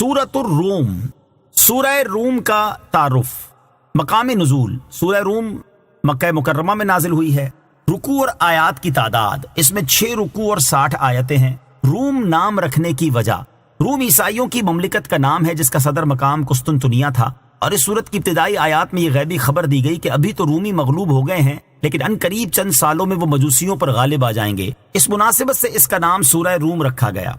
سورۃ الروم، سورہ روم کا تعارف۔ مقام نزول، سورہ روم مکہ مکرمہ میں نازل ہوئی ہے۔ رکوع اور آیات کی تعداد، اس میں 6 رکوع اور 60 آیتیں ہیں۔ روم نام رکھنے کی وجہ، روم عیسائیوں کی مملکت کا نام ہے جس کا صدر مقام قسطنطنیہ تھا، اور اس سورت کی ابتدائی آیات میں یہ غیبی خبر دی گئی کہ ابھی تو رومی مغلوب ہو گئے ہیں لیکن ان قریب چند سالوں میں وہ مجوسیوں پر غالب آ جائیں گے۔ اس مناسبت سے اس کا نام سورہ روم رکھا گیا۔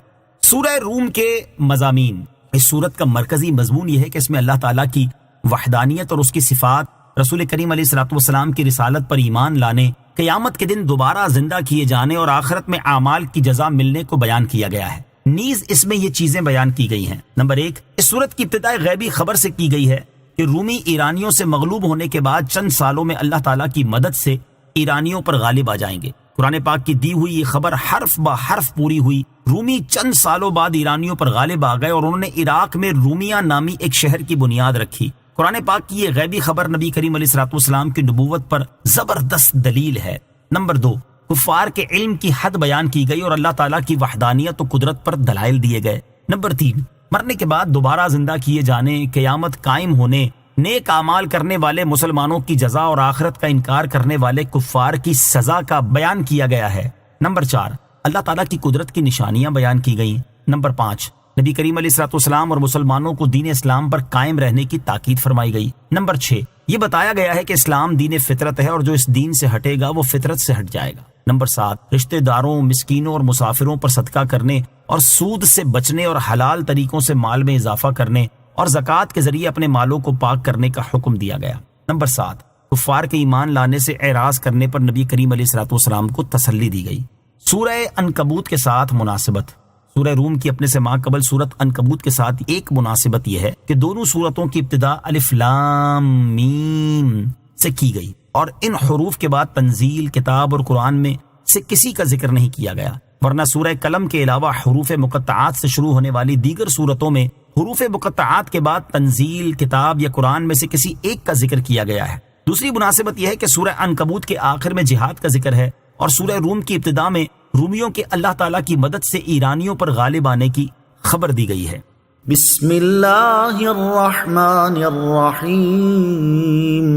سورہ روم کے مضامین، اس سورت کا مرکزی مضمون یہ ہے کہ اس میں اللہ تعالیٰ کی وحدانیت اور اس کی صفات، رسول کریم علیہ الصلوۃ والسلام کی رسالت پر ایمان لانے، قیامت کے دن دوبارہ زندہ کیے جانے اور آخرت میں اعمال کی جزا ملنے کو بیان کیا گیا ہے۔ نیز اس میں یہ چیزیں بیان کی گئی ہیں۔ نمبر 1، اس سورت کی ابتدا غیبی خبر سے کی گئی ہے کہ رومی ایرانیوں سے مغلوب ہونے کے بعد چند سالوں میں اللہ تعالیٰ کی مدد سے ایرانیوں پر غالب آ جائیں گے۔ قرآن پاک کی دی ہوئی یہ خبر حرف بہ حرف پوری ہوئی۔ رومی چند سالوں بعد ایرانیوں پر غالب آ گئے اور انہوں نے عراق میں رومیہ نامی ایک شہر کی بنیاد رکھی۔ قرآن پاک کی یہ غیبی خبر نبی کریم علیہ الصلوۃ والسلام کی نبوت پر زبردست دلیل ہے۔ نمبر 2، کفار کے علم کی حد بیان کی گئی اور اللہ تعالیٰ کی وحدانیت و قدرت پر دلائل دیے گئے۔ نمبر 3، مرنے کے بعد دوبارہ زندہ کیے جانے، قیامت قائم ہونے، نیک اعمال کرنے والے مسلمانوں کی جزا اور آخرت کا انکار کرنے والے کفار کی سزا کا بیان کیا گیا ہے۔ نمبر 4، اللہ تعالیٰ کی قدرت کی نشانیاں بیان کی گئیں۔ نمبر 5، نبی کریم علیہ الصلوۃ والسلام اور مسلمانوں کو دین اسلام پر قائم رہنے کی تاکید فرمائی گئی۔ نمبر 6، یہ بتایا گیا ہے کہ اسلام دین فطرت ہے اور جو اس دین سے ہٹے گا وہ فطرت سے ہٹ جائے گا۔ نمبر 7، رشتہ داروں، مسکینوں اور مسافروں پر صدقہ کرنے اور سود سے بچنے اور حلال طریقوں سے مال میں اضافہ کرنے اور زکوٰۃ کے ذریعے اپنے مالوں کو پاک کرنے کا حکم دیا گیا۔ نمبر 7، کفار کے ایمان لانے سے اعراض کرنے پر نبی کریم علیہ الصلوۃ والسلام کو تسلی دی گئی۔ سورہ عنکبوت کے ساتھ مناسبت، سورہ روم کی اپنے سے ماں قبل سورت عنکبوت کے ساتھ ایک مناسبت یہ ہے کہ دونوں سورتوں کی ابتدا الف لام میم سے کی گئی اور ان حروف کے بعد تنزیل، کتاب اور قرآن میں سے کسی کا ذکر نہیں کیا گیا، ورنہ سورہ قلم کے علاوہ حروف مقطعات سے شروع ہونے والی دیگر سورتوں میں حروف مقطعات کے بعد تنزیل، کتاب یا قرآن میں سے کسی ایک کا ذکر کیا گیا ہے۔ دوسری مناسبت یہ ہے کہ سورہ عنکبوت کے آخر میں جہاد کا ذکر ہے اور سورہ روم کی ابتدا میں رومیوں کے اللہ تعالیٰ کی مدد سے ایرانیوں پر غالب آنے کی خبر دی گئی ہے۔ بسم اللہ الرحمن الرحیم۔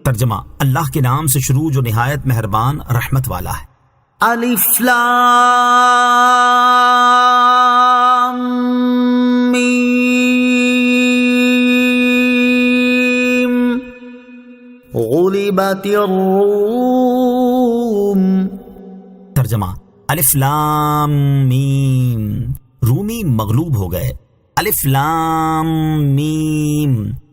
ترجمہ، اللہ کے نام سے شروع جو نہایت مہربان رحمت والا ہے۔ الف لام میم، غلبت الروم۔ ترجمہ، الف لام میم، رومی مغلوب ہو گئے۔ الف لام میم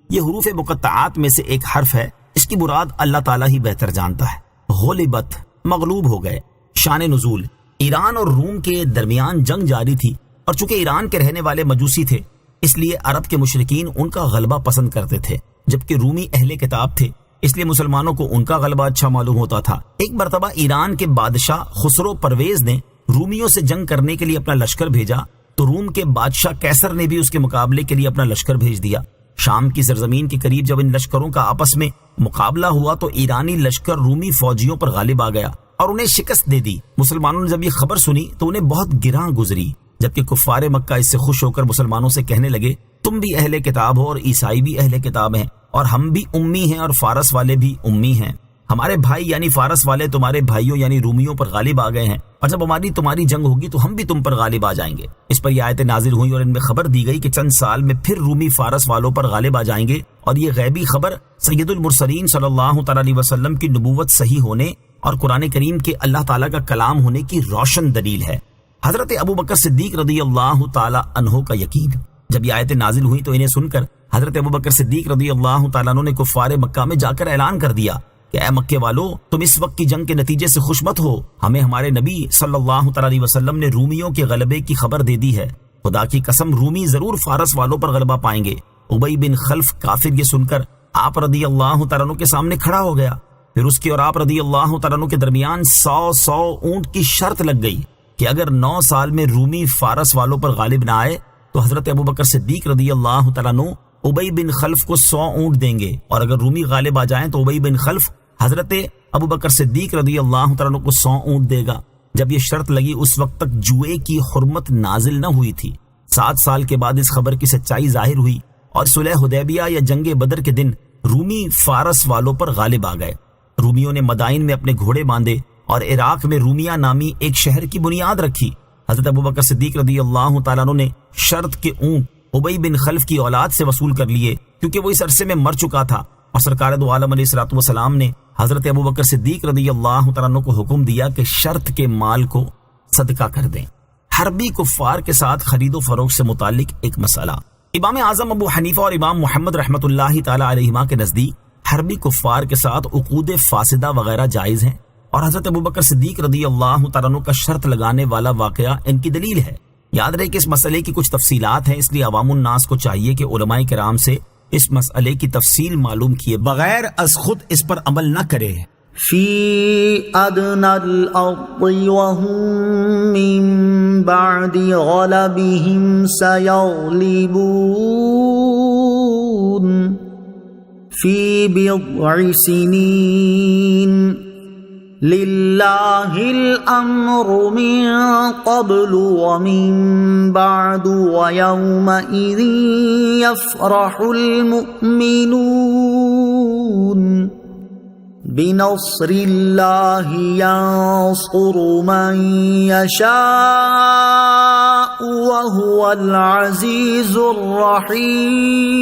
یہ حروف مقطعات میں سے ایک حرف ہے، اس کی مراد اللہ تعالیٰ ہی بہتر جانتا ہے۔ غلبت، مغلوب ہو گئے۔ شان نزول، ایران اور روم کے درمیان جنگ جاری تھی اور چونکہ ایران کے رہنے والے مجوسی تھے اس لیے عرب کے مشرکین ان کا غلبہ پسند کرتے تھے، جبکہ رومی اہل کتاب تھے اس لیے مسلمانوں کو ان کا غلبہ اچھا معلوم ہوتا تھا۔ ایک مرتبہ ایران کے بادشاہ خسرو پرویز نے رومیوں سے جنگ کرنے کے لیے اپنا لشکر بھیجا تو روم کے بادشاہ کیسر نے بھی اس کے مقابلے کے لیے اپنا لشکر بھیج دیا۔ شام کی سرزمین کے قریب جب ان لشکروں کا آپس میں مقابلہ ہوا تو ایرانی لشکر رومی فوجیوں پر غالب آ گیا اور انہیں شکست دے دی۔ مسلمانوں نے جب یہ خبر سنی تو انہیں بہت گراں گزری، جبکہ کفار مکہ اس سے خوش ہو کر مسلمانوں سے کہنے لگے تم بھی اہل کتاب ہو اور عیسائی بھی اہل کتاب ہیں اور ہم بھی امی ہیں اور فارس والے بھی امی ہیں، ہمارے بھائی یعنی فارس والے تمہارے بھائیوں یعنی رومیوں پر غالب آ گئے ہیں اور جب ہماری تمہاری جنگ ہوگی تو ہم بھی تم پر غالب آ جائیں گے۔ اس پر یہ آیتیں نازل ہوئیں اور ان میں خبر دی گئی کہ چند سال میں پھر رومی فارس والوں پر غالب آ جائیں گے، اور یہ غیبی خبر سید المرسلین صلی اللہ تعالی علیہ وسلم کی نبوت صحیح ہونے اور قرآن کریم کے اللہ تعالیٰ کا کلام ہونے کی روشن دلیل ہے۔ حضرت ابوبکر صدیق رضی اللہ تعالی عنہ کا یقین، جب یہ آیتیں نازل ہوئی تو انہیں سن کر حضرت ابوبکر صدیق رضی اللہ تعالیٰ عنہ نے کفار مکہ میں جا کر اعلان کر دیا کہ اے مکے والو، تم اس وقت کی جنگ کے نتیجے سے خوش مت ہو، ہمیں ہمارے نبی صلی اللہ تعالی علیہ وسلم نے رومیوں کے غلبے کی خبر دے دی ہے، خدا کی قسم رومی ضرور فارس والوں پر غلبہ پائیں گے۔ ابی بن خلف کافر یہ سن کر آپ رضی اللہ تعالیٰ عنہ کے سامنے کھڑا ہو گیا، پھر اس کی اور آپ رضی اللہ تعالیٰ عنہ کے درمیان 100 اونٹ کی شرط لگ گئی کہ اگر 9 سال میں رومی فارس والوں پر غالب نہ آئے تو حضرت ابوبکر صدیق رضی اللہ تعالیٰ عنہ ابی بن خلف کو 100 اونٹ دیں گے، اور اگر رومی غالب آ جائیں تو ابی بن خلف حضرت ابوبکر صدیق رضی اللہ تعالیٰ عنہ کو 100 اونٹ دے گا۔ جب یہ شرط لگی اس وقت تک جوئے کی حرمت نازل نہ ہوئی تھی۔ 7 سال کے بعد اس خبر کی سچائی ظاہر ہوئی اور صلح حدیبیہ یا جنگ بدر کے دن رومی فارس والوں پر غالب آ گئے۔ رومیوں نے مدائن میں اپنے گھوڑے باندھے اور عراق میں رومیہ نامی ایک شہر کی بنیاد رکھی۔ حضرت ابوبکر صدیق رضی اللہ تعالیٰ عنہ نے شرط کے اونٹ ابی بن خلف کی اولاد سے وصول کر لیے، کیونکہ وہ اس عرصے میں مر چکا تھا، اور سرکار دو عالم علیہ الصلوۃ والسلام نے حضرت ابوبکر صدیق رضی اللہ تعالیٰ عنہ کو حکم دیا کہ شرط کے مال کو صدقہ کر دیں۔ حربی کفار کے ساتھ خرید و فروخت سے متعلق ایک مسئلہ۔ امام اعظم ابو حنیفہ اور امام محمد رحمۃ اللہ تعالی علیہما کے نزدیک حربی کفار کے ساتھ عقود فاسدہ وغیرہ جائز ہیں، اور حضرت ابوبکر صدیق رضی اللہ تعالیٰ عنہ کا شرط لگانے والا واقعہ ان کی دلیل ہے۔ یاد رہے کہ اس مسئلے کی کچھ تفصیلات ہیں، اس لیے عوام الناس کو چاہیے کہ علماء کرام سے اس مسئلے کی تفصیل معلوم کیے بغیر از خود اس پر عمل نہ کرے۔ فی ادنی الارض وهم من بعد غلبهم سیغلبون فی بضع سنین للہ الامر من قبل ومن بعد ویومئذ یفرح المؤمنون بنصر اللہ ینصر من یشاء وهو العزیز الرحیم۔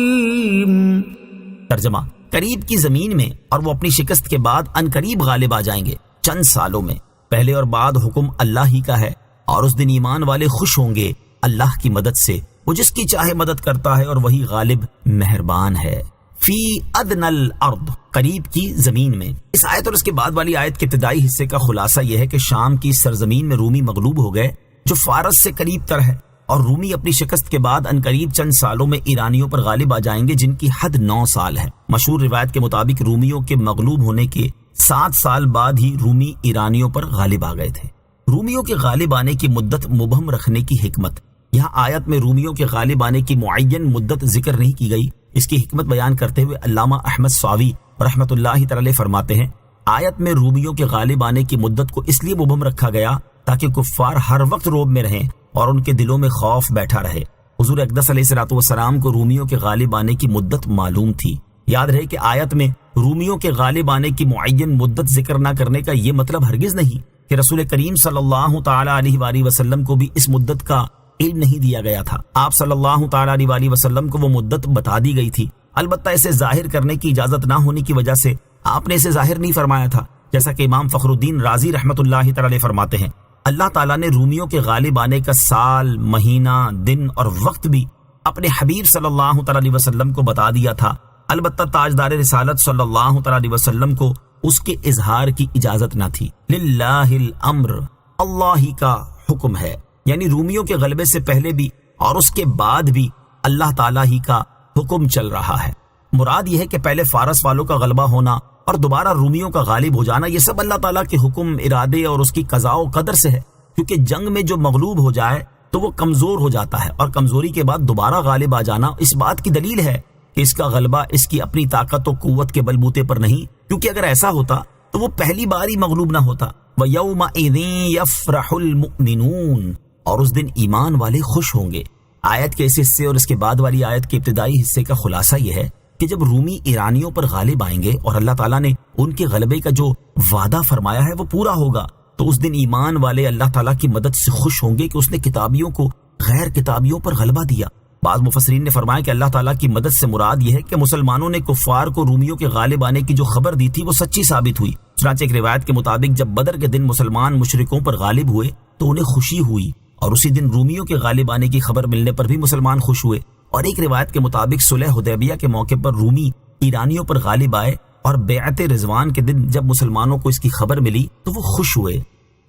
ترجمہ: قریب کی زمین میں اور وہ اپنی شکست کے بعد ان قریب غالب آ جائیں گے، چند سالوں میں۔ پہلے اور بعد حکم اللہ ہی کا ہے، اور اس دن ایمان والے خوش ہوں گے اللہ کی مدد سے، وہ جس کی چاہے مدد کرتا ہے اور وہی غالب مہربان ہے۔ فی ادنی الارض، قریب کی زمین میں۔ اس آیت اور اس کے بعد والی آیت کے ابتدائی حصے کا خلاصہ یہ ہے کہ شام کی سرزمین میں رومی مغلوب ہو گئے جو فارس سے قریب تر ہے، اور رومی اپنی شکست کے بعد انقریب چند سالوں میں ایرانیوں پر غالب آ جائیں گے جن کی حد 9 سال ہے۔ مشہور روایت کے مطابق رومیوں کے مغلوب ہونے کے 7 سال بعد ہی رومی ایرانیوں پر غالب آ گئے تھے۔ رومیوں کے غالب آنے کی مدت مبہم رکھنے کی حکمت۔ یہاں آیت میں رومیوں کے غالب آنے کی معین مدت ذکر نہیں کی گئی۔ اس کی حکمت بیان کرتے ہوئے علامہ احمد صاوی رحمۃ اللہ تعالی فرماتے ہیں، آیت میں رومیوں کے غالب آنے کی مدت کو اس لیے مبہم رکھا گیا تاکہ کفار ہر وقت روب میں رہیں اور ان کے دلوں میں خوف بیٹھا رہے۔ حضور اقدس علیہ الصلوۃ والسلام کو رومیوں کے غالب آنے کی مدت معلوم تھی۔ یاد رہے کہ آیت میں رومیوں کے غالب آنے کی معین مدت ذکر نہ کرنے کا یہ مطلب ہرگز نہیں کہ رسول کریم صلی اللہ تعالی علیہ وآلہ وسلم کو بھی اس مدت کا علم نہیں دیا گیا تھا۔ آپ صلی اللہ تعالی علیہ وآلہ وسلم کو وہ مدت بتا دی گئی تھی، البتہ اسے ظاہر کرنے کی اجازت نہ ہونے کی وجہ سے آپ نے اسے ظاہر نہیں فرمایا تھا، جیسا کہ امام فخر الدین رازی رحمۃ اللہ تعالی فرماتے ہیں، اللہ تعالیٰ نے رومیوں کے غالب آنے کا سال، مہینہ، دن اور وقت بھی اپنے حبیب صلی اللہ تعالی علیہ وسلم کو بتا دیا تھا، البتہ تاجدار رسالت صلی اللہ تعالی علیہ وسلم کو اس کے اظہار کی اجازت نہ تھی۔ للہ الامر، اللہ ہی کا حکم ہے، یعنی رومیوں کے غلبے سے پہلے بھی اور اس کے بعد بھی اللہ تعالیٰ ہی کا حکم چل رہا ہے۔ مراد یہ ہے کہ پہلے فارس والوں کا غلبہ ہونا اور دوبارہ رومیوں کا غالب ہو جانا، یہ سب اللہ تعالیٰ کے حکم، ارادے اور اس کی قضاء و قدر سے ہے، کیونکہ جنگ میں جو مغلوب ہو جائے تو وہ کمزور ہو جاتا ہے، اور کمزوری کے بعد دوبارہ غالب آ جانا اس بات کی دلیل ہے کہ اس کا غلبہ اس کی اپنی طاقت و قوت کے بلبوتے پر نہیں، کیونکہ اگر ایسا ہوتا تو وہ پہلی بار ہی مغلوب نہ ہوتا۔ وَيَوْمَئِذٍ يَفْرَحُ الْمُؤْمِنُونَ، اور اس دن ایمان والے خوش ہوں گے۔ آیت کے اس حصے اور اس کے بعد والی آیت کے ابتدائی حصے کا خلاصہ یہ ہے کہ جب رومی ایرانیوں پر غالب آئیں گے اور اللہ تعالیٰ نے ان کے غلبے کا جو وعدہ فرمایا ہے وہ پورا ہوگا، تو اس دن ایمان والے اللہ تعالیٰ کی مدد سے خوش ہوں گے کہ اس نے کتابیوں کو غیر کتابیوں پر غلبہ دیا۔ بعض مفسرین نے فرمایا کہ اللہ تعالیٰ کی مدد سے مراد یہ ہے کہ مسلمانوں نے کفار کو رومیوں کے غالب آنے کی جو خبر دی تھی وہ سچی ثابت ہوئی۔ چنانچہ ایک روایت کے مطابق جب بدر کے دن مسلمان مشرکوں پر غالب ہوئے تو انہیں خوشی ہوئی، اور اسی دن رومیوں کے غالب آنے کی خبر ملنے پر بھی مسلمان خوش ہوئے۔ اور ایک روایت کے مطابق صلح حدیبیہ کے موقع پر رومی ایرانیوں پر غالب آئے، اور بیعت رضوان کے دن جب مسلمانوں کو اس کی خبر ملی تو وہ خوش ہوئے۔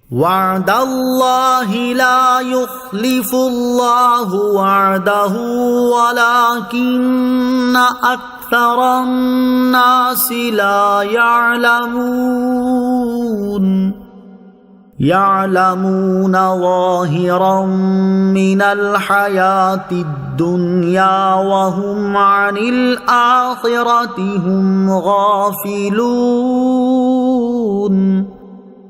وعد اللہ لا یخلف اللہ وعدہ ولکن اکثر الناس لا يعلمون ظاہرا من الحیاة الدنیا وهم عن الآخرة هم غافلون۔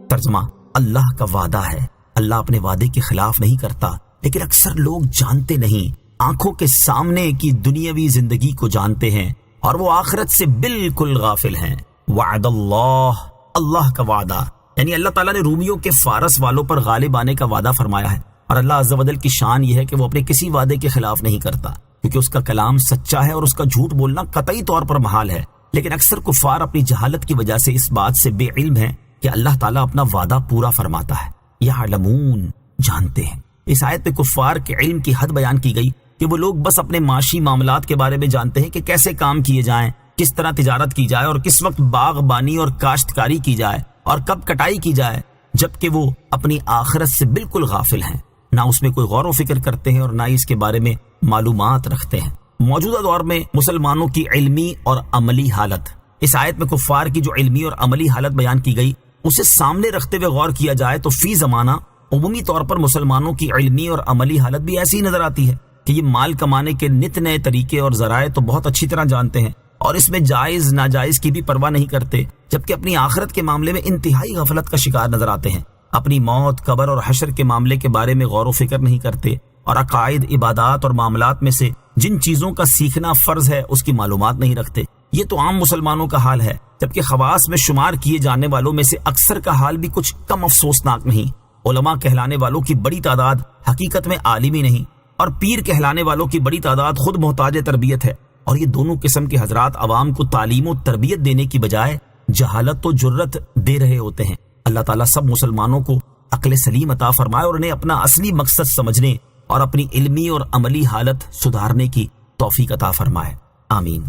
ترجمہ: اللہ کا وعدہ ہے، اللہ اپنے وعدے کے خلاف نہیں کرتا، لیکن اکثر لوگ جانتے نہیں، آنکھوں کے سامنے کی دنیاوی زندگی کو جانتے ہیں اور وہ آخرت سے بالکل غافل ہیں۔ وعد اللہ، اللہ کا وعدہ، یعنی اللہ تعالیٰ نے رومیوں کے فارس والوں پر غالب آنے کا وعدہ فرمایا ہے، اور اللہ عز و جل کی شان یہ ہے کہ وہ اپنے کسی وعدے کے خلاف نہیں کرتا، کیونکہ اس کا کلام سچا ہے اور اس کا جھوٹ بولنا قطعی طور پر محال ہے۔ لیکن اکثر کفار اپنی جہالت کی وجہ سے اس بات سے بے علم ہیں کہ اللہ تعالیٰ اپنا وعدہ پورا فرماتا ہے۔ یعلمون، جانتے ہیں۔ اس آیت میں کفار کے علم کی حد بیان کی گئی کہ وہ لوگ بس اپنے معاشی معاملات کے بارے میں جانتے ہیں کہ کیسے کام کیے جائیں، کس طرح تجارت کی جائے اور کس وقت باغبانی اور کاشتکاری کی جائے اور کب کٹائی کی جائے، جبکہ وہ اپنی آخرت سے بالکل غافل ہیں، نہ اس میں کوئی غور و فکر کرتے ہیں اور نہ ہی اس کے بارے میں معلومات رکھتے ہیں۔ موجودہ دور میں مسلمانوں کی علمی اور عملی حالت، اس آیت میں کفار کی جو علمی اور عملی حالت بیان کی گئی اسے سامنے رکھتے ہوئے غور کیا جائے تو فی زمانہ عمومی طور پر مسلمانوں کی علمی اور عملی حالت بھی ایسی نظر آتی ہے کہ یہ مال کمانے کے نت نئے طریقے اور ذرائع تو بہت اچھی طرح جانتے ہیں اور اس میں جائز ناجائز کی بھی پرواہ نہیں کرتے، جبکہ اپنی آخرت کے معاملے میں انتہائی غفلت کا شکار نظر آتے ہیں۔ اپنی موت، قبر اور حشر کے معاملے کے بارے میں غور و فکر نہیں کرتے اور عقائد، عبادات اور معاملات میں سے جن چیزوں کا سیکھنا فرض ہے اس کی معلومات نہیں رکھتے۔ یہ تو عام مسلمانوں کا حال ہے، جبکہ خواص میں شمار کیے جانے والوں میں سے اکثر کا حال بھی کچھ کم افسوسناک نہیں۔ علماء کہلانے والوں کی بڑی تعداد حقیقت میں عالم ہی نہیں، اور پیر کہلانے والوں کی بڑی تعداد خود محتاج تربیت ہے، اور یہ دونوں قسم کے حضرات عوام کو تعلیم و تربیت دینے کی بجائے جہالت و جرت دے رہے ہوتے ہیں۔ اللہ تعالیٰ سب مسلمانوں کو عقل سلیم عطا فرمائے اور انہیں اپنا اصلی مقصد سمجھنے اور اپنی علمی اور عملی حالت سدھارنے کی توفیق عطا فرمائے، آمین۔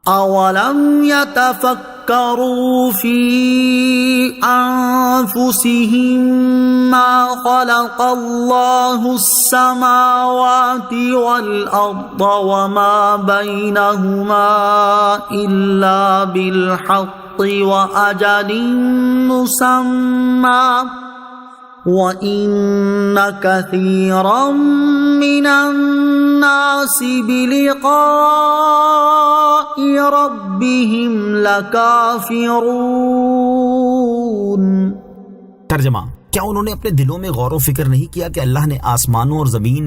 اولم يتفکروا فی انفسهم ما خلق اللہ السماوات والارض وما بینہما الا بالحق واجل مسمى وَإِنَّ كَثِيرًا مِّنَ النَّاسِ بِلِقَاءِ رَبِّهِمْ لَكَافِرُونَ۔ ترجمہ، کیا انہوں نے اپنے دلوں میں غور و فکر نہیں کیا کہ اللہ نے آسمانوں اور زمین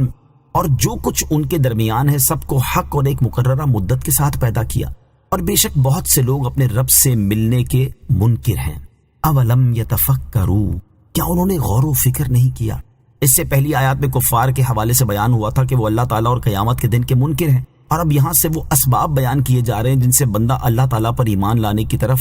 اور جو کچھ ان کے درمیان ہے سب کو حق اور ایک مقررہ مدت کے ساتھ پیدا کیا، اور بے شک بہت سے لوگ اپنے رب سے ملنے کے منکر ہیں۔ اولم یتفکروا، کیا انہوں نے غور و فکر نہیں کیا؟ اس سے پہلی آیات میں کفار کے حوالے سے بیان ہوا تھا کہ وہ اللہ تعالیٰ اور قیامت کے دن کے منکر ہیں، اور اب یہاں سے وہ اسباب بیان کیے جا رہے ہیں جن سے بندہ اللہ تعالیٰ پر ایمان لانے کی طرف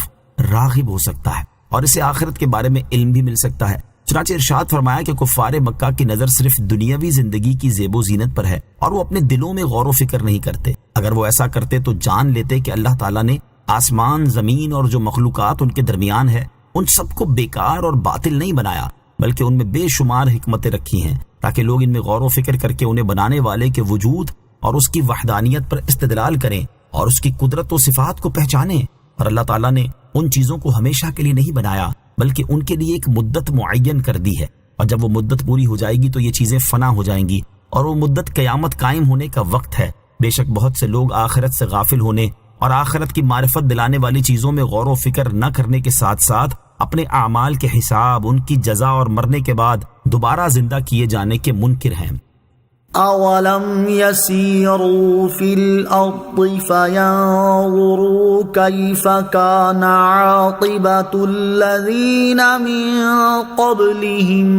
راغب ہو سکتا ہے اور اسے آخرت کے بارے میں علم بھی مل سکتا ہے۔ چنانچہ ارشاد فرمایا کہ کفار مکہ کی نظر صرف دنیاوی زندگی کی زیب و زینت پر ہے اور وہ اپنے دلوں میں غور و فکر نہیں کرتے۔ اگر وہ ایسا کرتے تو جان لیتے کہ اللہ تعالیٰ نے آسمان، زمین اور جو مخلوقات ان کے درمیان ہے ان سب کو بیکار اور باطل نہیں بنایا، بلکہ ان میں بے شمار حکمتیں رکھی ہیں تاکہ لوگ ان میں غور و فکر کر کے انہیں بنانے والے کے وجود اور اس کی وحدانیت پر استدلال کریں اور اس کی قدرت و صفات کو پہچانیں۔ اور اللہ تعالیٰ نے ان چیزوں کو ہمیشہ کے لیے نہیں بنایا بلکہ ان کے لیے ایک مدت معین کر دی ہے، اور جب وہ مدت پوری ہو جائے گی تو یہ چیزیں فنا ہو جائیں گی، اور وہ مدت قیامت قائم ہونے کا وقت ہے۔ بے شک بہت سے لوگ آخرت سے غافل ہونے اور آخرت کی معرفت دلانے والی چیزوں میں غور و فکر نہ کرنے کے ساتھ ساتھ اپنے اعمال کے حساب، ان کی جزا اور مرنے کے بعد دوبارہ زندہ کیے جانے کے منکر ہیں۔ اولم يسيروا في الارض فينظروا كيف كان عاقبة الذين من قبلهم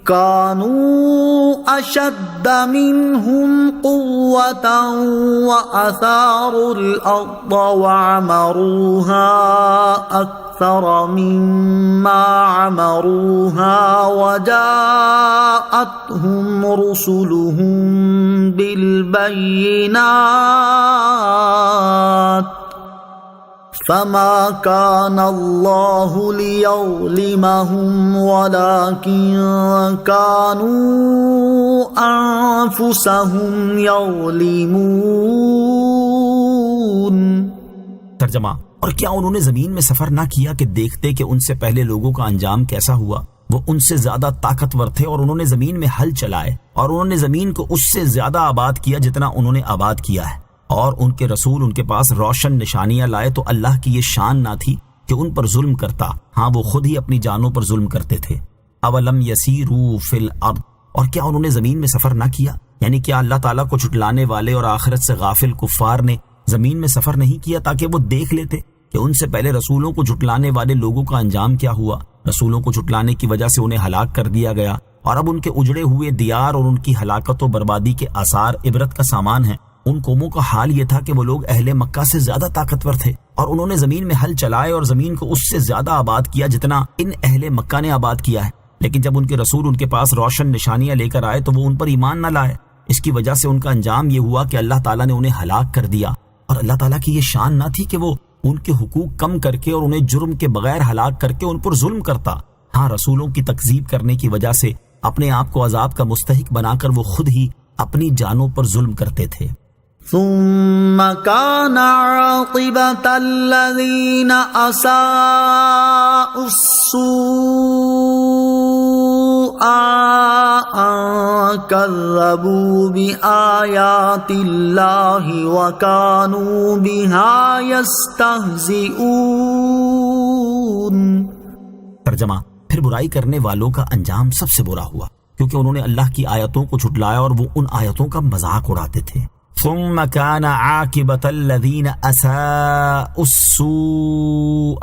كانوا اشد منهم قوة واثاروا الارض وعمروها اكثر مما عمروها وجاءتهم رسلهم بالبينات فما كان الله ليظلمهم ولكن كانوا أنفسهم يظلمون۔ ترجمہ، اور کیا انہوں نے زمین میں سفر نہ کیا کہ دیکھتے کہ ان سے پہلے لوگوں کا انجام کیسا ہوا؟ وہ ان سے زیادہ طاقتور تھے اور انہوں نے زمین میں ہل چلائے، اور انہوں نے زمین کو اس سے زیادہ آباد کیا جتنا انہوں نے آباد کیا ہے، اور ان کے رسول ان کے پاس روشن نشانیاں لائے تو اللہ کی یہ شان نہ تھی کہ ان پر ظلم کرتا، ہاں وہ خود ہی اپنی جانوں پر ظلم کرتے تھے۔ اولم یسیروا فی الارض، اور کیا انہوں نے زمین میں سفر نہ کیا؟ یعنی کیا اللہ تعالیٰ کو جھٹلانے والے اور آخرت سے غافل کفار نے زمین میں سفر نہیں کیا تاکہ وہ دیکھ لیتے کہ ان سے پہلے رسولوں کو جھٹلانے والے لوگوں کا انجام کیا ہوا؟ رسولوں کو جھٹلانے کی وجہ سے انہیں ہلاک کر دیا گیا، اور اب ان کے اجڑے ہوئے دیار اور ان کی ہلاکت و بربادی کے آثار عبرت کا سامان ہیں۔ ان قوموں کا حال یہ تھا کہ وہ لوگ اہل مکہ سے زیادہ طاقتور تھے، اور انہوں نے زمین میں ہل چلائے اور زمین کو اس سے زیادہ آباد کیا جتنا ان اہل مکہ نے آباد کیا ہے۔ لیکن جب ان کے رسول ان کے پاس روشن نشانیاں لے کر آئے تو وہ ان پر ایمان نہ لائے۔ اس کی وجہ سے ان کا انجام یہ ہوا کہ اللہ تعالیٰ نے انہیں ہلاک کر دیا، اور اللہ تعالیٰ کی یہ شان نہ تھی کہ وہ ان کے حقوق کم کر کے اور انہیں جرم کے بغیر ہلاک کر کے ان پر ظلم کرتا۔ ہاں، رسولوں کی تکذیب کرنے کی وجہ سے اپنے آپ کو عذاب کا مستحق بنا کر وہ خود ہی اپنی جانوں پر ظلم کرتے تھے۔ ثم كان عاقبة الذين أساءوا السوء أن كذبوا بآيات الله وكانوا بها يستهزئون۔ ترجمہ: پھر برائی کرنے والوں کا انجام سب سے برا ہوا کیونکہ انہوں نے اللہ کی آیتوں کو جھٹلایا اور وہ ان آیتوں کا مذاق اڑاتے تھے۔ ثم كان عاقبة الذين أساءوا السوء،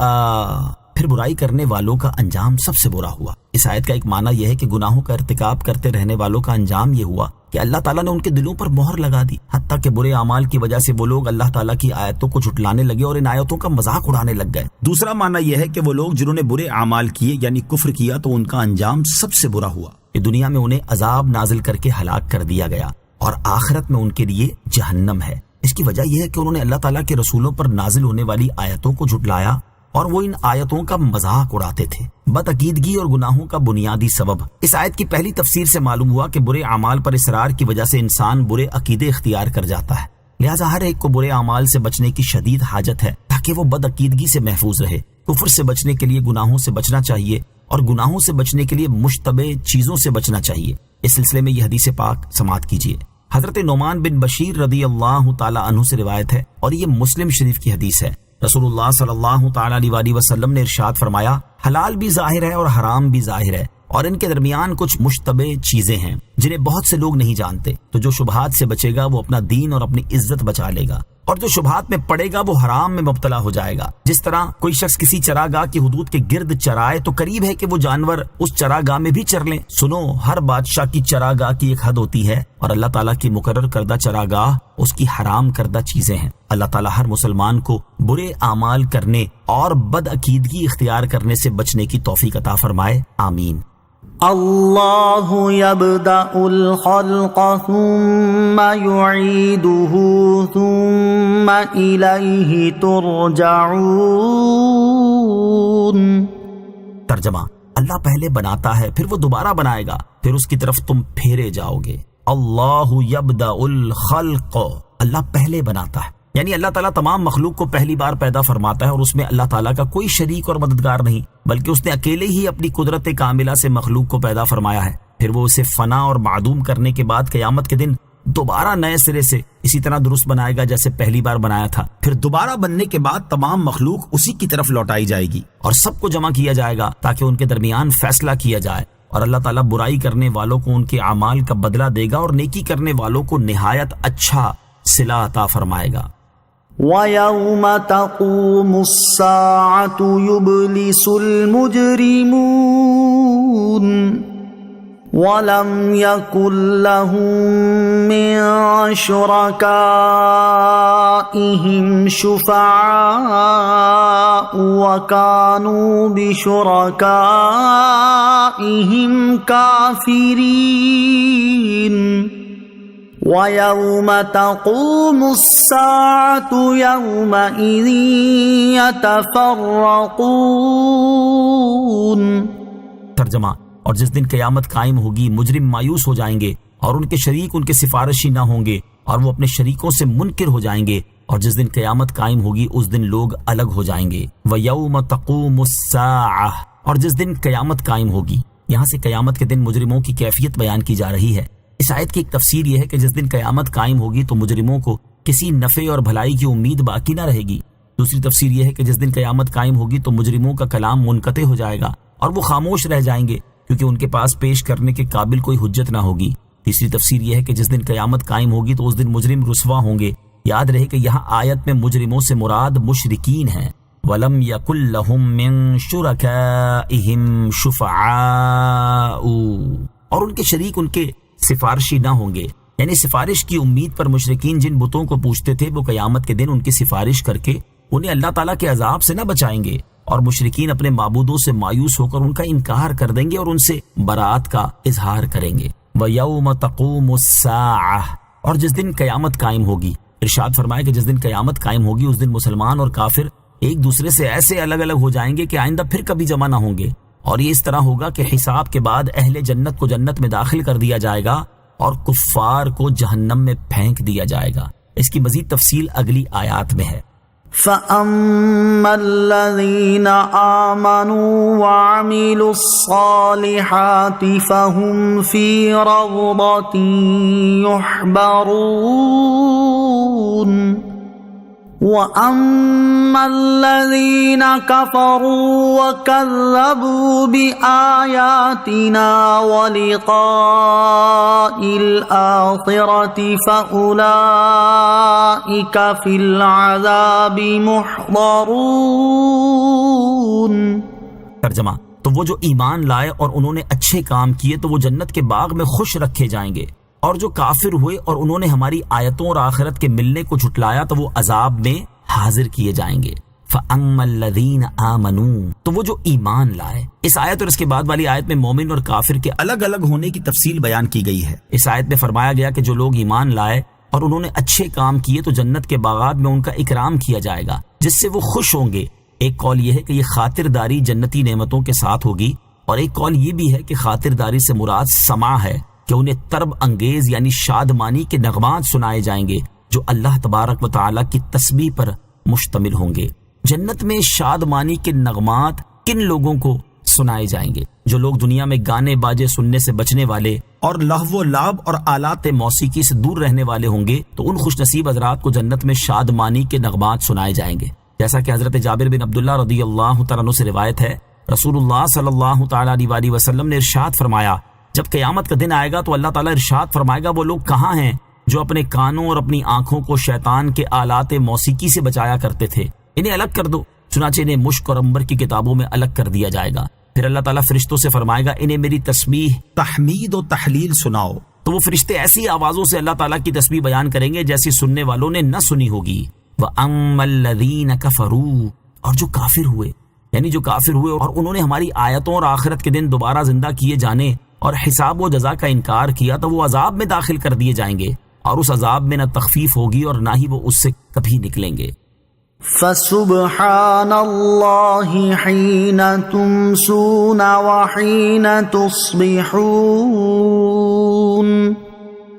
پھر برائی کرنے والوں کا انجام سب سے برا ہوا۔ اس آیت کا ایک معنی یہ ہے کہ گناہوں کا ارتکاب کرتے رہنے والوں کا انجام یہ ہوا کہ اللہ تعالیٰ نے ان کے دلوں پر مہر لگا دی، حتیٰ کہ برے اعمال کی وجہ سے وہ لوگ اللہ تعالیٰ کی آیتوں کو جھٹلانے لگے اور ان آیتوں کا مذاق اڑانے لگ گئے۔ دوسرا معنی یہ ہے کہ وہ لوگ جنہوں نے برے اعمال کیے یعنی کفر کیا تو ان کا انجام سب سے برا ہوا کہ دنیا میں انہیں عذاب نازل کر کے ہلاک کر دیا گیا، اور آخرت میں ان کے لیے جہنم ہے۔ اس کی وجہ یہ ہے کہ انہوں نے اللہ تعالیٰ کے رسولوں پر نازل ہونے والی آیتوں کو جھٹلایا اور وہ ان آیتوں کا مذاق اڑاتے تھے۔ بدعقیدگی اور گناہوں کا بنیادی سبب اس آیت کی پہلی تفسیر سے معلوم ہوا کہ برے اعمال پر اصرار کی وجہ سے انسان برے عقیدے اختیار کر جاتا ہے، لہٰذا ہر ایک کو برے اعمال سے بچنے کی شدید حاجت ہے تاکہ وہ بدعقیدگی سے محفوظ رہے۔ کفر سے بچنے کے لیے گناہوں سے بچنا چاہیے اور گناہوں سے بچنے کے لیے مشتبہ چیزوں سے بچنا چاہیے۔ اس سلسلے میں یہ حدیث پاک سماعت کیجیے۔ حضرت نعمان بن بشیر رضی اللہ تعالی عنہ سے روایت ہے اور یہ مسلم شریف کی حدیث ہے۔ رسول اللہ صلی اللہ تعالی علیہ وسلم نے ارشاد فرمایا، حلال بھی ظاہر ہے اور حرام بھی ظاہر ہے، اور ان کے درمیان کچھ مشتبہ چیزیں ہیں جنہیں بہت سے لوگ نہیں جانتے، تو جو شبہات سے بچے گا وہ اپنا دین اور اپنی عزت بچا لے گا، اور جو شبہات میں پڑے گا وہ حرام میں مبتلا ہو جائے گا۔ جس طرح کوئی شخص کسی چراگاہ کی حدود کے گرد چرائے تو قریب ہے کہ وہ جانور اس چراگاہ میں بھی چر لیں۔ سنو، ہر بادشاہ کی چراگاہ کی ایک حد ہوتی ہے اور اللہ تعالیٰ کی مقرر کردہ چراگاہ اس کی حرام کردہ چیزیں ہیں۔ اللہ تعالیٰ ہر مسلمان کو برے اعمال کرنے اور بدعقیدگی اختیار کرنے سے بچنے کی توفیق عطا فرمائے، آمین۔ اللہ یبدأ الخلق ثم یعیدہ ثم الیہ ترجعون۔ ترجمہ: اللہ پہلے بناتا ہے پھر وہ دوبارہ بنائے گا، پھر اس کی طرف تم پھیرے جاؤ گے۔ اللہ یبدأ الخلق، اللہ پہلے بناتا ہے، یعنی اللہ تعالیٰ تمام مخلوق کو پہلی بار پیدا فرماتا ہے اور اس میں اللہ تعالیٰ کا کوئی شریک اور مددگار نہیں، بلکہ اس نے اکیلے ہی اپنی قدرت کاملہ سے مخلوق کو پیدا فرمایا ہے، پھر وہ اسے فنا اور معدوم کرنے کے بعد قیامت کے دن دوبارہ نئے سرے سے اسی طرح درست بنائے گا جیسے پہلی بار بنایا تھا۔ پھر دوبارہ بننے کے بعد تمام مخلوق اسی کی طرف لوٹائی جائے گی اور سب کو جمع کیا جائے گا تاکہ ان کے درمیان فیصلہ کیا جائے، اور اللہ تعالیٰ برائی کرنے والوں کو ان کے اعمال کا بدلہ دے گا اور نیکی کرنے والوں کو نہایت اچھا صلہ عطا فرمائے گا۔ وَيَوْمَ تَقُومُ السَّاعَةُ يُبْلِسُ الْمُجْرِمُونَ وَلَمْ يَكُنْ لَهُم مِّن شُرَكَائِهِمْ شُفَعَاءُ وَكَانُوا بِشُرَكَائِهِمْ كَافِرِينَ۔ وَيَوْمَ تَقُومُ السَّاعَةُ يَوْمَئِذٍ يَتَفَرَّقُونَ۔ ترجمہ: اور جس دن قیامت قائم ہوگی مجرم مایوس ہو جائیں گے اور ان کے شریک ان کے سفارشی نہ ہوں گے اور وہ اپنے شریکوں سے منکر ہو جائیں گے، اور جس دن قیامت قائم ہوگی اس دن لوگ الگ ہو جائیں گے۔ وَيَوْمَ تَقُومُ السَّاعَةُ، اور جس دن قیامت قائم ہوگی، یہاں سے قیامت کے دن مجرموں کی کیفیت بیان کی جا رہی ہے۔ اس آیت کی ایک تفسیر یہ ہے کہ جس دن قیامت قائم ہوگی تو مجرموں کو کسی نفع اور بھلائی کی امید باقی نہ رہے گی۔ دوسری تفسیر یہ ہے کہ جس دن قیامت قائم ہوگی تو مجرموں کا کلام منقطع ہو جائے گا اور وہ خاموش رہ جائیں گے، کیونکہ ان کے پاس پیش کرنے کے قابل کوئی حجت نہ ہوگی۔ تیسری تفسیر یہ ہے کہ جس دن قیامت قائم ہوگی تو اس دن مجرم رسوا ہوں گے۔ یاد رہے کہ یہاں آیت میں مجرموں سے مراد مشرکین ہیں۔ وَلَمْ يَكُنْ لَهُم مِّن شُرَكَائِهِمْ شُفَعَاءُ، اور ان کے شریک ان کے سفارشی نہ ہوں گے، یعنی سفارش کی امید پر مشرکین جن بتوں کو پوجتے تھے وہ قیامت کے دن ان کی سفارش کر کے انہیں اللہ تعالیٰ کے عذاب سے نہ بچائیں گے، اور مشرکین اپنے معبودوں سے مایوس ہو کر ان کا انکار کر دیں گے اور ان سے برات کا اظہار کریں گے۔ وَيَوْمَ تَقُومُ السَّاعَةُ، اور جس دن قیامت قائم ہوگی، ارشاد فرمایا کہ جس دن قیامت قائم ہوگی اس دن مسلمان اور کافر ایک دوسرے سے ایسے الگ الگ ہو جائیں گے کہ آئندہ پھر کبھی جمع نہ ہوں گے، اور یہ اس طرح ہوگا کہ حساب کے بعد اہل جنت کو جنت میں داخل کر دیا جائے گا اور کفار کو جہنم میں پھینک دیا جائے گا۔ اس کی مزید تفصیل اگلی آیات میں ہے۔ فَأَمَّا الَّذِينَ آمَنُوا وَعَمِلُوا الصَّالِحَاتِ فَهُمْ فِي رَغْبَةٍ يُحْبَرُونَ وَأَمَّا الَّذِينَ كَفَرُوا وَكَذَّبُوا بِآيَاتِنَا وَلِقَاءِ الْآخِرَةِ فَأُولَئِكَ فِي الْعَذَابِ مُحْضَرُونَ۔ ترجمہ، تو وہ جو ایمان لائے اور انہوں نے اچھے کام کیے تو وہ جنت کے باغ میں خوش رکھے جائیں گے، اور جو کافر ہوئے اور انہوں نے ہماری آیتوں اور آخرت کے ملنے کو جھٹلایا تو وہ عذاب میں حاضر کیے جائیں گے۔ فَأَمَّا الَّذِينَ آمَنُوا، تو وہ جو ایمان لائے۔ اس آیت اور اس کے بعد والی آیت میں مومن اور کافر کے الگ الگ ہونے کی تفصیل بیان کی گئی ہے۔ اس آیت میں فرمایا گیا کہ جو لوگ ایمان لائے اور انہوں نے اچھے کام کیے تو جنت کے باغات میں ان کا اکرام کیا جائے گا جس سے وہ خوش ہوں گے۔ ایک قول یہ ہے کہ یہ خاطرداری جنتی نعمتوں کے ساتھ ہوگی، اور ایک قول یہ بھی ہے کہ خاطرداری سے مراد سماع ہے، کہ انہیں طرب انگیز یعنی شادمانی کے نغمات سنائے جائیں گے جو اللہ تبارک و تعالیٰ کی تسبیح پر مشتمل ہوں گے۔ جنت میں شادمانی کے نغمات کن لوگوں کو سنائے جائیں گے؟ جو لوگ دنیا میں گانے باجے سننے سے بچنے والے اور لہو و لعب اور آلات موسیقی سے دور رہنے والے ہوں گے تو ان خوش نصیب حضرات کو جنت میں شادمانی کے نغمات سنائے جائیں گے، جیسا کہ حضرت جابر بن عبداللہ رضی اللہ تعالیٰ عنہ سے روایت ہے، رسول اللہ صلی اللہ تعالیٰ علیہ وسلم نے ارشاد فرمایا، جب قیامت کا دن آئے گا تو اللہ تعالیٰ ارشاد فرمائے گا وہ لوگ کہاں ہیں جو اپنے کانوں اور اپنی آنکھوں کو شیطان کے آلات موسیقی سے بچایا کرتے تھے، انہیں الگ کر دو۔ چنانچہ انہیں مشک اور عنبر کی کتابوں میں الگ کر دیا جائے گا۔ پھر اللہ تعالیٰ فرشتوں سے فرمائے گا انہیں میری تسبیح، تحمید و تحلیل سناؤ، تو وہ فرشتے ایسی آوازوں سے اللہ تعالیٰ کی تسبیح بیان کریں گے جیسی سننے والوں نے نہ سنی ہوگی۔ وَأَمَّا الَّذِينَ كَفَرُوا، اور جو کافر ہوئے، یعنی جو کافر ہوئے اور انہوں نے ہماری آیتوں اور آخرت کے دن دوبارہ زندہ کیے جانے اور حساب و جزا کا انکار کیا تو وہ عذاب میں داخل کر دیے جائیں گے، اور اس عذاب میں نہ تخفیف ہوگی اور نہ ہی وہ اس سے کبھی نکلیں گے۔ فَسُبْحَانَ اللَّهِ حِينَ تُمْسُونَ وَحِينَ تُصْبِحُونَ۔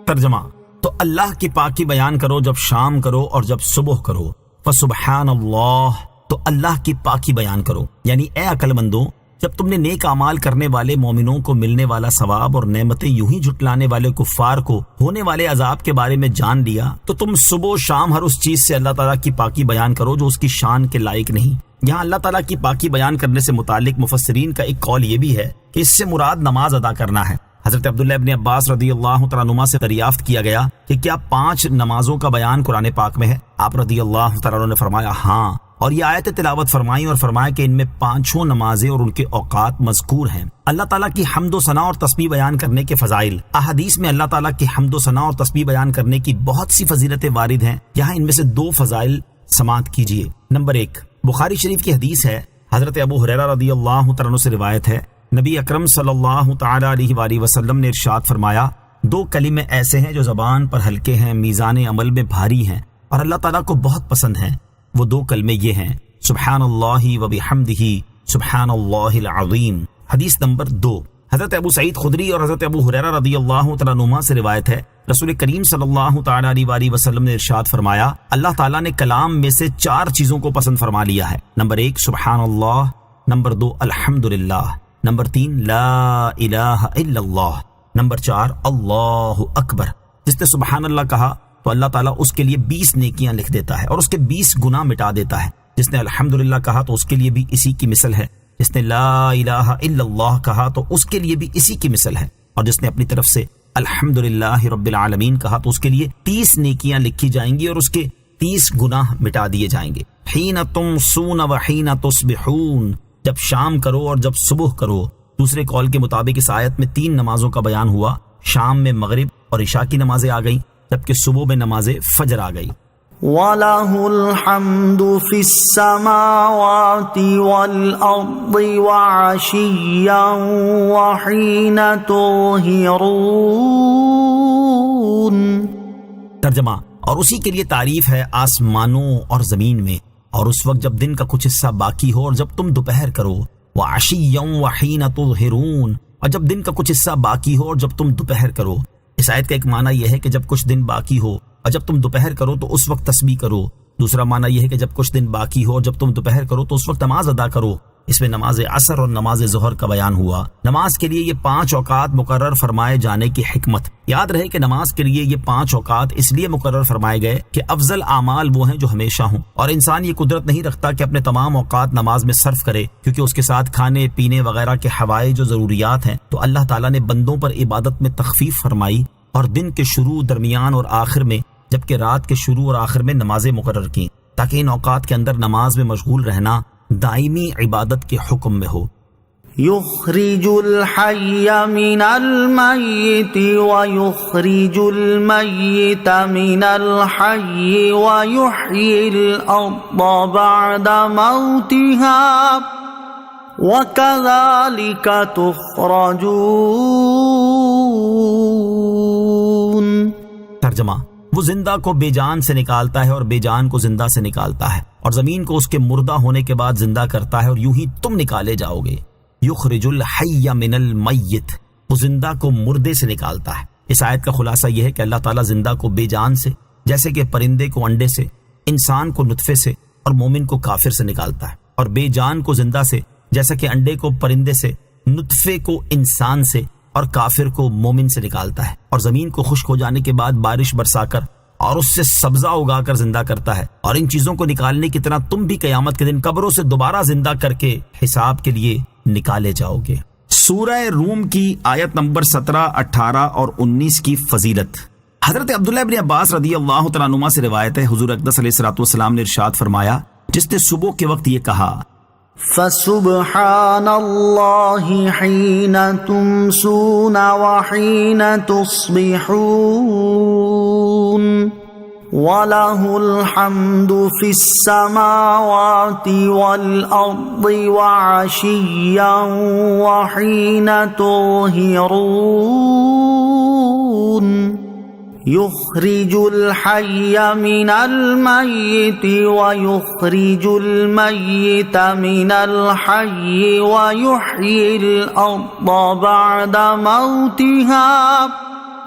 ترجمہ، تو اللہ کی پاکی بیان کرو جب شام کرو اور جب صبح کرو۔ فسبحان اللہ، تو اللہ کی پاکی بیان کرو، یعنی اے عقل مندوں، جب تم نے نیک اعمال کرنے والے مومنوں کو ملنے والا ثواب اور نعمتیں یوں ہی جھٹلانے والے کفار کو ہونے والے عذاب کے بارے میں جان لیا تو تم صبح و شام ہر اس چیز سے اللہ تعالیٰ کی پاکی بیان کرو جو اس کی شان کے لائق نہیں۔ یہاں اللہ تعالیٰ کی پاکی بیان کرنے سے متعلق مفسرین کا ایک قول یہ بھی ہے کہ اس سے مراد نماز ادا کرنا ہے۔ حضرت عبداللہ ابن عباس رضی اللہ تعالیٰ عنہما سے دریافت کیا گیا کہ کیا 5 نمازوں کا بیان قرآن پاک میں ہے؟ آپ رضی اللہ تعالیٰ عنہ نے فرمایا ہاں، اور یہ آیت تلاوت فرمائی اور فرمایا کہ ان میں 5 نمازیں اور ان کے اوقات مذکور ہیں۔ اللہ تعالیٰ کی حمد و ثنا اور تسبیح بیان کرنے کے فضائل، احادیث میں اللہ تعالیٰ کی حمد و ثنا اور تسبیح بیان کرنے کی بہت سی فضیلتیں وارد ہیں۔ یہاں ان میں سے 2 فضائل سماعت کیجیے۔ نمبر 1، بخاری شریف کی حدیث ہے، حضرت ابو ہریرہ رضی اللہ تعالیٰ عنہ سے روایت ہے، نبی اکرم صلی اللہ تعالیٰ علیہ وآلہ وسلم نے ارشاد فرمایا، 2 کلمے ایسے ہیں جو زبان پر ہلکے ہیں، میزان عمل میں بھاری ہیں اور اللہ تعالیٰ کو بہت پسند ہیں۔ وہ 2 کلمے یہ ہیں، سبحان اللہ و بحمدہ سبحان اللہ العظیم۔ حدیث نمبر 2، حضرت ابو سعید خدری اور حضرت ابو ہریرہ رضی اللہ تعالیٰ عنہما سے روایت ہے، رسول کریم صلی اللہ تعالیٰ علیہ وآلہ وسلم نے ارشاد فرمایا، اللہ تعالیٰ نے کلام میں سے 4 چیزوں کو پسند فرما لیا ہے۔ نمبر 1 سبحان اللہ، نمبر 2 الحمدللہ، نمبر 3 لا الہ الا اللہ، نمبر 4 اللہ اکبر۔ جس نے سبحان اللہ کہا تو اللہ تعالیٰ اس کے لیے 20 نیکیاں لکھ دیتا ہے اور اس کے 20 گناہ مٹا دیتا ہے۔ جس نے الحمدللہ کہا تو اس کے لیے بھی اسی کی مثل ہے۔ جس نے لا الہ الا اللہ کہا تو اس کے لیے بھی اسی کی مثل ہے، اور جس نے اپنی طرف سے الحمدللہ رب العالمین کہا تو اس کے لیے 30 نیکیاں لکھی جائیں گی اور اس کے 30 گناہ مٹا دیے جائیں گے۔ حین تمسون وحین تصبحون، جب شام کرو اور جب صبح کرو۔ دوسرے قول کے مطابق اس آیت میں 3 نمازوں کا بیان ہوا، شام میں مغرب اور عشاء کی نمازیں آ گئیں، جبکہ صبح میں نماز فجر آ گئی۔ وَلَهُ الْحَمْدُ فِي السَّمَاوَاتِ وَالْأَرْضِ وَعَشِيًّا وَحِينَ تُظْهِرُونَ۔ ترجمہ، اور اسی کے لیے تعریف ہے آسمانوں اور زمین میں، اور اس وقت جب دن کا کچھ حصہ باقی ہو اور جب تم دوپہر کرو۔ وَعَشِيًّا وَحِينَ تُظْهِرُونَ، اور جب دن کا کچھ حصہ باقی ہو اور جب تم دوپہر کرو۔ اس آیت کا ایک معنی یہ ہے کہ جب کچھ دن باقی ہو اور جب تم دوپہر کرو تو اس وقت تسبیح کرو۔ دوسرا معنی یہ ہے کہ جب کچھ دن باقی ہو اور جب تم دوپہر کرو تو اس وقت نماز ادا کرو۔ اس میں نماز عصر اور نماز ظہر کا بیان ہوا۔ نماز کے لیے یہ 5 اوقات مقرر فرمائے جانے کی حکمت۔ یاد رہے کہ نماز کے لیے یہ 5 اوقات اس لیے مقرر فرمائے گئے کہ افضل اعمال وہ ہیں جو ہمیشہ ہوں، اور انسان یہ قدرت نہیں رکھتا کہ اپنے تمام اوقات نماز میں صرف کرے، کیونکہ اس کے ساتھ کھانے پینے وغیرہ کے حوائج جو ضروریات ہیں۔ تو اللہ تعالیٰ نے بندوں پر عبادت میں تخفیف فرمائی اور دن کے شروع، درمیان اور آخر میں، جبکہ رات کے شروع اور آخر میں نمازیں مقرر کیں، تاکہ ان اوقات کے اندر نماز میں مشغول رہنا دائمی عبادت کے حکم میں ہو۔ يخرج الحي من الميت ويخرج الميت من الحي ويحيي الأرض بعد موتها وكذلك تخرجون۔ ترجمہ، وہ زندہ کو بے جان سے نکالتا ہے اور بے جان کو زندہ سے نکالتا ہے، اور زمین کو اس کے مردہ ہونے کے بعد زندہ کرتا ہے، اور یوں ہی تم نکالے جاؤ گے۔ یخرج الحی من المیت، وہ زندہ کو مردے سے نکالتا ہے۔ اس آیت کا خلاصہ یہ ہے کہ اللہ تعالیٰ زندہ کو بے جان سے، جیسے کہ پرندے کو انڈے سے، انسان کو نطفے سے اور مومن کو کافر سے نکالتا ہے، اور بے جان کو زندہ سے، جیسا کہ انڈے کو پرندے سے، نطفے کو انسان سے اور کافر کو مومن سے نکالتا ہے، اور زمین کو خشک ہو جانے کے بعد بارش برسا کر اور اس سے سبزہ اگا کر زندہ کرتا ہے۔ اور ان چیزوں کو نکالنے کی طرح تم بھی قیامت کے دن قبروں سے دوبارہ زندہ کر کے حساب کے لیے نکالے جاؤ گے۔ سورہ روم کی آیت نمبر 17، 18 اور 19 کی فضیلت۔ حضرت عبداللہ بن عباس رضی اللہ تعالیٰ عنہما سے روایت ہے، حضور اقدس علیہ الصلوۃ والسلام نے ارشاد فرمایا، جس نے صبح کے وقت یہ کہا، فسبحان اللہ حین تمسون وحین تصبحون وَلَهُ الْحَمْدُ فِي السَّمَاوَاتِ وَالْأَرْضِ وَعَشِيًّا وَحِينَ تُظْهِرُونَ يُخْرِجُ الْحَيَّ مِنَ الْمَيِّتِ وَيُخْرِجُ الْمَيِّتَ مِنَ الْحَيِّ وَيُحْيِي الْأَرْضَ بَعْدَ مَوْتِهَا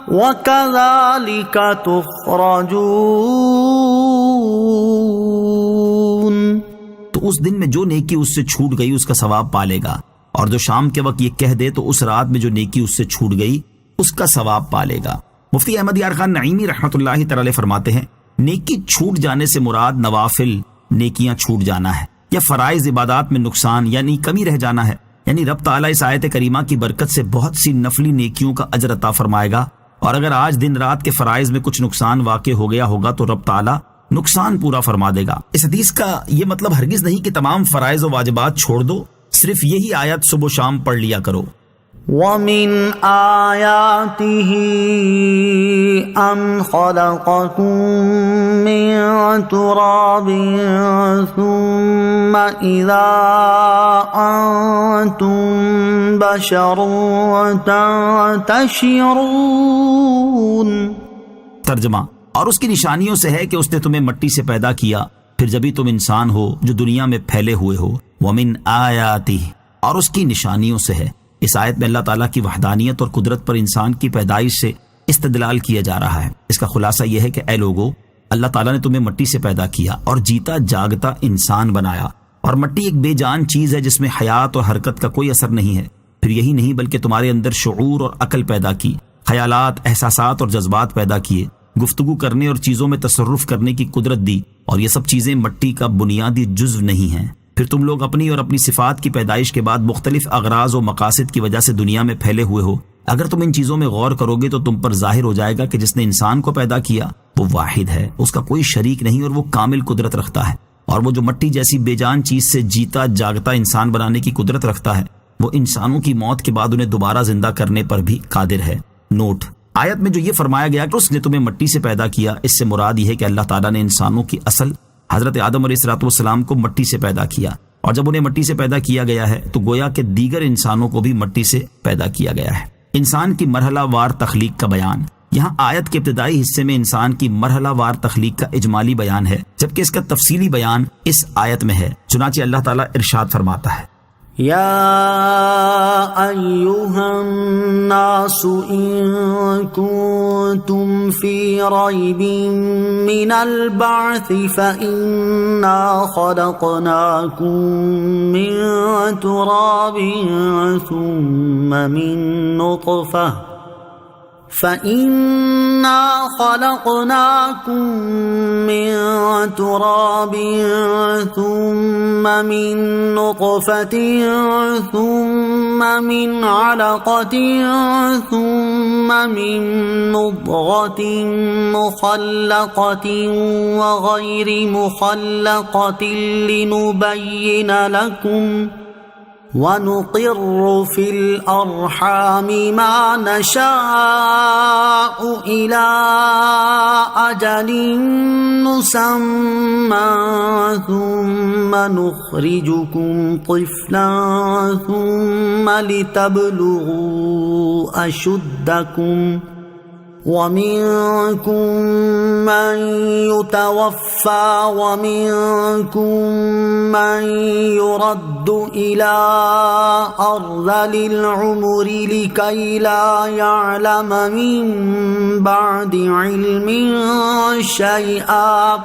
وَكَذَلِكَ تُخْرَجُونَ۔ تو اس دن میں جو نیکی اس سے چھوٹ گئی اس کا ثواب پالے گا، اور جو شام کے وقت یہ کہہ دے تو اس رات میں جو نیکی اس سے چھوٹ گئی اس کا ثواب پالے گا۔ مفتی احمد یار خان نعیمی رحمۃ اللہ تعالی فرماتے ہیں، نیکی چھوٹ جانے سے مراد نوافل نیکیاں چھوٹ جانا ہے، یا فرائض عبادات میں نقصان یعنی کمی رہ جانا ہے۔ یعنی رب تعالیٰ اس آیت کریمہ کی برکت سے بہت سی نفلی نیکیوں کا اجر عطا فرمائے گا، اور اگر آج دن رات کے فرائض میں کچھ نقصان واقع ہو گیا ہوگا تو رب تعالیٰ نقصان پورا فرما دے گا۔ اس حدیث کا یہ مطلب ہرگز نہیں کہ تمام فرائض و واجبات چھوڑ دو، صرف یہی آیت صبح و شام پڑھ لیا کرو۔ وَمِنْ آيَاتِهِ أَنْ خَلَقَكُم مِّن تُرَابٍ ثُمَّ إِذَا أَنْتُمْ بَشَرٌ تَنْتَشِرُونَ۔ ترجمہ، اور اس کی نشانیوں سے ہے کہ اس نے تمہیں مٹی سے پیدا کیا، پھر جبھی تم انسان ہو جو دنیا میں پھیلے ہوئے ہو۔ وَمِنْ آيَاتِهِ، اور اس کی نشانیوں سے ہے۔ اس آیت میں اللہ تعالیٰ کی وحدانیت اور قدرت پر انسان کی پیدائش سے استدلال کیا جا رہا ہے۔ اس کا خلاصہ یہ ہے کہ اے لوگو، اللہ تعالیٰ نے تمہیں مٹی سے پیدا کیا اور جیتا جاگتا انسان بنایا، اور مٹی ایک بے جان چیز ہے جس میں حیات اور حرکت کا کوئی اثر نہیں ہے۔ پھر یہی نہیں بلکہ تمہارے اندر شعور اور عقل پیدا کی، خیالات، احساسات اور جذبات پیدا کیے، گفتگو کرنے اور چیزوں میں تصرف کرنے کی قدرت دی، اور یہ سب چیزیں مٹی کا بنیادی جزو نہیں ہیں۔ پھر تم لوگ اپنی اور اپنی صفات کی پیدائش کے بعد مختلف اغراض و مقاصد کی وجہ سے دنیا میں پھیلے ہوئے ہو۔ اگر تم ان چیزوں میں غور کرو گے تو تم پر ظاہر ہو جائے گا کہ جس نے انسان کو پیدا کیا وہ واحد ہے، اس کا کوئی شریک نہیں، اور وہ کامل قدرت رکھتا ہے۔ اور وہ جو مٹی جیسی بے جان چیز سے جیتا جاگتا انسان بنانے کی قدرت رکھتا ہے، وہ انسانوں کی موت کے بعد انہیں دوبارہ زندہ کرنے پر بھی قادر ہے۔ نوٹ: آیت میں جو یہ فرمایا گیا کہ اس نے تمہیں مٹی سے پیدا کیا، اس سے مراد یہ ہے کہ اللہ تعالیٰ نے انسانوں کی اصل حضرت آدم علیہ السلام کو مٹی سے پیدا کیا، اور جب انہیں مٹی سے پیدا کیا گیا ہے تو گویا کہ دیگر انسانوں کو بھی مٹی سے پیدا کیا گیا ہے۔ انسان کی مرحلہ وار تخلیق کا بیان۔ یہاں آیت کے ابتدائی حصے میں انسان کی مرحلہ وار تخلیق کا اجمالی بیان ہے، جبکہ اس کا تفصیلی بیان اس آیت میں ہے۔ چنانچہ اللہ تعالیٰ ارشاد فرماتا ہے: يا أيها الناس إن كنتم في ريب من البعث فإنا خلقناكم من تراب ثم من نطفة ثم من نطفة ثم من علقة ثم من مضغة مخلقة وغير مخلقة لنبين لكم وَنُقِرُّ فِي الْأَرْحَامِ مَا نَشَاءُ إِلَىٰ أَجَلٍ مُّسَمًّى ثُمَّ نُخْرِجُكُمْ طِفْلًا ثُمَّ لِتَبْلُغُوا أَشُدَّكُمْ وَمِنكُم مَّن يُتَوَفَّىٰ وَمِنكُم مَّن يُرَدُّ إِلَىٰ أَرْذَلِ الْعُمُرِ لِكَيْ لَا يَعْلَمَ مِن بَعْدِ عِلْمٍ شَيْئًا۔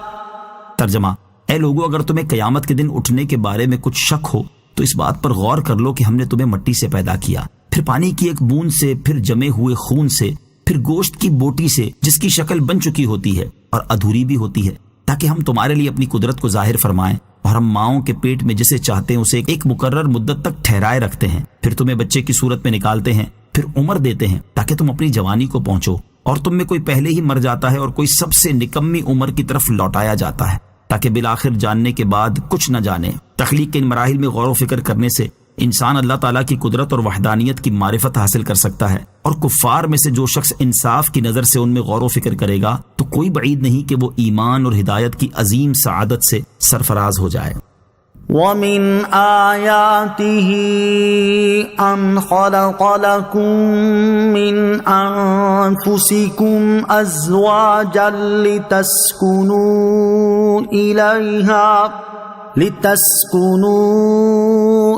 ترجمہ: اے لوگو، اگر تمہیں قیامت کے دن اٹھنے کے بارے میں کچھ شک ہو تو اس بات پر غور کر لو کہ ہم نے تمہیں مٹی سے پیدا کیا، پھر پانی کی ایک بوند سے، پھر جمے ہوئے خون سے، پھر گوشت کی بوٹی سے جس کی شکل بن چکی ہوتی ہے اور ادھوری بھی ہوتی ہے، تاکہ ہم تمہارے لیے اپنی قدرت کو ظاہر فرمائیں، اور ہم ماؤں کے پیٹ میں جسے چاہتے ہیں اسے ایک مقرر مدت تک ٹھہرائے رکھتے ہیں، پھر تمہیں بچے کی صورت میں نکالتے ہیں، پھر عمر دیتے ہیں تاکہ تم اپنی جوانی کو پہنچو، اور تم میں کوئی پہلے ہی مر جاتا ہے اور کوئی سب سے نکمی عمر کی طرف لوٹایا جاتا ہے، تاکہ بالآخر جاننے کے بعد کچھ نہ جانے۔ تخلیق کے ان مراحل میں غور و فکر کرنے سے انسان اللہ تعالیٰ کی قدرت اور وحدانیت کی معرفت حاصل کر سکتا ہے، اور کفار میں سے جو شخص انصاف کی نظر سے ان میں غور و فکر کرے گا تو کوئی بعید نہیں کہ وہ ایمان اور ہدایت کی عظیم سعادت سے سرفراز ہو جائے۔ وَمِنْ آيَاتِهِ أَنْ خَلَقَ لَكُم مِّنْ أَنفُسِكُمْ أَزْوَاجًا لِتَسْكُنُوا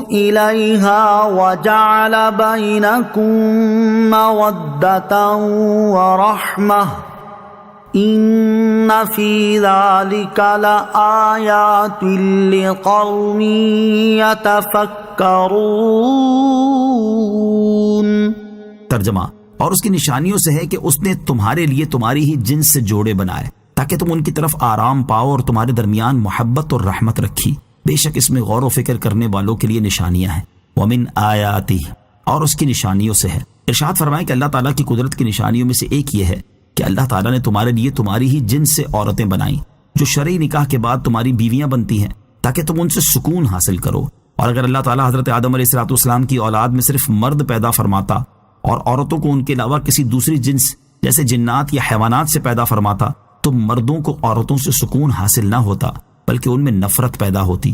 إِلَيْهَا وَجَعَلَ بَيْنَكُم مَّوَدَّةً وَرَحْمَةً إِنَّ فِي ذَلِكَ لَآيَاتٍ لِقَوْمٍ يَتَفَكَّرُونَ۔ ترجمہ: اور اس کی نشانیوں سے ہے کہ اس نے تمہارے لیے تمہاری ہی جنس سے جوڑے بنائے تاکہ تم ان کی طرف آرام پاؤ، اور تمہارے درمیان محبت اور رحمت رکھی۔ بے شک اس میں غور و فکر کرنے والوں کے لیے نشانیاں ہیں۔ وَمِنْ آیَاتِهِ، اور اس کی نشانیوں سے ہے۔ ارشاد فرمائے کہ اللہ تعالیٰ کی قدرت کی نشانیوں میں سے ایک یہ ہے کہ اللہ تعالیٰ نے تمہارے لیے تمہاری ہی جنس سے عورتیں بنائیں جو شرعی نکاح کے بعد تمہاری بیویاں بنتی ہیں تاکہ تم ان سے سکون حاصل کرو۔ اور اگر اللہ تعالیٰ حضرت آدم علیہ السلام کی اولاد میں صرف مرد پیدا فرماتا اور عورتوں کو ان کے علاوہ کسی دوسری جنس جیسے جنات یا حیوانات سے پیدا فرماتا تو مردوں کو عورتوں سے سکون حاصل نہ ہوتا بلکہ ان میں نفرت پیدا ہوتی،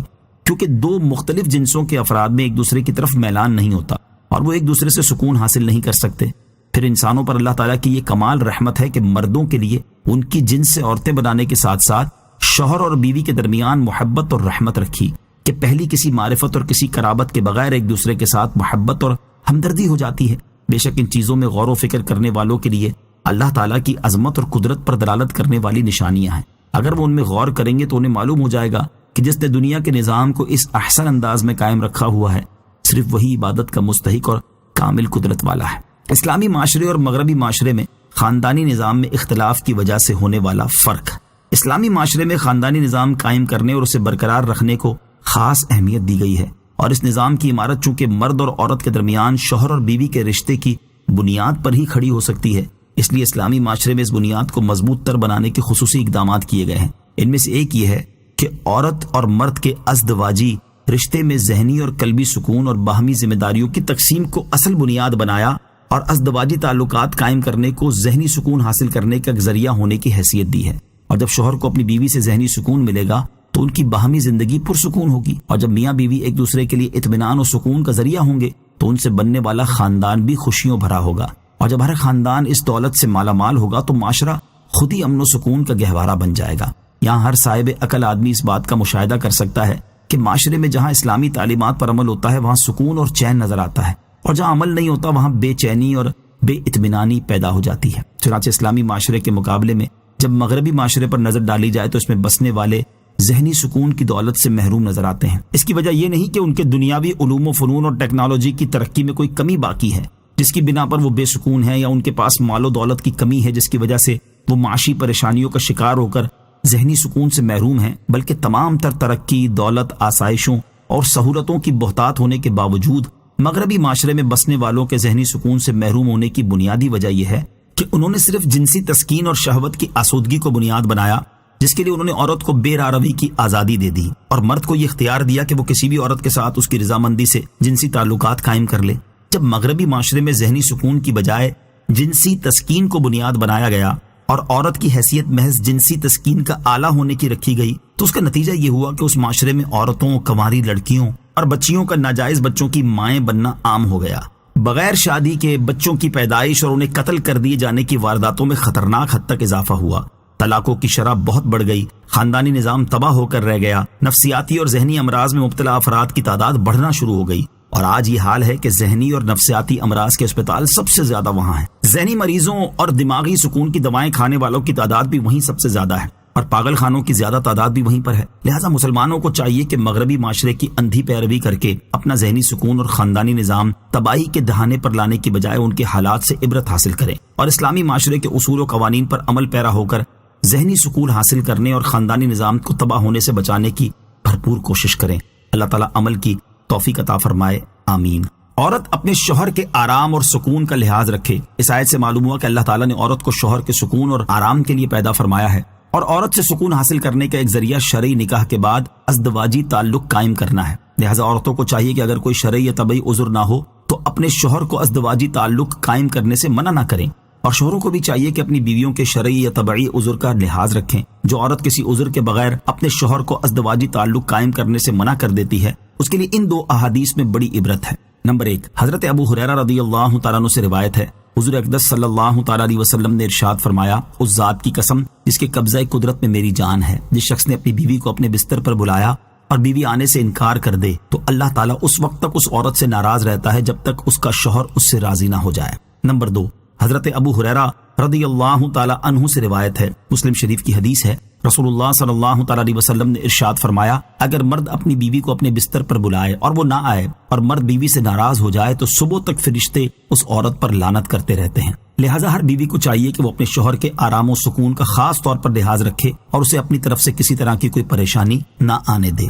کیونکہ دو مختلف جنسوں کے افراد میں ایک دوسرے کی طرف میلان نہیں ہوتا اور وہ ایک دوسرے سے سکون حاصل نہیں کر سکتے۔ پھر انسانوں پر اللہ تعالیٰ کی یہ کمال رحمت ہے کہ مردوں کے لیے ان کی جنس سے عورتیں بنانے کے ساتھ ساتھ شوہر اور بیوی کے درمیان محبت اور رحمت رکھی کہ پہلی کسی معرفت اور کسی قرابت کے بغیر ایک دوسرے کے ساتھ محبت اور ہمدردی ہو جاتی ہے۔ بے شک ان چیزوں میں غور و فکر کرنے والوں کے لیے اللہ تعالیٰ کی عظمت اور قدرت پر دلالت کرنے والی نشانیاں ہیں۔ اگر وہ ان میں غور کریں گے تو انہیں معلوم ہو جائے گا کہ جس نے دنیا کے نظام کو اس احسن انداز میں قائم رکھا ہوا ہے صرف وہی عبادت کا مستحق اور کامل قدرت والا ہے۔ اسلامی معاشرے اور مغربی معاشرے میں خاندانی نظام میں اختلاف کی وجہ سے ہونے والا فرق۔ اسلامی معاشرے میں خاندانی نظام قائم کرنے اور اسے برقرار رکھنے کو خاص اہمیت دی گئی ہے، اور اس نظام کی عمارت چونکہ مرد اور عورت کے درمیان شوہر اور بیوی کے رشتے کی بنیاد پر ہی کھڑی ہو سکتی ہے، اس لیے اسلامی معاشرے میں اس بنیاد کو مضبوط تر بنانے کے خصوصی اقدامات کیے گئے ہیں۔ ان میں سے ایک یہ ہے کہ عورت اور مرد کے ازدواجی رشتے میں ذہنی اور قلبی سکون اور باہمی ذمہ داریوں کی تقسیم کو اصل بنیاد بنایا، اور ازدواجی تعلقات قائم کرنے کو ذہنی سکون حاصل کرنے کا ذریعہ ہونے کی حیثیت دی ہے۔ اور جب شوہر کو اپنی بیوی سے ذہنی سکون ملے گا تو ان کی باہمی زندگی پرسکون ہوگی، اور جب میاں بیوی ایک دوسرے کے لیے اطمینان اور سکون کا ذریعہ ہوں گے تو ان سے بننے والا خاندان بھی خوشیوں بھرا ہوگا، اور جب ہر خاندان اس دولت سے مالا مال ہوگا تو معاشرہ خود ہی امن و سکون کا گہوارہ بن جائے گا۔ یہاں ہر صاحب عقل آدمی اس بات کا مشاہدہ کر سکتا ہے کہ معاشرے میں جہاں اسلامی تعلیمات پر عمل ہوتا ہے وہاں سکون اور چین نظر آتا ہے، اور جہاں عمل نہیں ہوتا وہاں بے چینی اور بے اطمینانی پیدا ہو جاتی ہے۔ چنانچہ اسلامی معاشرے کے مقابلے میں جب مغربی معاشرے پر نظر ڈالی جائے تو اس میں بسنے والے ذہنی سکون کی دولت سے محروم نظر آتے ہیں۔ اس کی وجہ یہ نہیں کہ ان کے دنیاوی علوم و فنون اور ٹیکنالوجی کی ترقی میں کوئی کمی باقی ہے جس کی بنا پر وہ بے سکون ہے، یا ان کے پاس مال و دولت کی کمی ہے جس کی وجہ سے وہ معاشی پریشانیوں کا شکار ہو کر ذہنی سکون سے محروم ہیں، بلکہ تمام تر ترقی، دولت، آسائشوں اور سہولتوں کی بہتات ہونے کے باوجود مغربی معاشرے میں بسنے والوں کے ذہنی سکون سے محروم ہونے کی بنیادی وجہ یہ ہے کہ انہوں نے صرف جنسی تسکین اور شہوت کی آسودگی کو بنیاد بنایا، جس کے لیے انہوں نے عورت کو بے راروی کی آزادی دے دی اور مرد کو یہ اختیار دیا کہ وہ کسی بھی عورت کے ساتھ اس کی رضامندی سے جنسی تعلقات قائم کر لے۔ جب مغربی معاشرے میں ذہنی سکون کی بجائے جنسی تسکین کو بنیاد بنایا گیا اور عورت کی حیثیت محض جنسی تسکین کا آلہ ہونے کی رکھی گئی تو اس کا نتیجہ یہ ہوا کہ اس معاشرے میں عورتوں، کنواری لڑکیوں اور بچیوں کا ناجائز بچوں کی مائیں بننا عام ہو گیا۔ بغیر شادی کے بچوں کی پیدائش اور انہیں قتل کر دیے جانے کی وارداتوں میں خطرناک حد تک اضافہ ہوا، طلاقوں کی شرح بہت بڑھ گئی، خاندانی نظام تباہ ہو کر رہ گیا، نفسیاتی اور ذہنی امراض میں مبتلا افراد کی تعداد بڑھنا شروع ہو گئی، اور آج یہ حال ہے کہ ذہنی اور نفسیاتی امراض کے اسپتال سب سے زیادہ وہاں ہیں۔ ذہنی مریضوں اور دماغی سکون کی دوائیں کھانے والوں کی تعداد بھی وہیں سب سے زیادہ ہے، اور پاگل خانوں کی زیادہ تعداد بھی وہیں پر ہے۔ لہٰذا مسلمانوں کو چاہیے کہ مغربی معاشرے کی اندھی پیروی کر کے اپنا ذہنی سکون اور خاندانی نظام تباہی کے دہانے پر لانے کی بجائے ان کے حالات سے عبرت حاصل کریں، اور اسلامی معاشرے کے اصول و قوانین پر عمل پیرا ہو کر ذہنی سکون حاصل کرنے اور خاندانی نظام کو تباہ ہونے سے بچانے کی بھرپور کوشش کریں۔ اللہ تعالیٰ عمل کی توفیق عطا فرمائے، آمین۔ عورت اپنے شوہر کے آرام اور سکون کا لحاظ رکھے۔ اس آیت سے معلوم ہوا کہ اللہ تعالیٰ نے عورت کو شوہر کے سکون اور آرام کے لیے پیدا فرمایا ہے، اور عورت سے سکون حاصل کرنے کا ایک ذریعہ شرعی نکاح کے بعد ازدواجی تعلق قائم کرنا ہے۔ لہٰذا عورتوں کو چاہیے کہ اگر کوئی شرعی یا طبعی عذر نہ ہو تو اپنے شوہر کو ازدواجی تعلق قائم کرنے سے منع نہ کریں، اور شوہروں کو بھی چاہیے کہ اپنی بیویوں کے شرعی یا طبعی عذر کا لحاظ رکھیں۔ جو عورت کسی عذر کے بغیر اپنے شوہر کو ازدواجی تعلق قائم کرنے سے منع کر دیتی ہے اس کے لیے ان دو احادیث میں بڑی عبرت ہے۔ نمبر 1، حضرت ابو ہریرہ رضی اللہ تعالیٰ عنہ سے روایت ہے، حضور اقدس صلی اللہ تعالیٰ علیہ وسلم نے ارشاد فرمایا، اس ذات کی قسم جس کے قبضہ قدرت میں میری جان ہے، جس شخص نے اپنی بیوی کو اپنے بستر پر بلایا اور بیوی آنے سے انکار کر دے تو اللہ تعالیٰ اس وقت تک اس عورت سے ناراض رہتا ہے جب تک اس کا شوہر اس سے راضی نہ ہو جائے۔ نمبر 2، حضرت ابو ہریرہ رضی اللہ تعالیٰ عنہ سے روایت ہے، مسلم شریف کی حدیث ہے، رسول اللہ صلی اللہ تعالیٰ علیہ وسلم نے ارشاد فرمایا، اگر مرد اپنی بیوی کو اپنے بستر پر بلائے اور وہ نہ آئے اور مرد بیوی سے ناراض ہو جائے تو صبح تک فرشتے اس عورت پر لعنت کرتے رہتے ہیں۔ لہٰذا ہر بیوی کو چاہیے کہ وہ اپنے شوہر کے آرام و سکون کا خاص طور پر لحاظ رکھے اور اسے اپنی طرف سے کسی طرح کی کوئی پریشانی نہ آنے دے۔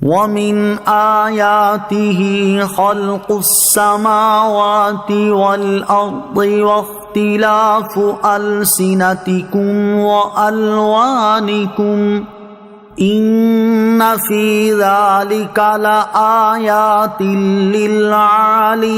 وَمِنْ آيَاتِهِ خَلْقُ السَّمَاوَاتِ وَالْأَرْضِ وَاخْتِلَافُ أَلْسِنَتِكُمْ وَأَلْوَانِكُمْ إِنَّ فِي ذَلِكَ لَآيَاتٍ لِّلْعَالِمِينَ۔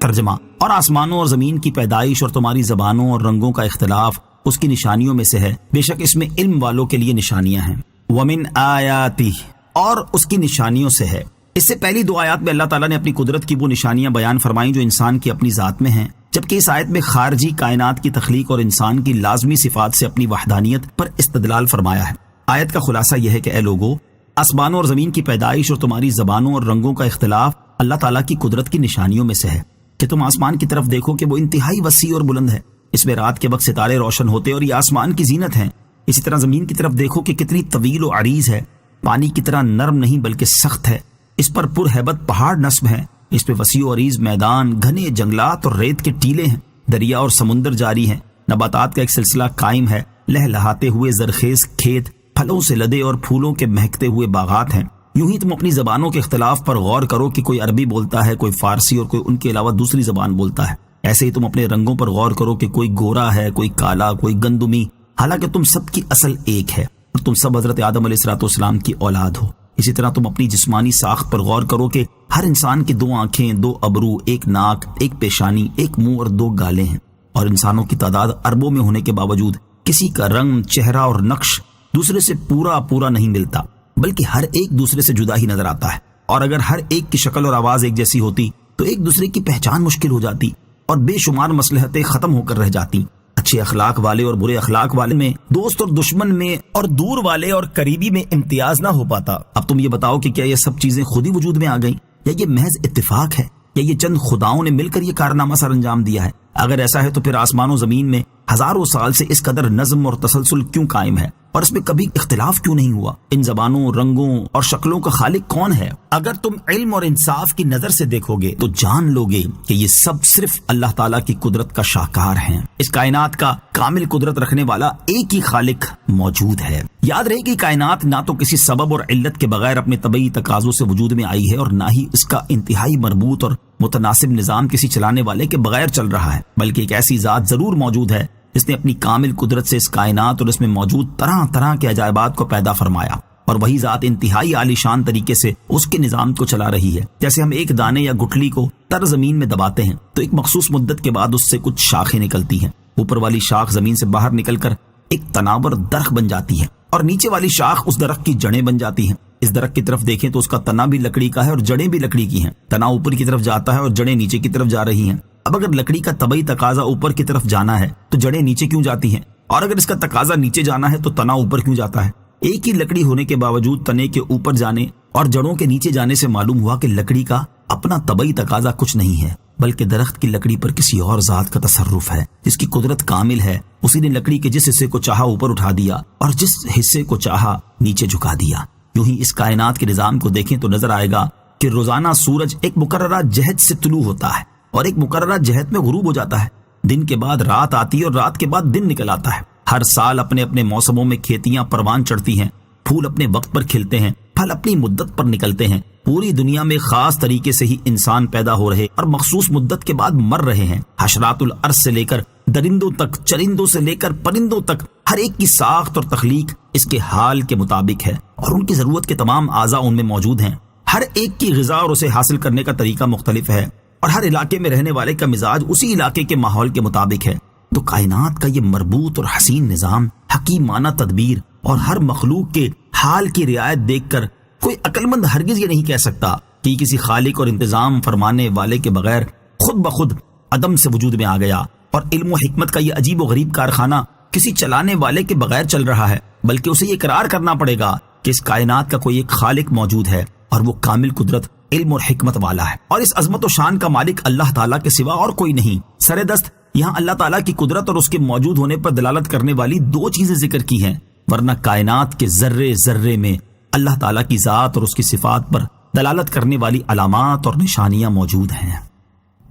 ترجمہ، اور آسمانوں اور زمین کی پیدائش اور تمہاری زبانوں اور رنگوں کا اختلاف اس کی نشانیوں میں سے ہے، بے شک اس میں علم والوں کے لیے نشانیاں ہیں۔ وَمِنْ آیَاتِهِ، اور اس کی نشانیوں سے ہے۔ اس سے پہلی 2 آیات میں اللہ تعالیٰ نے اپنی قدرت کی وہ نشانیاں بیان فرمائیں جو انسان کی اپنی ذات میں ہیں، جبکہ اس آیت میں خارجی کائنات کی تخلیق اور انسان کی لازمی صفات سے اپنی وحدانیت پر استدلال فرمایا ہے۔ آیت کا خلاصہ یہ ہے کہ اے لوگو، آسمانوں اور زمین کی پیدائش اور تمہاری زبانوں اور رنگوں کا اختلاف اللہ تعالیٰ کی قدرت کی نشانیوں میں سے ہے کہ تم آسمان کی طرف دیکھو کہ وہ انتہائی وسیع اور بلند ہے، اس میں رات کے وقت ستارے روشن ہوتے اور یہ آسمان کی زینت ہیں۔ اسی طرح زمین کی طرف دیکھو کہ کتنی طویل و عریض ہے، پانی کی طرح نرم نہیں بلکہ سخت ہے، اس پر پرہیبت پہاڑ نصب ہیں، اس پہ وسیع و عریض میدان، گھنے جنگلات اور ریت کے ٹیلے ہیں، دریا اور سمندر جاری ہیں، نباتات کا ایک سلسلہ قائم ہے، لہلہاتے ہوئے زرخیز کھیت، پھلوں سے لدے اور پھولوں کے مہکتے ہوئے باغات ہیں۔ یوں ہی تم اپنی زبانوں کے اختلاف پر غور کرو کہ کوئی عربی بولتا ہے، کوئی فارسی اور کوئی ان کے علاوہ دوسری زبان بولتا ہے۔ ایسے ہی تم اپنے رنگوں پر غور کرو کہ کوئی گورا ہے، کوئی کالا، کوئی گندمی، حالانکہ تم سب کی اصل ایک ہے اور تم سب حضرت آدم علیہ السلام کی اولاد ہو۔ اسی طرح تم اپنی جسمانی ساخت پر غور کرو کہ ہر انسان کی 2 آنکھیں، 2 ابرو، 1 ناک، 1 پیشانی، 1 منہ اور 2 گالیں ہیں، اور انسانوں کی تعداد اربوں میں ہونے کے باوجود کسی کا رنگ، چہرہ اور نقش دوسرے سے پورا نہیں ملتا، بلکہ ہر ایک دوسرے سے جدا ہی نظر آتا ہے۔ اور اگر ہر ایک کی شکل اور آواز ایک جیسی ہوتی تو ایک دوسرے کی پہچان مشکل ہو جاتی اور بے شمار مصلحتیں ختم ہو کر رہ جاتی۔ اچھے اخلاق والے اور برے اخلاق والے میں، دوست اور دشمن میں، اور دور والے اور قریبی میں امتیاز نہ ہو پاتا۔ اب تم یہ بتاؤ کہ کیا یہ سب چیزیں خود ہی وجود میں آ گئیں، یا یہ محض اتفاق ہے، یا یہ چند خداؤں نے مل کر یہ کارنامہ سر انجام دیا ہے؟ اگر ایسا ہے تو پھر آسمان و زمین میں ہزاروں سال سے اس قدر نظم اور تسلسل کیوں قائم ہے، اور اس میں کبھی اختلاف کیوں نہیں ہوا؟ ان زبانوں، رنگوں اور شکلوں کا خالق کون ہے؟ اگر تم علم اور انصاف کی نظر سے دیکھو گے تو جان لو گے کہ یہ سب صرف اللہ تعالیٰ کی قدرت کا شاہکار ہیں۔ اس کائنات کا کامل قدرت رکھنے والا ایک ہی خالق موجود ہے۔ یاد رہے کہ کائنات نہ تو کسی سبب اور علت کے بغیر اپنے طبعی تقاضوں سے وجود میں آئی ہے، اور نہ ہی اس کا انتہائی مربوط اور متناسب نظام کسی چلانے والے کے بغیر چل رہا ہے، بلکہ ایک ایسی ذات ضرور موجود ہے جس نے اپنی کامل قدرت سے اس کائنات اور اس میں موجود طرح طرح کے عجائبات کو پیدا فرمایا، اور وہی ذات انتہائی عالی شان طریقے سے اس کے نظام کو چلا رہی ہے۔ جیسے ہم ایک دانے یا گٹھلی کو تر زمین میں دباتے ہیں تو ایک مخصوص مدت کے بعد اس سے کچھ شاخیں نکلتی ہیں۔ اوپر والی شاخ زمین سے باہر نکل کر ایک تناور درخت بن جاتی ہے، اور نیچے والی شاخ اس درخت کی جڑیں بن جاتی ہیں۔ اس درخت کی طرف دیکھیں تو اس کا تنا بھی لکڑی کا ہے اور جڑیں بھی لکڑی کی ہیں۔ تنا اوپر کی طرف جاتا ہے اور جڑیں نیچے کی طرف جا رہی ہیں۔ اب اگر لکڑی کا طبعی تقاضا اوپر کی طرف جانا ہے تو جڑیں نیچے کیوں جاتی ہیں، اور اگر اس کا تقاضا نیچے جانا ہے تو تنا اوپر کیوں جاتا ہے؟ ایک ہی لکڑی ہونے کے باوجود تنے کے اوپر جانے اور جڑوں کے نیچے جانے سے معلوم ہوا کہ لکڑی کا اپنا طبعی تقاضا کچھ نہیں ہے، بلکہ درخت کی لکڑی پر کسی اور ذات کا تصرف ہے جس کی قدرت کامل ہے۔ اسی نے لکڑی کے جس حصے کو چاہا اوپر اٹھا دیا اور جس حصے کو چاہا نیچے جھکا دیا۔ یوں ہی اس کائنات کے نظام کو دیکھیں تو نظر آئے گا کہ روزانہ سورج ایک مقررہ جہت سے طلوع ہوتا ہے اور ایک مقررہ جہت میں غروب ہو جاتا ہے۔ دن کے بعد رات آتی ہے اور رات کے بعد دن نکل آتا ہے۔ ہر سال اپنے اپنے موسموں میں کھیتیاں پروان چڑھتی ہیں، پھول اپنے وقت پر کھلتے ہیں، پھل اپنی مدت پر نکلتے ہیں۔ پوری دنیا میں خاص طریقے سے ہی انسان پیدا ہو رہے اور مخصوص مدت کے بعد مر رہے ہیں۔ حشرات الارض سے لے کر درندوں تک، چرندوں سے لے کر پرندوں تک، ہر ایک کی ساخت اور تخلیق اس کے حال کے مطابق ہے، اور ان کی ضرورت کے تمام اعضاء ان میں موجود ہیں۔ ہر ایک کی غذا اور اسے حاصل کرنے کا طریقہ مختلف ہے، اور ہر علاقے میں رہنے والے کا مزاج اسی علاقے کے ماحول کے مطابق ہے۔ تو کائنات کا یہ مربوط اور حسین نظام، حکیمانہ تدبیر اور ہر مخلوق کے حال کی رعایت دیکھ کر کوئی عقل مند ہرگز یہ نہیں کہہ سکتا کہ کسی خالق اور انتظام فرمانے والے کے بغیر خود بخود عدم سے وجود میں آ گیا، اور علم و حکمت کا یہ عجیب و غریب کارخانہ کسی چلانے والے کے بغیر چل رہا ہے، بلکہ اسے یہ اقرار کرنا پڑے گا کہ اس کائنات کا کوئی ایک خالق موجود ہے، اور وہ کامل قدرت، علم اور حکمت والا ہے، اور اس عظمت و شان کا مالک اللہ تعالیٰ کے سوا اور کوئی نہیں۔ سر دست یہاں اللہ تعالیٰ کی قدرت اور اس کے موجود ہونے پر دلالت کرنے والی 2 چیزیں ذکر کی ہیں، ورنہ کائنات کے ذرے ذرے میں اللہ تعالیٰ کی ذات اور اس کی صفات پر دلالت کرنے والی علامات اور نشانیاں موجود ہیں۔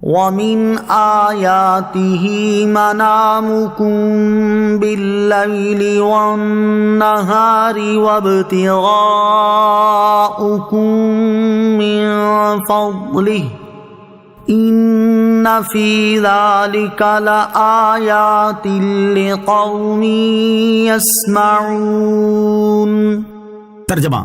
وَمِنْ آيَاتِهِ مَنَامُكُمْ بِاللَّيْلِ وَالنَّهَارِ وَابْتِغَاؤُكُمْ مِنْ فَضْلِهِ إِنَّ فِي ذَلِكَ لَآيَاتٍ لِقَوْمٍ يَسْمَعُونَ۔ ترجمہ: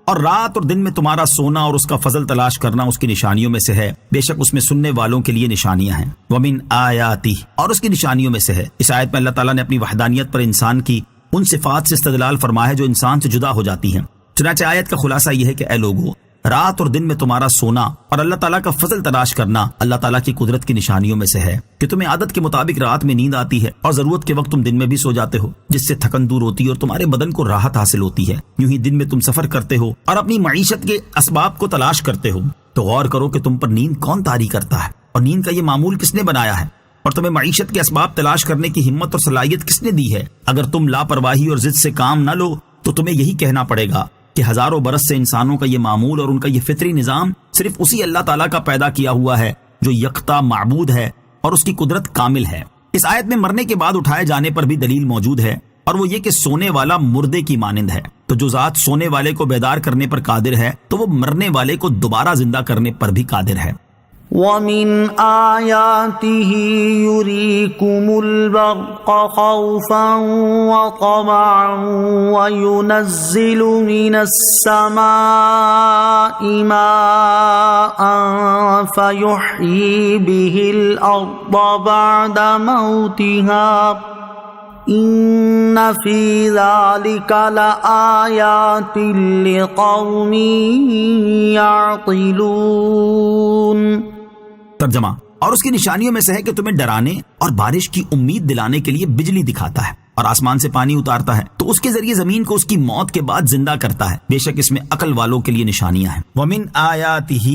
اور رات اور دن میں تمہارا سونا اور اس کا فضل تلاش کرنا اس کی نشانیوں میں سے ہے، بے شک اس میں سننے والوں کے لیے نشانیاں ہیں۔ وَمِنْ آیَاتِهِ، اور اس کی نشانیوں میں سے ہے۔ اس آیت میں اللہ تعالیٰ نے اپنی وحدانیت پر انسان کی ان صفات سے استدلال فرمایا ہے جو انسان سے جدا ہو جاتی ہیں۔ چنانچہ آیت کا خلاصہ یہ ہے کہ اے لوگو، رات اور دن میں تمہارا سونا اور اللہ تعالیٰ کا فضل تلاش کرنا اللہ تعالیٰ کی قدرت کی نشانیوں میں سے ہے کہ تمہیں عادت کے مطابق رات میں نیند آتی ہے اور ضرورت کے وقت تم دن میں بھی سو جاتے ہو، جس سے تھکن دور ہوتی ہے اور تمہارے بدن کو راحت حاصل ہوتی ہے۔ یوں ہی دن میں تم سفر کرتے ہو اور اپنی معیشت کے اسباب کو تلاش کرتے ہو، تو غور کرو کہ تم پر نیند کون طاری کرتا ہے، اور نیند کا یہ معمول کس نے بنایا ہے، اور تمہیں معیشت کے اسباب تلاش کرنے کی ہمت اور صلاحیت کس نے دی ہے۔ اگر تم لاپرواہی اور ضد سے کام نہ لو تو تمہیں یہی کہنا پڑے گا کہ ہزاروں برس سے انسانوں کا یہ معمول اور ان کا یہ فطری نظام صرف اسی اللہ تعالیٰ کا پیدا کیا ہوا ہے جو یکتا معبود ہے اور اس کی قدرت کامل ہے۔ اس آیت میں مرنے کے بعد اٹھائے جانے پر بھی دلیل موجود ہے اور وہ یہ کہ سونے والا مردے کی مانند ہے، تو جو ذات سونے والے کو بیدار کرنے پر قادر ہے تو وہ مرنے والے کو دوبارہ زندہ کرنے پر بھی قادر ہے۔ وَمِنْ آيَاتِهِ يُرِيكُمُ الْبَرْقَ خَوْفًا وَطَمَعًا وَيُنَزِّلُ مِنَ السَّمَاءِ مَاءً فَيُحْيِي بِهِ الْأَرْضَ بَعْدَ مَوْتِهَا إِنَّ فِي ذَلِكَ لَآيَاتٍ لِقَوْمٍ يَعْقِلُونَ۔ ترجمہ، اور اس کی نشانیوں میں سے ہے کہ تمہیں ڈرانے اور بارش کی امید دلانے کے لیے بجلی دکھاتا ہے اور آسمان سے پانی اتارتا ہے تو اس کے ذریعے زمین کو اس کی موت کے بعد زندہ کرتا ہے، بے شک اس میں عقل والوں کے لیے نشانیاں ہیں۔ وَمِنْ آیَاتِهِ،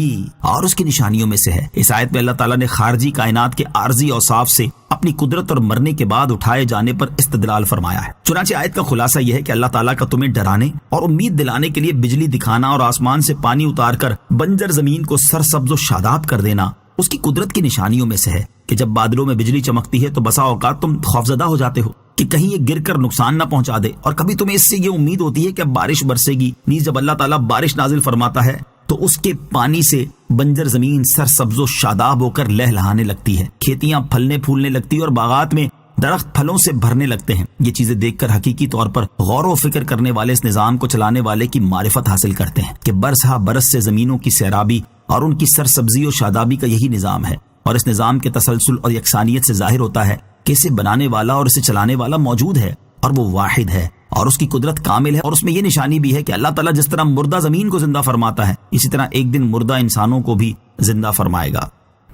اور اس کی نشانیوں میں سے ہے۔ اس آیت میں اللہ تعالیٰ نے خارجی کائنات کے عارضی اوصاف سے اپنی قدرت اور مرنے کے بعد اٹھائے جانے پر استدلال فرمایا ہے۔ چنانچہ آیت کا خلاصہ یہ ہے کہ اللہ تعالیٰ کا تمہیں ڈرانے اور امید دلانے کے لیے بجلی دکھانا اور آسمان سے پانی اتار کر بنجر زمین کو سرسبز و شاداب کر دینا اس کی قدرت کی نشانیوں میں سے ہے کہ جب بادلوں میں بجلی چمکتی ہے تو بسا اوقات تم خوفزدہ ہو جاتے ہو کہ کہیں یہ گر کر نقصان نہ پہنچا دے، اور کبھی تمہیں اس سے یہ امید ہوتی ہے کہ اب بارش برسے گی۔ نیز جب اللہ تعالیٰ بارش نازل فرماتا ہے تو اس کے پانی سے بنجر زمین سرسبز و شاداب ہو کر لہلہانے لگتی ہے، کھیتیاں پھلنے پھولنے لگتی اور باغات میں درخت پھلوں سے بھرنے لگتے ہیں۔ یہ چیزیں دیکھ کر حقیقی طور پر غور و فکر کرنے والے اس نظام کو چلانے والے کی معرفت حاصل کرتے ہیں کہ برس ہا برس سے زمینوں کی سیرابی اور ان کی سرسبزی و شادابی کا یہی نظام ہے، اور اس نظام کے تسلسل اور یکسانیت سے ظاہر ہوتا ہے کہ اسے بنانے والا اور اسے چلانے والا موجود ہے اور وہ واحد ہے اور اس کی قدرت کامل ہے۔ اور اس میں یہ نشانی بھی ہے کہ اللہ تعالیٰ جس طرح مردہ زمین کو زندہ فرماتا ہے اسی طرح ایک دن مردہ انسانوں کو بھی زندہ فرمائے گا۔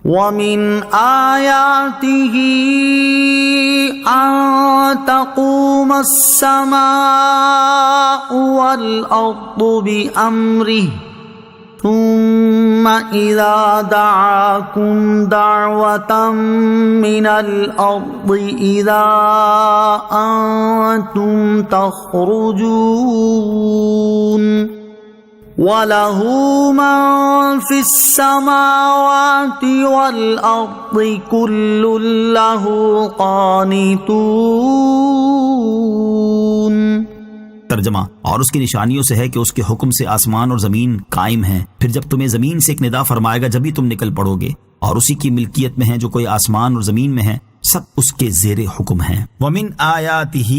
وَمِنْ آيَاتِهِ أَن تَقُومَ السَّمَاءُ وَالْأَرْضُ بِأَمْرِهِ ثُمَّ إِذَا دَعَاكُمْ دَعْوَةً مِّنَ الْأَرْضِ إِذَا أَنْتُمْ تَخْرُجُونَ وَلَهُ مَن فِي السَّمَاوَاتِ وَالْأَرْضِ كُلٌّ لَّهُ قَانِتُونَ۔ ترجمہ، اور اس کی نشانیوں سے ہے کہ اس کے حکم سے آسمان اور زمین قائم ہیں، پھر جب تمہیں زمین سے ایک ندا فرمائے گا جبھی تم نکل پڑو گے، اور اسی کی ملکیت میں ہے جو کوئی آسمان اور زمین میں ہے، سب اس کے زیر حکم ہیں۔ وَمِنْ آیَاتِهِ،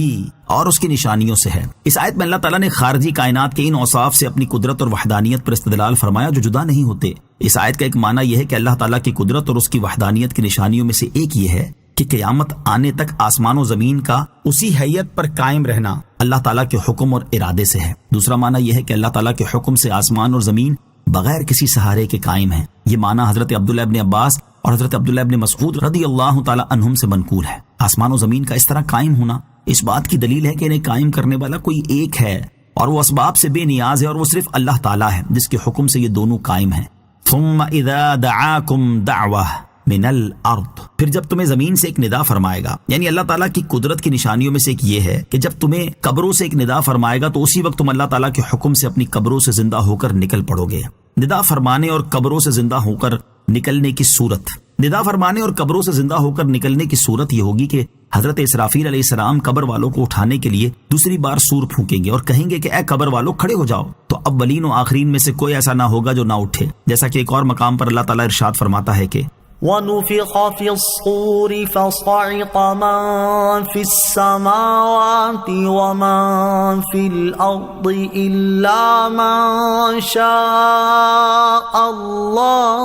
اور اس کی نشانیوں سے ہے۔ اس آیت میں اللہ تعالیٰ نے خارجی کائنات کے ان اوصاف سے اپنی قدرت اور وحدانیت پر استدلال فرمایا جو جدا نہیں ہوتے۔ اس آیت کا ایک معنی یہ ہے کہ اللہ تعالیٰ کی قدرت اور اس کی وحدانیت کی نشانیوں میں سے ایک یہ ہے کہ قیامت آنے تک آسمان و زمین کا اسی حیت پر قائم رہنا اللہ تعالیٰ کے حکم اور ارادے سے ہے۔ دوسرا معنی یہ ہے کہ اللہ تعالیٰ کے حکم سے آسمان اور زمین بغیر کسی سہارے کے قائم ہیں۔ یہ معنی حضرت عبداللہ ابن عباس اور حضرت عبداللہ ابن مسعود رضی اللہ تعالیٰ عنہم سے منقول ہے۔ آسمان و زمین کا اس طرح قائم ہونا اس بات کی دلیل ہے کہ انہیں قائم کرنے والا کوئی ایک ہے اور وہ اسباب سے بے نیاز ہے، اور وہ صرف اللہ تعالیٰ ہے جس کے حکم سے یہ دونوں قائم ہیں۔ ثم اذا دعاکم دعوہ من الارض، پھر جب تمہیں زمین سے ایک ندا فرمائے گا، یعنی اللہ تعالیٰ کی قدرت کی نشانیوں میں سے ایک یہ ہے کہ جب تمہیں قبروں سے ایک ندا فرمائے گا تو اسی وقت تم اللہ تعالیٰ کے حکم سے اپنی قبروں سے زندہ ہو کر نکل پڑو گے۔ ندا فرمانے اور قبروں سے زندہ ہو کر نکلنے کی صورت، ندا فرمانے اور قبروں سے زندہ ہو کر نکلنے کی صورت یہ ہوگی کہ حضرت اسرافیل علیہ السلام قبر والوں کو اٹھانے کے لیے دوسری بار سور پھونکیں گے اور کہیں گے کہ اے قبر والوں کھڑے ہو جاؤ، تو اولین و آخرین میں سے کوئی ایسا نہ ہوگا جو نہ اٹھے، جیسا کہ ایک اور مقام پر اللہ تعالیٰ ارشاد فرماتا ہے کہ وَنُفِخَ فِي الصُّورِ فَصَعِقَ مَن فِي السَّمَاوَاتِ وَمَن فِي الْأَرْضِ إِلَّا مَن شَاءَ اللَّهُ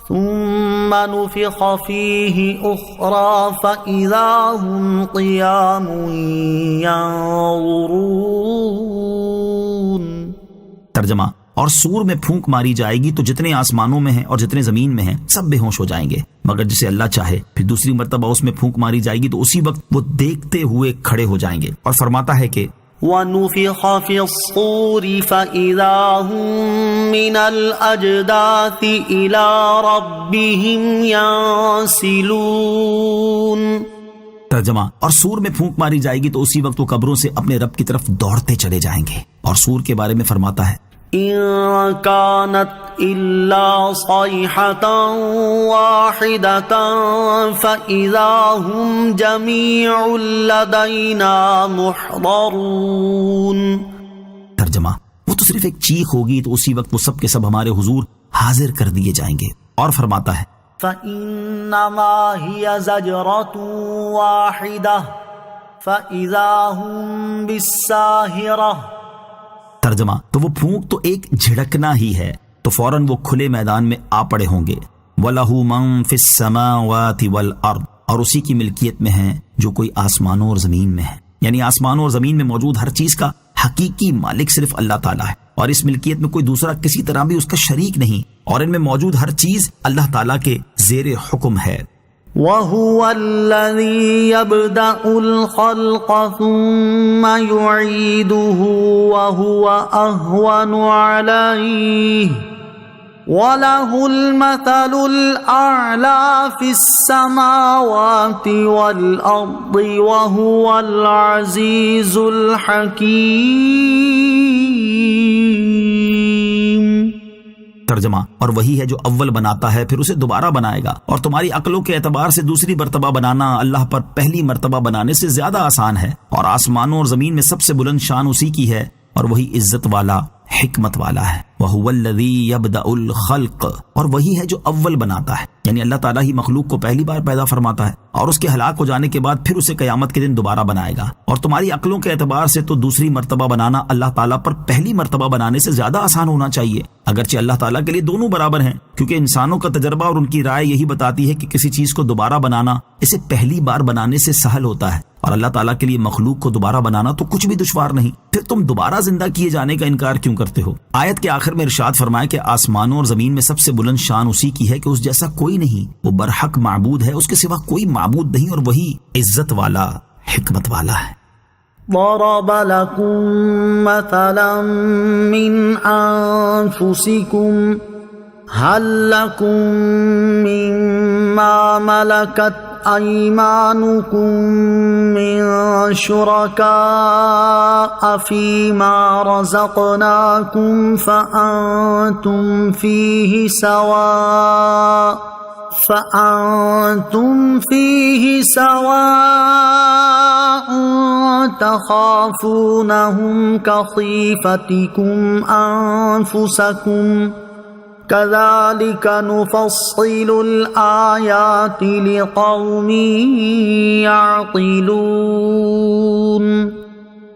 ثُمَّ نُفِخَ فِيهِ أُخْرَى فَإِذَا هُمْ قِيَامٌ يَنظُرُونَ۔ ترجمہ، اور سور میں پھونک ماری جائے گی تو جتنے آسمانوں میں ہیں اور جتنے زمین میں ہیں سب بے ہوش ہو جائیں گے مگر جسے اللہ چاہے، پھر دوسری مرتبہ اس میں پھونک ماری جائے گی تو اسی وقت وہ دیکھتے ہوئے کھڑے ہو جائیں گے، اور فرماتا ہے کہ وَنُفِخَ فِي الصُّورِ فَإِذَا هُم مِّنَ الْأَجْدَاثِ إِلَى رَبِّهِمْ يَنسِلُونَ۔ ترجمہ، اور سور میں پھونک ماری جائے گی تو اسی وقت وہ قبروں سے اپنے رب کی طرف دوڑتے چلے جائیں گے، اور سور کے بارے میں فرماتا ہے إِن كَانَتْ إلا صيحة واحدة فإذا هم جميع لدينا محضرون. ترجمہ: وہ تو صرف ایک چیخ ہوگی تو اسی وقت وہ سب کے سب ہمارے حضور حاضر کر دیے جائیں گے. اور فرماتا ہے فإنما هي زجرة واحدة فإذا هم بالساهرة. ترجمہ: تو وہ پھونک تو ایک جھڑکنا ہی ہے تو فوراً وہ کھلے میدان میں آ پڑے ہوں گے. وَلَهُ مَن فِي السَّمَاوَاتِ وَالْأَرْضِ، اور اسی کی ملکیت میں ہیں جو کوئی آسمانوں اور زمین میں ہے. یعنی آسمانوں اور زمین میں موجود ہر چیز کا حقیقی مالک صرف اللہ تعالیٰ ہے، اور اس ملکیت میں کوئی دوسرا کسی طرح بھی اس کا شریک نہیں، اور ان میں موجود ہر چیز اللہ تعالیٰ کے زیر حکم ہے. وَهُوَ الَّذِي يَبْدَأُ الْخَلْقَ ثُمَّ يُعِيدُهُ وَهُوَ أَهْوَنُ عَلَيْهِ وَلَهُ الْمَثَلُ الْأَعْلَى فِي السَّمَاوَاتِ وَالْأَرْضِ وَهُوَ الْعَزِيزُ الْحَكِيمُ. ترجمہ: اور وہی ہے جو اول بناتا ہے پھر اسے دوبارہ بنائے گا، اور تمہاری عقلوں کے اعتبار سے دوسری مرتبہ بنانا اللہ پر پہلی مرتبہ بنانے سے زیادہ آسان ہے. اور آسمانوں اور زمین میں سب سے بلند شان اسی کی ہے، اور وہی عزت والا حکمت والا ہے. وَهُوَ الَّذِي يَبْدَأُ الْخَلْقَ، اور وہی ہے جو اول بناتا ہے، یعنی اللہ تعالیٰ ہی مخلوق کو پہلی بار پیدا فرماتا ہے اور اس کے ہلاک ہو جانے کے بعد پھر اسے قیامت کے دن دوبارہ بنائے گا. اور تمہاری عقلوں کے اعتبار سے تو دوسری مرتبہ بنانا اللہ تعالیٰ پر پہلی مرتبہ بنانے سے زیادہ آسان ہونا چاہیے، اگرچہ اللہ تعالیٰ کے لیے دونوں برابر ہیں، کیونکہ انسانوں کا تجربہ اور ان کی رائے یہی بتاتی ہے کہ کسی چیز کو دوبارہ بنانا اسے پہلی بار بنانے سے سہل ہوتا ہے، اور اللہ تعالیٰ کے لیے مخلوق کو دوبارہ بنانا تو کچھ بھی دشوار نہیں. پھر تم دوبارہ زندہ کیے جانے کا انکار کیوں کرتے ہو؟ آیت کے آخر میں ارشاد فرمایا کہ آسمانوں اور زمین میں سب سے بلند شان اسی کی ہے کہ اس جیسا کوئی نہیں، وہ برحق معبود ہے، اس کے سوا کوئی معبود نہیں، اور وہی عزت والا حکمت والا ہے. ضرب لكم مثلا من أنفسكم هل لكم مما ملكت أيمانكم من شركاء فيما رزقناكم فأنتم فيه سواء تخافونهم كخيفتكم أنفسكم كذلك نفصل الآيات لقوم يعقلون.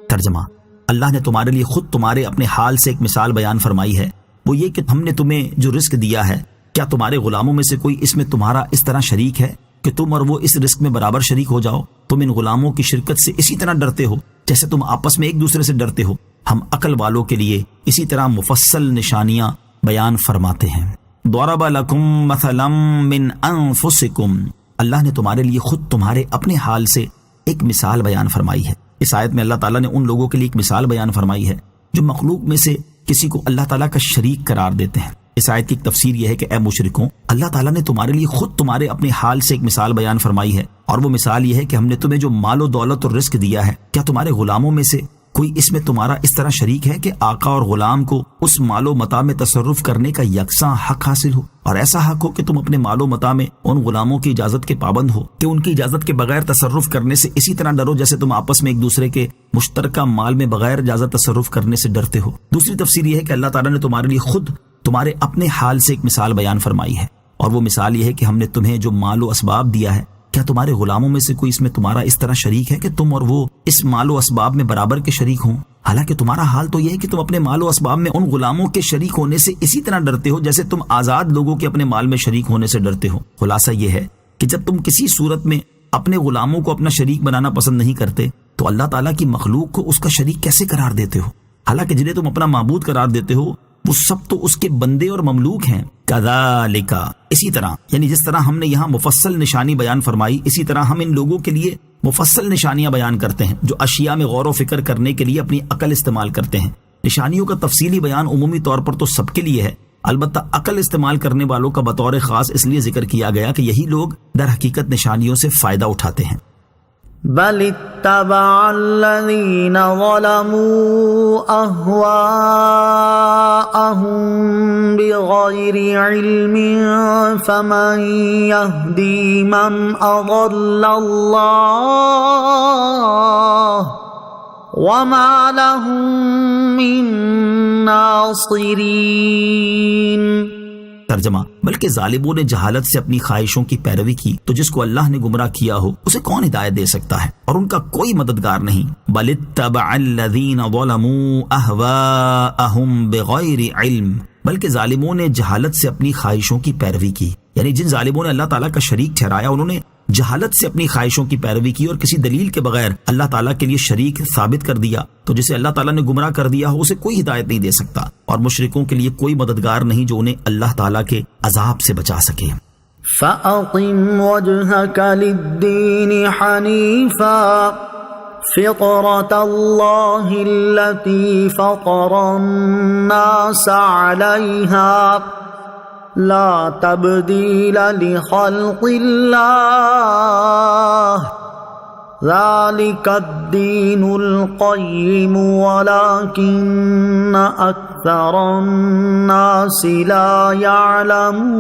ترجمہ: اللہ نے تمہارے لیے خود تمہارے اپنے حال سے ایک مثال بیان فرمائی ہے، وہ یہ کہ ہم نے تمہیں جو رزق دیا ہے، کیا تمہارے غلاموں میں سے کوئی اس میں تمہارا اس طرح شریک ہے کہ تم اور وہ اس رزق میں برابر شریک ہو جاؤ؟ تم ان غلاموں کی شرکت سے اسی طرح ڈرتے ہو جیسے تم آپس میں ایک دوسرے سے ڈرتے ہو. ہم عقل والوں کے لیے اسی طرح مفصل نشانیاں بیان فرماتے ہیں. ضرب لکم مثلا من انفسکم، اللہ نے تمہارے لیے خود تمہارے اپنے حال سے ایک مثال بیان فرمائی ہے. اس آیت میں اللہ تعالیٰ نے ان لوگوں کے لیے ایک مثال بیان فرمائی ہے جو مخلوق میں سے کسی کو اللہ تعالیٰ کا شریک قرار دیتے ہیں. اس آیت کی ایک تفسیر یہ ہے کہ اے مشرکوں، اللہ تعالیٰ نے تمہارے لیے خود تمہارے اپنے حال سے ایک مثال بیان فرمائی ہے، اور وہ مثال یہ ہے کہ ہم نے تمہیں جو مال و دولت اور رزق دیا ہے، کیا تمہارے غلاموں میں سے کوئی اس میں تمہارا اس طرح شریک ہے کہ آقا اور غلام کو اس مال و متاع میں تصرف کرنے کا یکساں حق حاصل ہو، اور ایسا حق ہو کہ تم اپنے مال و متاع میں ان غلاموں کی اجازت کے پابند ہو، کہ ان کی اجازت کے بغیر تصرف کرنے سے اسی طرح ڈرو جیسے تم آپس میں ایک دوسرے کے مشترکہ مال میں بغیر اجازت تصرف کرنے سے ڈرتے ہو. دوسری تفسیر یہ ہے کہ اللہ تعالیٰ نے تمہارے لیے خود تمہارے اپنے حال سے ایک مثال بیان فرمائی ہے، اور وہ مثال یہ ہے کہ ہم نے تمہیں جو مال و اسباب دیا ہے، کیا تمہارے غلاموں میں سے کوئی اس میں تمہارا اس طرح شریک ہے کہ تم اور وہ اس مال و اسباب میں برابر کے شریک ہوں؟ حالانکہ تمہارا حال تو یہ ہے کہ تم اپنے مال و اسباب میں ان غلاموں کے شریک ہونے سے اسی طرح ڈرتے ہو جیسے تم آزاد لوگوں کے اپنے مال میں شریک ہونے سے ڈرتے ہو. خلاصہ یہ ہے کہ جب تم کسی صورت میں اپنے غلاموں کو اپنا شریک بنانا پسند نہیں کرتے تو اللہ تعالیٰ کی مخلوق کو اس کا شریک کیسے قرار دیتے ہو؟ حالانکہ جنہیں تم اپنا معبود قرار دیتے ہو وہ سب تو اس کے بندے اور مملوک ہیں. کذالک، اسی طرح، یعنی جس طرح ہم نے یہاں مفصل نشانی بیان فرمائی، اسی طرح ہم ان لوگوں کے لیے مفصل نشانیاں بیان کرتے ہیں جو اشیاء میں غور و فکر کرنے کے لیے اپنی عقل استعمال کرتے ہیں. نشانیوں کا تفصیلی بیان عمومی طور پر تو سب کے لیے ہے، البتہ عقل استعمال کرنے والوں کا بطور خاص اس لیے ذکر کیا گیا کہ یہی لوگ در حقیقت نشانیوں سے فائدہ اٹھاتے ہیں. بل اتبع الذين ظلموا أهواءهم بغير علم فمن يهدي من أضل الله وما لهم من ناصرين۔ ترجمہ، بلکہ ظالموں نے جہالت سے اپنی خواہشوں کی پیروی کی تو جس کو اللہ نے گمراہ کیا ہو اسے کون ہدایت دے سکتا ہے، اور ان کا کوئی مددگار نہیں۔ بل اتبع الذین ظلموا اہواءہم بغیر علم، بلکہ ظالموں نے جہالت سے اپنی خواہشوں کی پیروی کی، یعنی جن ظالموں نے اللہ تعالیٰ کا شریک ٹھہرایا انہوں نے جہالت سے اپنی خواہشوں کی پیروی کی اور کسی دلیل کے بغیر اللہ تعالیٰ کے لیے شریک ثابت کر دیا، تو جسے اللہ تعالیٰ نے گمراہ کر دیا ہو اسے کوئی ہدایت نہیں دے سکتا، اور مشرکوں کے لیے کوئی مددگار نہیں جو انہیں اللہ تعالیٰ کے عذاب سے بچا سکے۔ فَأَقِمْ وَجْهَكَ لِلدِّينِ حَنِيفًا فِطْرَةَ اللَّهِ الَّتِي فَطَرَ النَّاسَ عَلَيْهَا لا تبدیل لخلق اللہ ذالک الدین القیم ولکن اکثر الناس لا یعلمون۔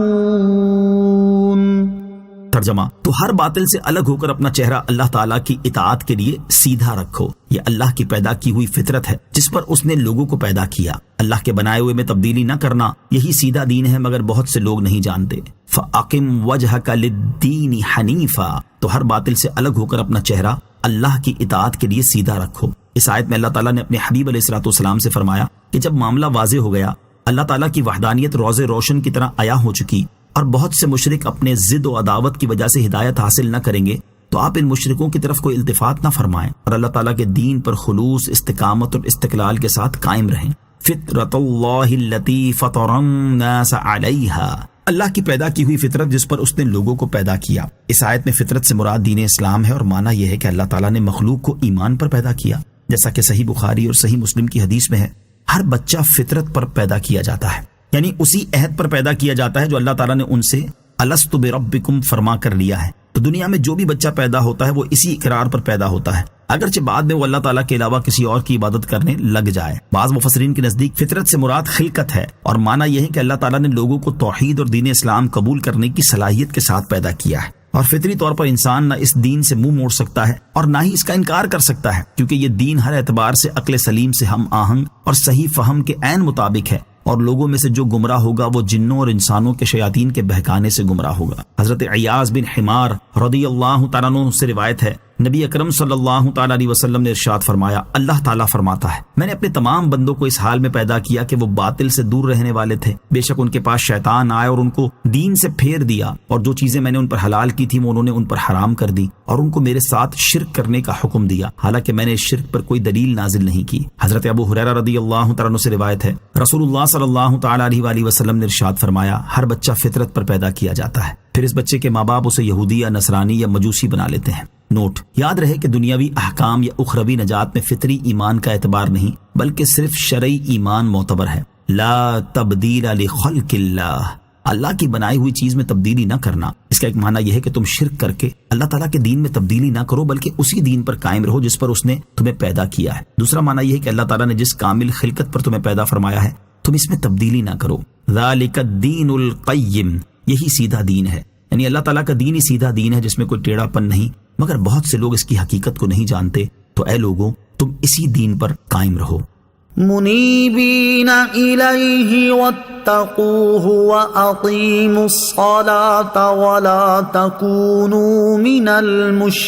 ترجمہ، تو ہر باطل سے الگ ہو کر اپنا چہرہ اللہ تعالیٰ کی اطاعت کے لیے سیدھا رکھو، یہ اللہ کی پیدا کی ہوئی فطرت ہے جس پر اس نے لوگوں کو پیدا کیا۔ اللہ کے بنائے ہوئے میں تبدیلی نہ کرنا یہی سیدھا دین ہے، مگر بہت سے لوگ نہیں جانتے۔ فَأَقِمْ وَجْهَكَ لِلدِّينِ حَنِيفًا، تو ہر باطل سے الگ ہو کر اپنا چہرہ اللہ کی اطاعت کے لیے سیدھا رکھو۔ اس آیت میں اللہ تعالیٰ نے اپنے حبیب علیہ الصلوۃ والسلام سے فرمایا کہ جب معاملہ واضح ہو گیا، اللہ تعالیٰ کی وحدانیت روز روشن کی طرح عیاں ہو چکی اور بہت سے مشرک اپنے ضد و عداوت کی وجہ سے ہدایت حاصل نہ کریں گے، تو آپ ان مشرکوں کی طرف کوئی التفات نہ فرمائیں اور اللہ تعالیٰ کے دین پر خلوص، استقامت اور استقلال کے ساتھ قائم رہیں۔ فطرۃ اللہ التی فطر الناس علیہا، اللہ کی پیدا کی ہوئی فطرت جس پر اس نے لوگوں کو پیدا کیا۔ اس آیت میں فطرت سے مراد دین اسلام ہے، اور معنی یہ ہے کہ اللہ تعالیٰ نے مخلوق کو ایمان پر پیدا کیا، جیسا کہ صحیح بخاری اور صحیح مسلم کی حدیث میں ہے، ہر بچہ فطرت پر پیدا کیا جاتا ہے، یعنی اسی عہد پر پیدا کیا جاتا ہے جو اللہ تعالیٰ نے ان سے الست بربکم فرما کر لیا ہے۔ تو دنیا میں جو بھی بچہ پیدا ہوتا ہے وہ اسی اقرار پر پیدا ہوتا ہے، اگرچہ بعد میں وہ اللہ تعالیٰ کے علاوہ کسی اور کی عبادت کرنے لگ جائے۔ بعض مفسرین کے نزدیک فطرت سے مراد خلقت ہے، اور معنی یہ ہے کہ اللہ تعالیٰ نے لوگوں کو توحید اور دین اسلام قبول کرنے کی صلاحیت کے ساتھ پیدا کیا ہے، اور فطری طور پر انسان نہ اس دین سے منہ موڑ سکتا ہے اور نہ ہی اس کا انکار کر سکتا ہے، کیونکہ یہ دین ہر اعتبار سے عقل سلیم سے ہم آہنگ اور صحیح فہم کے عین مطابق ہے، اور لوگوں میں سے جو گمراہ ہوگا وہ جنوں اور انسانوں کے شیاطین کے بہکانے سے گمراہ ہوگا۔ حضرت عیاض بن حمار رضی اللہ تعالیٰ عنہ سے روایت ہے، نبی اکرم صلی اللہ تعالیٰ علیہ وسلم نے ارشاد فرمایا، اللہ تعالیٰ فرماتا ہے، میں نے اپنے تمام بندوں کو اس حال میں پیدا کیا کہ وہ باطل سے دور رہنے والے تھے، بے شک ان کے پاس شیطان آئے اور ان کو دین سے پھیر دیا، اور جو چیزیں میں نے ان پر حلال کی تھی وہ انہوں نے ان پر حرام کر دی، اور ان کو میرے ساتھ شرک کرنے کا حکم دیا، حالانکہ میں نے اس شرک پر کوئی دلیل نازل نہیں کی۔ حضرت ابو ہریرہ رضی اللہ تعالیٰ عنہ سے روایت ہے، رسول اللہ صلی اللہ تعالیٰ علیہ وآلہ وسلم نے ارشاد فرمایا، ہر بچہ فطرت پر پیدا کیا جاتا ہے، پھر اس بچے کے ماں باپ اسے یہودی یا نصرانی یا مجوسی بنا لیتے ہیں۔ نوٹ، یاد رہے کہ دنیاوی احکام یا اخروی نجات میں فطری ایمان کا اعتبار نہیں بلکہ صرف شرعی ایمان معتبر ہے۔ لا تبدیل لخلق اللہ، اللہ کی بنائی ہوئی چیز میں تبدیلی نہ کرنا، اس کا ایک معنی یہ ہے کہ تم شرک کر کے اللہ تعالیٰ کے دین میں تبدیلی نہ کرو بلکہ اسی دین پر قائم رہو جس پر اس نے تمہیں پیدا کیا ہے۔ دوسرا معنی یہ ہے کہ اللہ تعالیٰ نے جس کامل خلقت پر تمہیں پیدا فرمایا ہے تم اس میں تبدیلی نہ کرو۔ ذالک الدین القیم، یہی سیدھا دین ہے، یعنی اللہ تعالیٰ کا دین ہی سیدھا دین ہے جس میں کوئی ٹیڑھا پن نہیں، مگر بہت سے لوگ اس کی حقیقت کو نہیں جانتے، تو اے لوگوں تم اسی دین پر قائم رہو۔ منیبین الیہ واتقوہ واقیموا الصلاة ولا تکونوا من المشرکین۔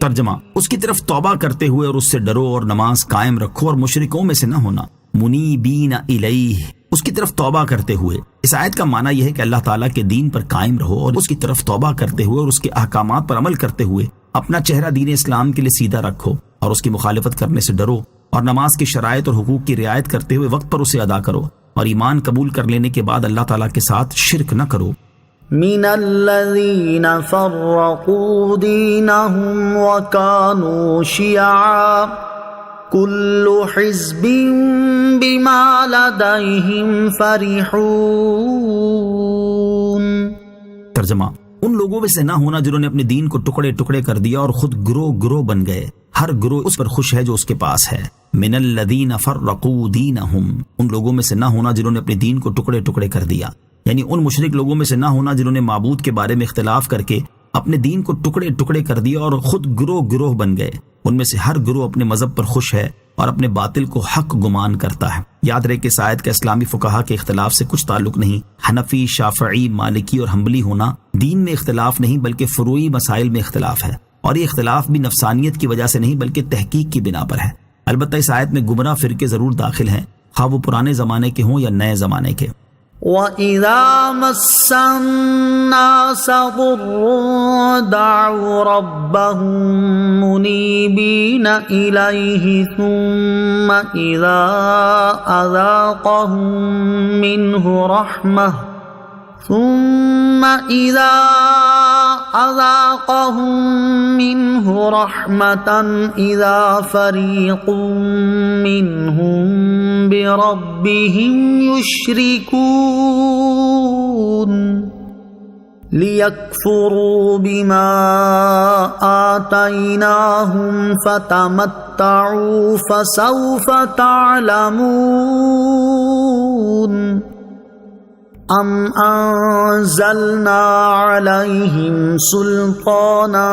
ترجمہ، اس کی طرف توبہ کرتے ہوئے اور اس سے ڈرو اور نماز قائم رکھو اور مشرکوں میں سے نہ ہونا۔ منیبین الیہ، اس کی طرف توبہ کرتے ہوئے۔ اس آیت کا معنی یہ ہے کہ اللہ تعالیٰ کے دین پر قائم رہو اور اس کی طرف توبہ کرتے ہوئے اور اس کے احکامات پر عمل کرتے ہوئے اپنا چہرہ دین اسلام کے لیے سیدھا رکھو اور اس کی مخالفت کرنے سے ڈرو، اور نماز کی شرائط اور حقوق کی رعایت کرتے ہوئے وقت پر اسے ادا کرو، اور ایمان قبول کر لینے کے بعد اللہ تعالیٰ کے ساتھ شرک نہ کرو۔ من الذین فرقوا دینہم وکانوا شیعا کل حزب بما لدیہم فرحون۔ ترجمہ، ان لوگوں میں سے نہ ہونا جنہوں نے اپنے دین کو ٹکڑے ٹکڑے کر دیا اور خود گروہ گروہ بن گئے. ہر گروہ اس پر خوش ہے جو اس کے پاس ہے. من الذین فرقوا دینہم، ان لوگوں میں سے نہ ہونا جنہوں نے اپنے دین کو ٹکڑے ٹکڑے کر دیا، یعنی ان مشرک لوگوں میں سے نہ ہونا جنہوں نے معبود کے بارے میں اختلاف کر کے اپنے دین کو ٹکڑے ٹکڑے کر دیا اور خود گروہ گروہ بن گئے. ان میں سے ہر گروہ اپنے مذہب پر خوش ہے اور اپنے باطل کو حق گمان کرتا ہے. یاد رہے کہ اس آیت کا اسلامی فقہا کے اختلاف سے کچھ تعلق نہیں. حنفی، شافعی، مالکی اور حنبلی ہونا دین میں اختلاف نہیں بلکہ فروعی مسائل میں اختلاف ہے، اور یہ اختلاف بھی نفسانیت کی وجہ سے نہیں بلکہ تحقیق کی بنا پر ہے. البتہ اس آیت میں گمراہ فرقے ضرور داخل ہیں، خواہ وہ پرانے زمانے کے ہوں یا نئے زمانے کے. وَإِذَا مَسَّ النَّاسَ ضُرٌّ دَعَوْا رَبَّهُم مُنِيبِينَ إِلَيْهِ ثُمَّ إِذَا أَذَاقَهُم مِّنْهُ رَحْمَةً إِذَا فَرِيقٌ مِّنْهُم بِرَبِّهِمْ يُشْرِكُونَ لِيَكْفُرُوا بِمَا آتَيْنَاهُمْ فَتَمَتَّعُوا فَسَوْفَ تَعْلَمُونَ ام انزلنا علیہم سلطانا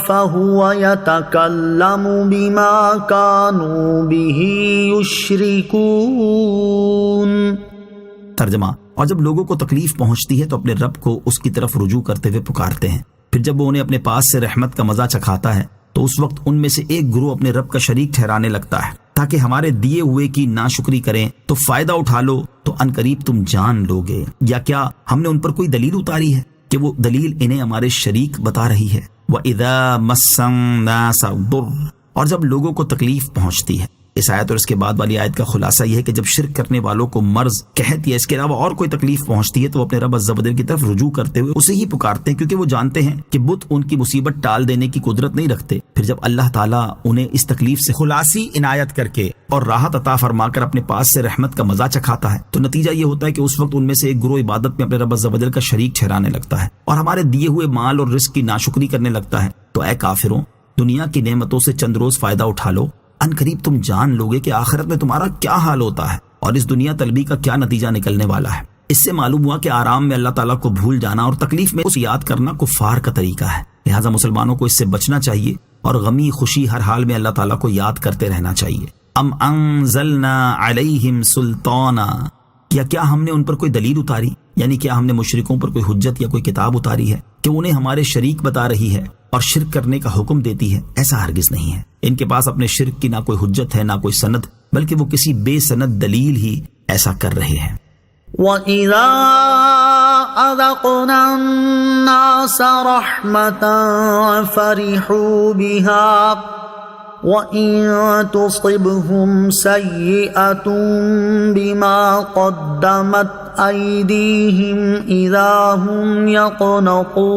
فہو یتکلم بما کانوا بہ یشرکون. ترجمہ: اور جب لوگوں کو تکلیف پہنچتی ہے تو اپنے رب کو اس کی طرف رجوع کرتے ہوئے پکارتے ہیں، پھر جب وہ انہیں اپنے پاس سے رحمت کا مزہ چکھاتا ہے تو اس وقت ان میں سے ایک گروہ اپنے رب کا شریک ٹھہرانے لگتا ہے تاکہ ہمارے دیے ہوئے کی ناشکری کریں تو فائدہ اٹھا لو تو عنقریب تم جان لو گے. یا کیا ہم نے ان پر کوئی دلیل اتاری ہے کہ وہ دلیل انہیں ہمارے شریک بتا رہی ہے. وَإِذَا مَسَّ النَّاسَ ضُرٌّ، اور جب لوگوں کو تکلیف پہنچتی ہے. اس آیت اور اس کے بعد والی آیت کا خلاصہ یہ ہے کہ جب شرک کرنے والوں کو مرض، قحط یا اس کے علاوہ اور کوئی تکلیف پہنچتی ہے تو وہ اپنے رب عز و جل کی طرف رجوع کرتے ہوئے اسے ہی پکارتے ہیں، کیونکہ وہ جانتے ہیں کہ بت ان کی مصیبت ٹال دینے کی قدرت نہیں رکھتے. پھر جب اللہ تعالیٰ انہیں اس تکلیف سے خلاصی عنایت کر کے اور راحت عطا فرما کر اپنے پاس سے رحمت کا مزہ چکھاتا ہے تو نتیجہ یہ ہوتا ہے کہ اس وقت ان میں سے ایک گروہ عبادت میں اپنے رب عز و جل کا شریک ٹھہرانے لگتا ہے اور ہمارے دیے ہوئے مال اور رزق کی ناشکری کرنے لگتا ہے. تو اے کافروں، دنیا کی نعمتوں سے چند روز فائدہ اٹھا لو، ان قریب تم جان لوگے کہ آخرت میں تمہارا کیا حال ہوتا ہے اور اس دنیا طلبی کا کیا نتیجہ نکلنے والا ہے. اس سے معلوم ہوا کہ آرام میں اللہ تعالیٰ کو بھول جانا اور تکلیف میں اس یاد کرنا کفار کا طریقہ ہے. لہٰذا مسلمانوں کو اس سے بچنا چاہیے اور غمی خوشی ہر حال میں اللہ تعالیٰ کو یاد کرتے رہنا چاہیے. ام انزلنا علیہم سلطانا، یا کیا ہم نے ان پر کوئی دلیل اتاری، یعنی کیا ہم نے مشرکوں پر کوئی حجت یا کوئی کتاب اتاری ہے کہ انہیں ہمارے شریک بتا رہی ہے اور شرک کرنے کا حکم دیتی ہے؟ ایسا ہرگز نہیں ہے. ان کے پاس اپنے شرک کی نہ کوئی حجت ہے نہ کوئی سند، بلکہ وہ کسی بے سند دلیل ہی ایسا کر رہے ہیں. وَإِذَا أَذَقْنَا النَّاسَ رَحْمَةً فَرِحُوا بِهَا وَإِن تُصِبْهُمْ سَيِّئَةٌ بِمَا قَدَّمَتْ أَيْدِيهِمْ إِذَا هُمْ يَقْنَطُونَ.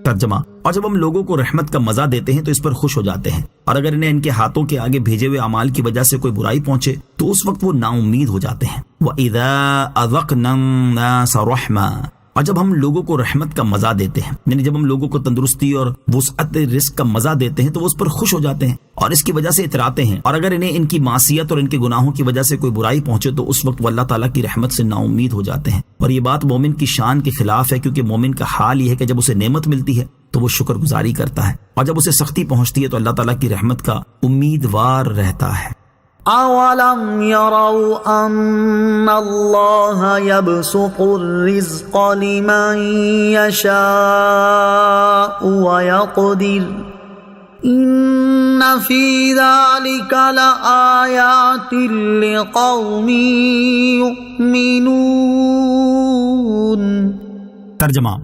ترجمہ: اور جب ہم لوگوں کو رحمت کا مزہ دیتے ہیں تو اس پر خوش ہو جاتے ہیں، اور اگر انہیں ان کے ہاتھوں کے آگے بھیجے ہوئے اعمال کی وجہ سے کوئی برائی پہنچے تو اس وقت وہ نا امید ہو جاتے ہیں. وَإِذَا أَذَقْنَا النَّاسَ رَحْمَةً، اور جب ہم لوگوں کو رحمت کا مزہ دیتے ہیں، یعنی جب ہم لوگوں کو تندرستی اور وسعت رزق کا مزہ دیتے ہیں تو وہ اس پر خوش ہو جاتے ہیں اور اس کی وجہ سے اتراتے ہیں، اور اگر انہیں ان کی معصیت اور ان کے گناہوں کی وجہ سے کوئی برائی پہنچے تو اس وقت وہ اللہ تعالیٰ کی رحمت سے نا امید ہو جاتے ہیں. اور یہ بات مومن کی شان کے خلاف ہے، کیونکہ مومن کا حال یہ ہے کہ جب اسے نعمت ملتی ہے تو وہ شکر گزاری کرتا ہے، اور جب اسے سختی پہنچتی ہے تو اللہ تعالیٰ کی رحمت کا امیدوار رہتا ہے. اولم يروا ان اللہ يبسط الرزق لمن يشاء ويقدر ان في ذلك لآیات لقوم یؤمنون. ترجمہ: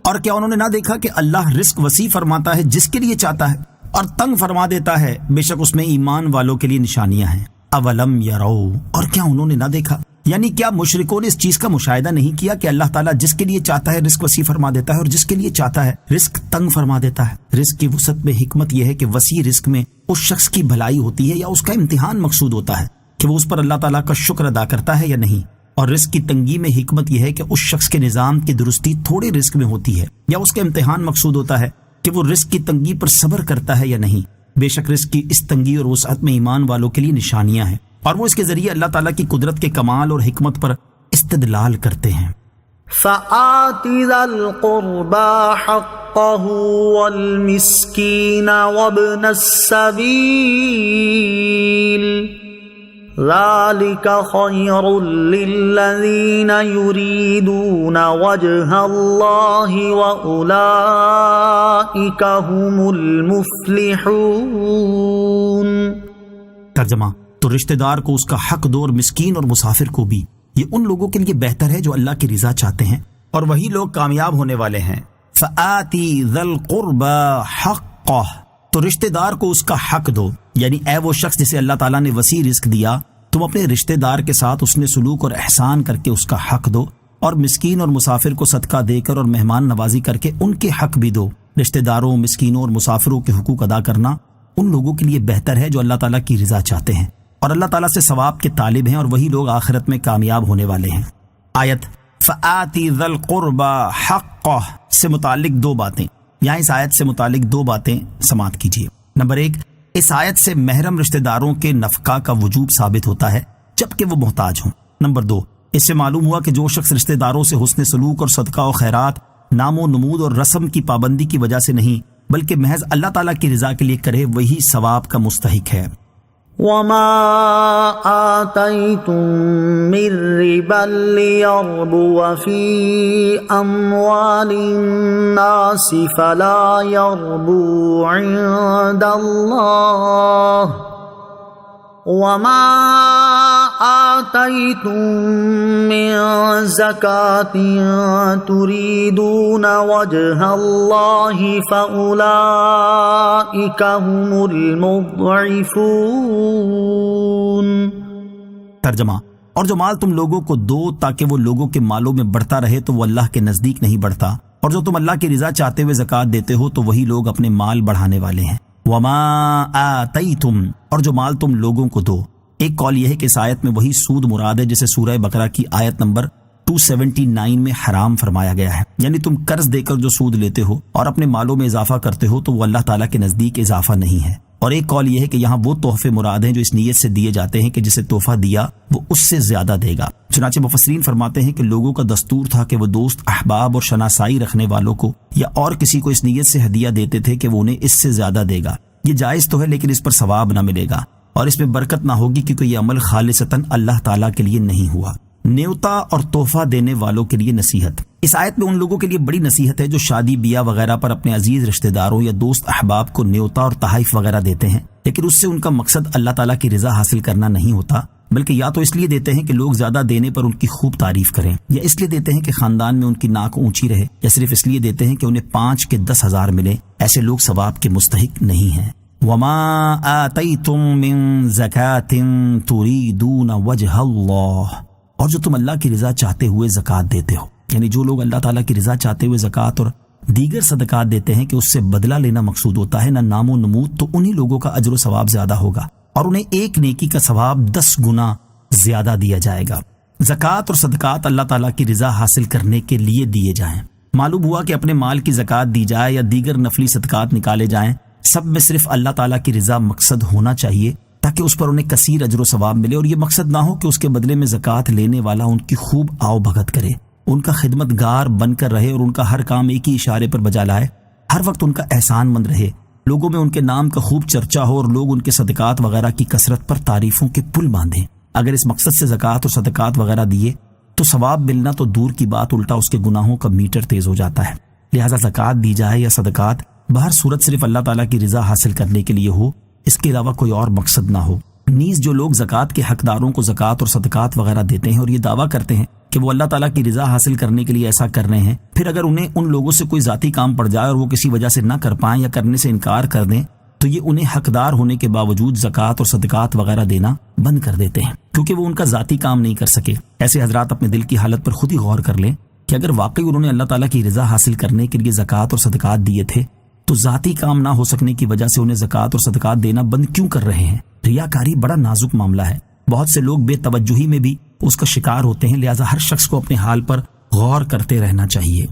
اور کیا انہوں نے نہ دیکھا کہ اللہ رزق وسیع فرماتا ہے جس کے لیے چاہتا ہے اور تنگ فرما دیتا ہے، بے شک اس میں ایمان والوں کے لیے نشانیاں ہیں. اولم یرو، اور کیا انہوں نے نہ دیکھا، یعنی کیا مشرکوں نے اس چیز کا مشاہدہ نہیں کیا کہ اللہ تعالیٰ جس کے لیے چاہتا ہے رزق وسیع فرما دیتا ہے اور جس کے لیے چاہتا ہے رزق تنگ فرما دیتا ہے. رزق کی وسعت میں حکمت یہ ہے کہ وسیع رزق میں اس شخص کی بھلائی ہوتی ہے یا اس کا امتحان مقصود ہوتا ہے کہ وہ اس پر اللہ تعالیٰ کا شکر ادا کرتا ہے یا نہیں. اور رزق کی تنگی میں حکمت یہ ہے کہ اس شخص کے نظام کی درستی تھوڑے رزق میں ہوتی ہے، یا اس کا امتحان مقصود ہوتا ہے کہ وہ رزق کی تنگی پر صبر کرتا ہے یا نہیں۔ بے شک رزق کی اس تنگی اور وسعت میں ایمان والوں کے لیے نشانیاں ہیں، اور وہ اس کے ذریعے اللہ تعالیٰ کی قدرت کے کمال اور حکمت پر استدلال کرتے ہیں۔ فآت ذا القربى حقه والمسكين وابن السبيل ذلك خير للذين يريدون وجه الله وأولئك هم المفلحون۔ ترجمہ، تو رشتہ دار کو اس کا حق دو اور مسکین اور مسافر کو بھی، یہ ان لوگوں کے لیے بہتر ہے جو اللہ کی رضا چاہتے ہیں، اور وہی لوگ کامیاب ہونے والے ہیں۔ فآتی ذی القربى حقہ، تو رشتہ دار کو اس کا حق دو، یعنی اے وہ شخص جسے اللہ تعالیٰ نے وسیع رزق دیا، تم اپنے رشتہ دار کے ساتھ اس نے سلوک اور احسان کر کے اس کا حق دو، اور مسکین اور مسافر کو صدقہ دے کر اور مہمان نوازی کر کے ان کے حق بھی دو۔ رشتہ داروں، مسکینوں اور مسافروں کے حقوق ادا کرنا ان لوگوں کے لیے بہتر ہے جو اللہ تعالیٰ کی رضا چاہتے ہیں اور اللہ تعالیٰ سے ثواب کے طالب ہیں، اور وہی لوگ آخرت میں کامیاب ہونے والے ہیں۔ آیت فآتی ذی القربى حقہ سے متعلق دو باتیں، یہاں اس آیت سے متعلق دو باتیں سماعت کیجیے۔ نمبر 1، اس آیت سے محرم رشتہ داروں کے نفقہ کا وجوب ثابت ہوتا ہے جبکہ وہ محتاج ہوں۔ نمبر 2، اس سے معلوم ہوا کہ جو شخص رشتہ داروں سے حسن سلوک اور صدقہ و خیرات نام و نمود اور رسم کی پابندی کی وجہ سے نہیں بلکہ محض اللہ تعالیٰ کی رضا کے لیے کرے، وہی ثواب کا مستحق ہے۔ وما آتيتم من ربا ليربو في أموال الناس فلا يربو عند الله وما آتيتم من زكاة تريدون وجه الله فأولئك هم المضعفون۔ ترجمہ، اور جو مال تم لوگوں کو دو تاکہ وہ لوگوں کے مالوں میں بڑھتا رہے تو وہ اللہ کے نزدیک نہیں بڑھتا، اور جو تم اللہ کی رضا چاہتے ہوئے زکوٰۃ دیتے ہو تو وہی لوگ اپنے مال بڑھانے والے ہیں۔ وما آتیتم، اور جو مال تم لوگوں کو دو۔ ایک قول یہ ہے کہ اس آیت میں وہی سود مراد ہے جسے سورہ بقرہ کی آیت نمبر 279 میں حرام فرمایا گیا ہے، یعنی تم قرض دے کر جو سود لیتے ہو اور اپنے مالوں میں اضافہ کرتے ہو تو وہ اللہ تعالیٰ کے نزدیک اضافہ نہیں ہے۔ اور ایک قول یہ ہے کہ یہاں وہ تحفے مراد ہیں جو اس نیت سے دیے جاتے ہیں کہ جسے تحفہ دیا وہ اس سے زیادہ دے گا۔ چنانچہ مفسرین فرماتے ہیں کہ لوگوں کا دستور تھا کہ وہ دوست، احباب اور شناسائی رکھنے والوں کو یا اور کسی کو اس نیت سے ہدیہ دیتے تھے کہ وہ انہیں اس سے زیادہ دے گا۔ یہ جائز تو ہے لیکن اس پر ثواب نہ ملے گا اور اس میں برکت نہ ہوگی کیونکہ یہ عمل خالصتاً اللہ تعالیٰ کے لیے نہیں ہوا۔ نیوتا اور تحفہ دینے والوں کے لیے نصیحت۔ اس آیت میں ان لوگوں کے لیے بڑی نصیحت ہے جو شادی بیاہ وغیرہ پر اپنے عزیز رشتہ داروں یا دوست احباب کو نیوتا اور تحائف وغیرہ دیتے ہیں، لیکن اس سے ان کا مقصد اللہ تعالیٰ کی رضا حاصل کرنا نہیں ہوتا، بلکہ یا تو اس لیے دیتے ہیں کہ لوگ زیادہ دینے پر ان کی خوب تعریف کریں، یا اس لیے دیتے ہیں کہ خاندان میں ان کی ناک اونچی رہے، یا صرف اس لیے دیتے ہیں کہ انہیں 5 کے 10,000 ملے۔ ایسے لوگ ثواب کے مستحق نہیں ہیں۔ وما آتیتم من زکاة تریدون وجہ اللہ، اور جو تم اللہ کی رضا چاہتے ہوئے زکوٰۃ دیتے ہو، یعنی جو لوگ اللہ تعالیٰ کی رضا چاہتے ہوئے زکوٰۃ اور دیگر صدقات دیتے ہیں کہ اس سے بدلہ لینا مقصود ہوتا ہے نہ نام و نمود، تو انہی لوگوں کا اجر و ثواب زیادہ ہوگا اور انہیں ایک نیکی کا ثواب 10 گنا زیادہ دیا جائے گا۔ زکوٰۃ اور صدقات اللہ تعالیٰ کی رضا حاصل کرنے کے لیے دیے جائیں۔ معلوم ہوا کہ اپنے مال کی زکوٰۃ دی جائے یا دیگر نفلی صدقات نکالے جائیں، سب میں صرف اللہ تعالیٰ کی رضا مقصد ہونا چاہیے تاکہ اس پر انہیں کثیر اجر و ثواب ملے، اور یہ مقصد نہ ہو کہ اس کے بدلے میں زکوٰۃ لینے والا ان کی خوب آؤ بھگت کرے، ان کا خدمت گار بن کر رہے اور ان کا ہر کام ایک ہی اشارے پر بجا لائے، ہر وقت ان کا احسان مند رہے، لوگوں میں ان کے نام کا خوب چرچا ہو اور لوگ ان کے صدقات وغیرہ کی کثرت پر تعریفوں کے پل باندھیں۔ اگر اس مقصد سے زکوٰۃ اور صدقات وغیرہ دیے تو ثواب ملنا تو دور کی بات، الٹا اس کے گناہوں کا میٹر تیز ہو جاتا ہے۔ لہٰذا زکوٰۃ دی جائے یا صدقات بہر صورت صرف اللہ تعالیٰ کی رضا حاصل کرنے کے لیے ہو، اس کے علاوہ کوئی اور مقصد نہ ہو۔ نیز جو لوگ زکوٰۃ کے حقداروں کو زکوٰۃ اور صدقات وغیرہ دیتے ہیں اور یہ دعویٰ کرتے ہیں کہ وہ اللہ تعالیٰ کی رضا حاصل کرنے کے لیے ایسا کر رہے ہیں، پھر اگر انہیں ان لوگوں سے کوئی ذاتی کام پڑ جائے اور وہ کسی وجہ سے نہ کر پائیں یا کرنے سے انکار کر دیں تو یہ انہیں حقدار ہونے کے باوجود زکوٰۃ اور صدقات وغیرہ دینا بند کر دیتے ہیں کیونکہ وہ ان کا ذاتی کام نہیں کر سکے۔ ایسے حضرات اپنے دل کی حالت پر خود ہی غور کر لیں کہ اگر واقعی انہوں نے اللہ تعالیٰ کی رضا حاصل کرنے کے لیے زکوٰۃ اور صدقات دیے تھے تو ذاتی کام نہ ہو سکنے کی وجہ سے انہیں زکوٰۃ اور صدقات دینا بند کیوں کر رہے ہیں؟ ریاکاری بڑا نازک معاملہ ہے۔ بہت سے لوگ بے توجہی میں بھی اس کا شکار ہوتے ہیں. لہٰذا ہر شخص کو اپنے حال پر غور کرتے رہنا چاہیے.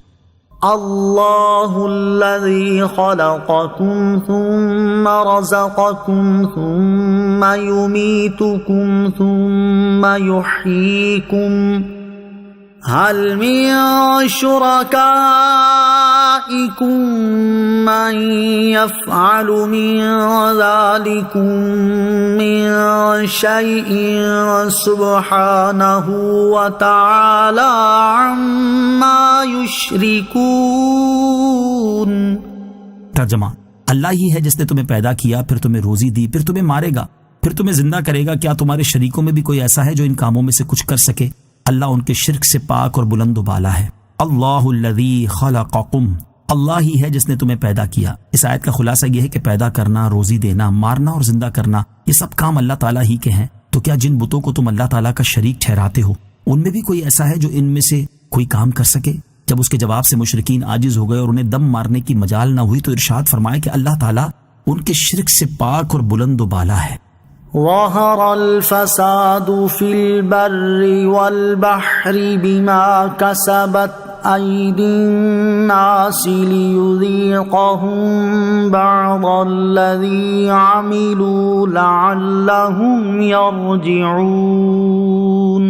اللہ الذی خلقکم ثم رزقکم ثم یمیتکم ثم یحییکم هل من شرکائکم من یفعل من ذلکم من شیء سبحانہ وتعالی عما یشرکون. ترجمہ: اللہ ہی ہے جس نے تمہیں پیدا کیا، پھر تمہیں روزی دی، پھر تمہیں مارے گا، پھر تمہیں زندہ کرے گا. کیا تمہارے شریکوں میں بھی کوئی ایسا ہے جو ان کاموں میں سے کچھ کر سکے؟ اللہ ان کے شرک سے پاک اور بلند و بالا ہے. اللہ الذی خلقکم، اللہ ہی ہے جس نے تمہیں پیدا کیا. اس آیت کا خلاصہ یہ ہے کہ پیدا کرنا، روزی دینا، مارنا اور زندہ کرنا، یہ سب کام اللہ تعالیٰ ہی کے ہیں. تو کیا جن بتوں کو تم اللہ تعالیٰ کا شریک ٹھہراتے ہو ان میں بھی کوئی ایسا ہے جو ان میں سے کوئی کام کر سکے؟ جب اس کے جواب سے مشرکین عاجز ہو گئے اور انہیں دم مارنے کی مجال نہ ہوئی تو ارشاد فرمایا کہ اللہ تعالیٰ ان کے شرک سے پاک اور بلند و بالا ہے. ظہر الفساد فی البر والبحر بما کسبت ایدی الناس لیذیقہم بعض الذی عملوا لعلہم یرجعون.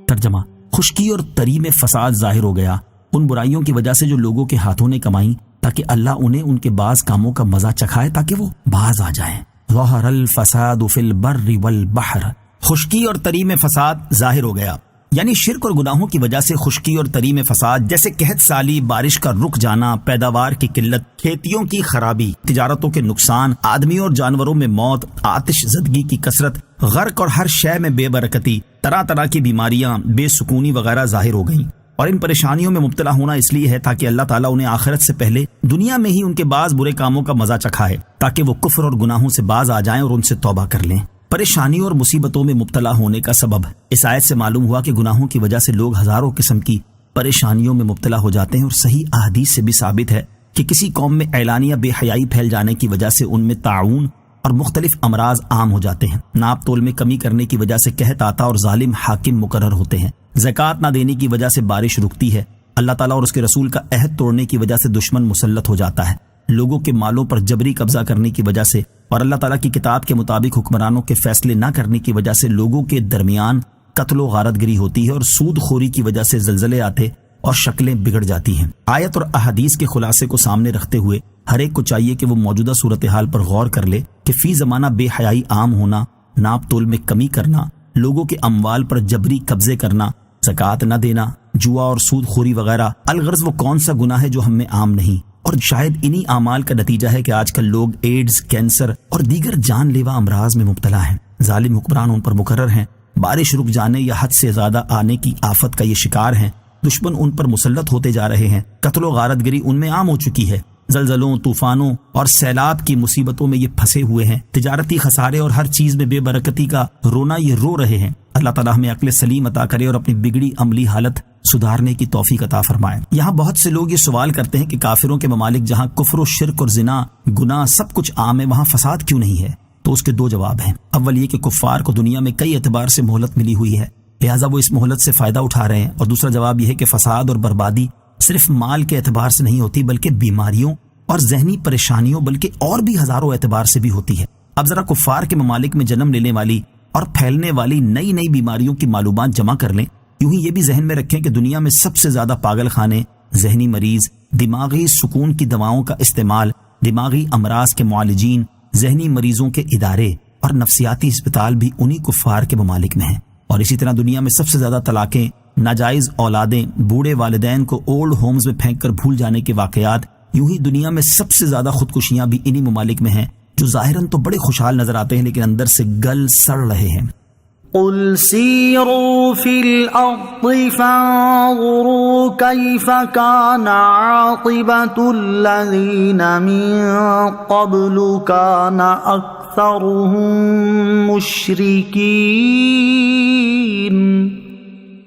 ترجمہ: خشکی اور تری میں فساد ظاہر ہو گیا ان برائیوں کی وجہ سے جو لوگوں کے ہاتھوں نے کمائیں، تاکہ اللہ انہیں ان کے بعض کاموں کا مزہ چکھائے تاکہ وہ باز آ جائیں. ظہر الفساد فی البر والبحر، خشکی اور تری میں فساد ظاہر ہو گیا، یعنی شرک اور گناہوں کی وجہ سے خشکی اور تری میں فساد، جیسے قحط سالی، بارش کا رک جانا، پیداوار کی قلت، کھیتیوں کی خرابی، تجارتوں کے نقصان، آدمی اور جانوروں میں موت، آتش زدگی کی کثرت، غرق اور ہر شے میں بے برکتی، طرح طرح کی بیماریاں، بے سکونی وغیرہ ظاہر ہو گئیں. اور ان پریشانیوں میں مبتلا ہونا اس لیے ہے تاکہ اللہ تعالیٰ انہیں آخرت سے پہلے دنیا میں ہی ان کے بعض برے کاموں کا مزہ چکھائے تاکہ وہ کفر اور گناہوں سے باز آ جائیں اور ان سے توبہ کر لیں. پریشانیوں اور مصیبتوں میں مبتلا ہونے کا سبب اس آیت سے معلوم ہوا کہ گناہوں کی وجہ سے لوگ ہزاروں قسم کی پریشانیوں میں مبتلا ہو جاتے ہیں، اور صحیح احادیث سے بھی ثابت ہے کہ کسی قوم میں اعلانیہ بے حیائی پھیل جانے کی وجہ سے ان میں طاعون اور مختلف امراض عام ہو جاتے ہیں. ناپ تول میں کمی کرنے کی وجہ سے قحط آتا اور ظالم حاکم مقرر ہوتے ہیں. زکوٰۃ نہ دینے کی وجہ سے بارش رکتی ہے. اللہ تعالیٰ اور اس کے رسول کا عہد توڑنے کی وجہ سے دشمن مسلط ہو جاتا ہے. لوگوں کے مالوں پر جبری قبضہ کرنے کی وجہ سے اور اللہ تعالیٰ کی کتاب کے مطابق حکمرانوں کے فیصلے نہ کرنے کی وجہ سے لوگوں کے درمیان قتل و غارت گری ہوتی ہے، اور سود خوری کی وجہ سے زلزلے آتے اور شکلیں بگڑ جاتی ہیں. آیت اور احادیث کے خلاصے کو سامنے رکھتے ہوئے ہر ایک کو چاہیے کہ وہ موجودہ صورتحال پر غور کر لے کہ فی زمانہ بے حیائی عام ہونا، ناپ تول میں کمی کرنا، لوگوں کے اموال پر جبری قبضے کرنا، زکوٰۃ نہ دینا، جوا اور سود خوری وغیرہ، الغرض وہ کون سا گناہ ہے جو ہم میں عام نہیں؟ اور شاید انہی اعمال کا نتیجہ ہے کہ آج کل لوگ ایڈز، کینسر اور دیگر جان لیوا امراض میں مبتلا ہیں. ظالم حکمران ان پر مقرر ہیں، بارش رک جانے یا حد سے زیادہ آنے کی آفت کا یہ شکار ہیں، دشمن ان پر مسلط ہوتے جا رہے ہیں، قتل و غارت گری ان میں عام ہو چکی ہے، زلزلوں، طوفانوں اور سیلاب کی مصیبتوں میں یہ پھنسے ہوئے ہیں، تجارتی خسارے اور ہر چیز میں بے برکتی کا رونا یہ رو رہے ہیں. اللہ تعالیٰ ہمیں عقل سلیم عطا کرے اور اپنی بگڑی عملی حالت سدھارنے کی توفیق عطا فرمائے. یہاں بہت سے لوگ یہ سوال کرتے ہیں کہ کافروں کے ممالک جہاں کفر و شرک اور زنا، گناہ سب کچھ عام ہے، وہاں فساد کیوں نہیں ہے؟ تو اس کے دو جواب ہیں. اول یہ کہ کفار کو دنیا میں کئی اعتبار سے مہلت ملی ہوئی ہے، لہٰذا وہ اس مہلت سے فائدہ اٹھا رہے ہیں. اور دوسرا جواب یہ ہے کہ فساد اور بربادی صرف مال کے اعتبار سے نہیں ہوتی، بلکہ بیماریوں اور ذہنی پریشانیوں بلکہ اور بھی ہزاروں اعتبار سے بھی ہوتی ہے. اب ذرا کفار کے ممالک میں جنم لینے والی اور پھیلنے والی نئی نئی بیماریوں کی معلومات جمع کر لیں. یوں ہی یہ بھی ذہن میں رکھیں کہ دنیا میں سب سے زیادہ پاگل خانے، ذہنی مریض، دماغی سکون کی دواؤں کا استعمال، دماغی امراض کے معالجین، ذہنی مریضوں کے ادارے اور نفسیاتی اسپتال بھی انہی کفار کے ممالک میں ہیں. اور اسی طرح دنیا میں سب سے زیادہ طلاقیں، ناجائز اولادیں، بوڑھے والدین کو اولڈ ہومز میں پھینک کر بھول جانے کے واقعات، یوں ہی دنیا میں سب سے زیادہ خودکشیاں بھی انہی ممالک میں ہیں جو ظاہراً تو بڑے خوشحال نظر آتے ہیں لیکن اندر سے گل سڑ رہے ہیں. قل سیروا فی الارض فانظروا کیف کان عاقبۃ الذین من قبل کان اکثرهم مشرکین.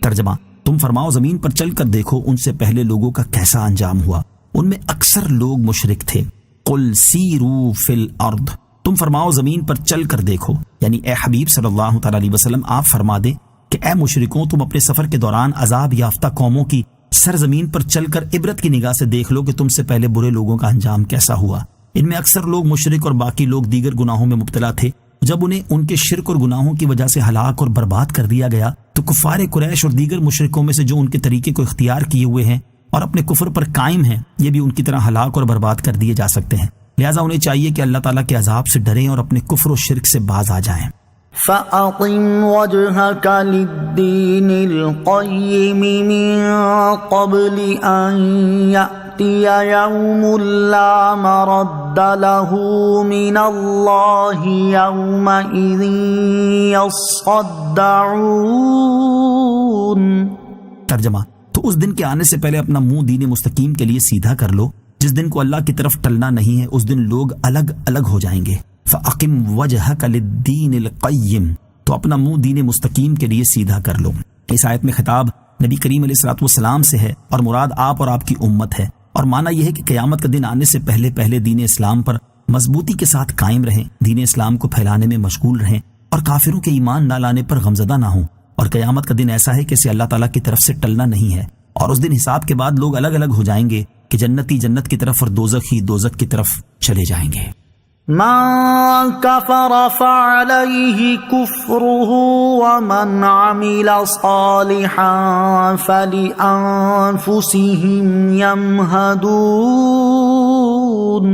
ترجمہ: تم فرماؤ زمین پر چل کر دیکھو ان سے پہلے لوگوں کا کیسا انجام ہوا، ان میں اکثر لوگ مشرک تھے. قل سیروا فی الارض، تم فرماؤ زمین پر چل کر دیکھو، یعنی اے حبیب صلی اللہ تعالی علیہ وسلم آپ فرما دے کہ اے مشرکوں تم اپنے سفر کے دوران عذاب یافتہ قوموں کی سرزمین پر چل کر عبرت کی نگاہ سے دیکھ لو کہ تم سے پہلے برے لوگوں کا انجام کیسا ہوا۔ ان میں اکثر لوگ مشرک اور باقی لوگ دیگر گناہوں میں مبتلا تھے۔ جب انہیں ان کے شرک اور گناہوں کی وجہ سے ہلاک اور برباد کر دیا گیا تو کفار قریش اور دیگر مشرکوں میں سے جو ان کے طریقے کو اختیار کیے ہوئے ہیں اور اپنے کفر پر قائم ہیں، یہ بھی ان کی طرح ہلاک اور برباد کر دیے جا سکتے ہیں۔ لہٰذا انہیں چاہیے کہ اللہ تعالیٰ کے عذاب سے ڈریں اور اپنے کفر و شرک سے باز آ جائیں۔ فَأَقِمْ وَجْهَكَ لِلدِّينِ الْقَيِّمِ مِن قَبْلِ أَن يَأْتِيَ يَوْمٌ لَّا مَرَدَّ لَهُ مِنَ اللَّهِ يَوْمَئِذٍ يَصَّدَّعُونَ۔ ترجمہ: تو اس دن کے آنے سے پہلے اپنا منہ دین مستقیم کے لیے سیدھا کر لو۔ جس دن کو اللہ کی طرف ٹلنا نہیں ہے اس دن لوگ الگ الگ ہو جائیں گے۔ فَأَقِمْ وَجْهَكَ لِلدِّينِ الْقَيِّمِ، تو اپنا منہ دین مستقیم کے لیے سیدھا کر لو۔ اس آیت میں خطاب نبی کریم علیہ الصلوۃ والسلام سے ہے اور مراد آپ اور آپ کی امت ہے، اور معنی یہ ہے کہ قیامت کا دن آنے سے پہلے پہلے دین اسلام پر مضبوطی کے ساتھ قائم رہیں، دین اسلام کو پھیلانے میں مشغول رہیں اور کافروں کے ایمان نہ لانے پر غمزدہ نہ ہوں۔ اور قیامت کا دن ایسا ہے کہ اسے اللہ تعالیٰ کی طرف سے ٹلنا نہیں ہے، اور اس دن حساب کے بعد لوگ الگ الگ ہو جائیں گے کہ جنتی جنت کی طرف اور دوزخی دوزخ کی طرف چلے جائیں گے۔ من كفر فعليه كفره ومن عمل صالحا فلأنفسهم يمهدون۔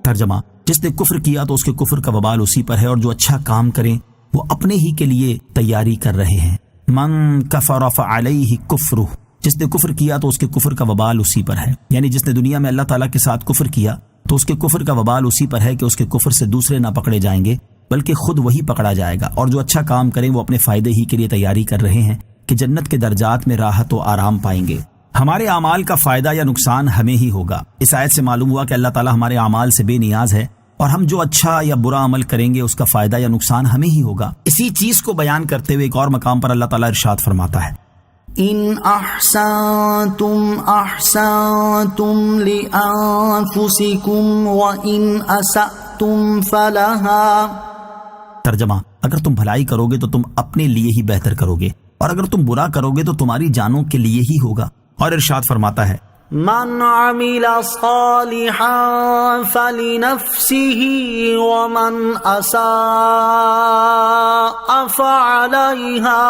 ترجمہ: جس نے کفر کیا تو اس کے کفر کا وبال اسی پر ہے، اور جو اچھا کام کریں وہ اپنے ہی کے لیے تیاری کر رہے ہیں۔ من کفر فعلیہ کفرہ، جس نے کفر کیا تو اس کے کفر کا وبال اسی پر ہے، یعنی جس نے دنیا میں اللہ تعالیٰ کے ساتھ کفر کیا تو اس کے کفر کا وبال اسی پر ہے کہ اس کے کفر سے دوسرے نہ پکڑے جائیں گے بلکہ خود وہی پکڑا جائے گا، اور جو اچھا کام کریں وہ اپنے فائدے ہی کے لیے تیاری کر رہے ہیں کہ جنت کے درجات میں راحت و آرام پائیں گے۔ ہمارے اعمال کا فائدہ یا نقصان ہمیں ہی ہوگا۔ اس آیت سے معلوم ہوا کہ اللہ تعالیٰ ہمارے اعمال سے بے نیاز ہے، اور ہم جو اچھا یا برا عمل کریں گے اس کا فائدہ یا نقصان ہمیں ہی ہوگا۔ اسی چیز کو بیان کرتے ہوئے ایک اور مقام پر اللہ تعالیٰ ارشاد فرماتا ہے: ان احسنتم احسنتم لانفسکم وان اسأتم فلها۔ ترجمہ: اگر تم بھلائی کرو گے تو تم اپنے لیے ہی بہتر کرو گے، اور اگر تم برا کرو گے تو تمہاری جانوں کے لیے ہی ہوگا۔ اور ارشاد فرماتا ہے: من عمل صالحا فلنفسه ومن اساء فعليها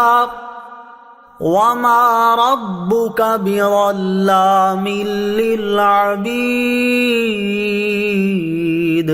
وما ربك بظلام للعبید۔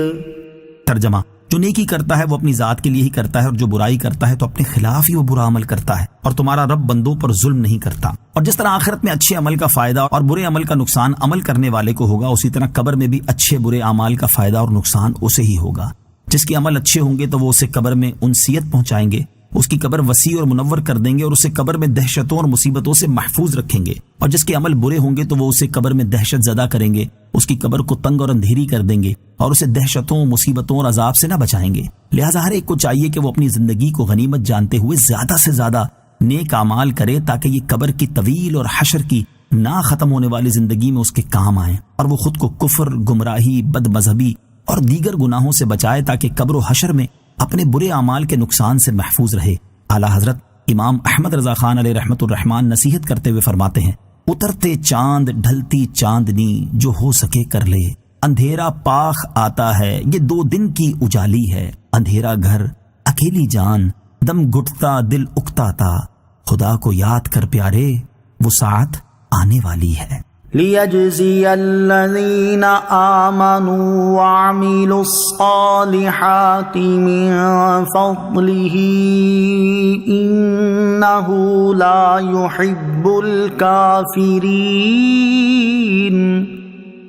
ترجمہ: جو نیکی کرتا ہے وہ اپنی ذات کے لیے ہی کرتا ہے، اور جو برائی کرتا ہے تو اپنے خلاف ہی وہ برا عمل کرتا ہے، اور تمہارا رب بندوں پر ظلم نہیں کرتا۔ اور جس طرح آخرت میں اچھے عمل کا فائدہ اور برے عمل کا نقصان عمل کرنے والے کو ہوگا، اسی طرح قبر میں بھی اچھے برے اعمال کا فائدہ اور نقصان اسے ہی ہوگا۔ جس کے عمل اچھے ہوں گے تو وہ اسے قبر میں انسیت پہنچائیں گے، اس کی قبر وسیع اور منور کر دیں گے اور اسے قبر میں دہشتوں اور مصیبتوں سے محفوظ رکھیں گے، اور جس کے عمل برے ہوں گے تو وہ اسے قبر میں دہشت زدہ کریں گے، اس کی قبر کو تنگ اور اندھیری کر دیں گے اور اسے دہشتوں، مصیبتوں اور عذاب سے نہ بچائیں گے۔ لہٰذا ہر ایک کو چاہیے کہ وہ اپنی زندگی کو غنیمت جانتے ہوئے زیادہ سے زیادہ نیک اعمال کرے، تاکہ یہ قبر کی طویل اور حشر کی نہ ختم ہونے والی زندگی میں اس کے کام آئیں، اور وہ خود کو کفر، گمراہی، بد مذہبی اور دیگر گناہوں سے بچائے، تاکہ قبر و حشر میں اپنے برے اعمال کے نقصان سے محفوظ رہے۔ اعلیٰ حضرت امام احمد رضا خان علیہ رحمۃ الرحمان نصیحت کرتے ہوئے فرماتے ہیں: اترتے چاند ڈھلتی چاندنی جو ہو سکے کر لے، اندھیرا پاخ آتا ہے یہ 2 دن کی اجالی ہے، اندھیرا گھر اکیلی جان دم گھٹتا دل اکتاتا، خدا کو یاد کر پیارے وہ ساعت آنے والی ہے۔ لِيَجْزِيَ الَّذِينَ آمَنُوا وَعَمِلُوا الصَّالِحَاتِ مِن فَضْلِهِ إِنَّهُ لَا يُحِبُّ الْكَافِرِينَ۔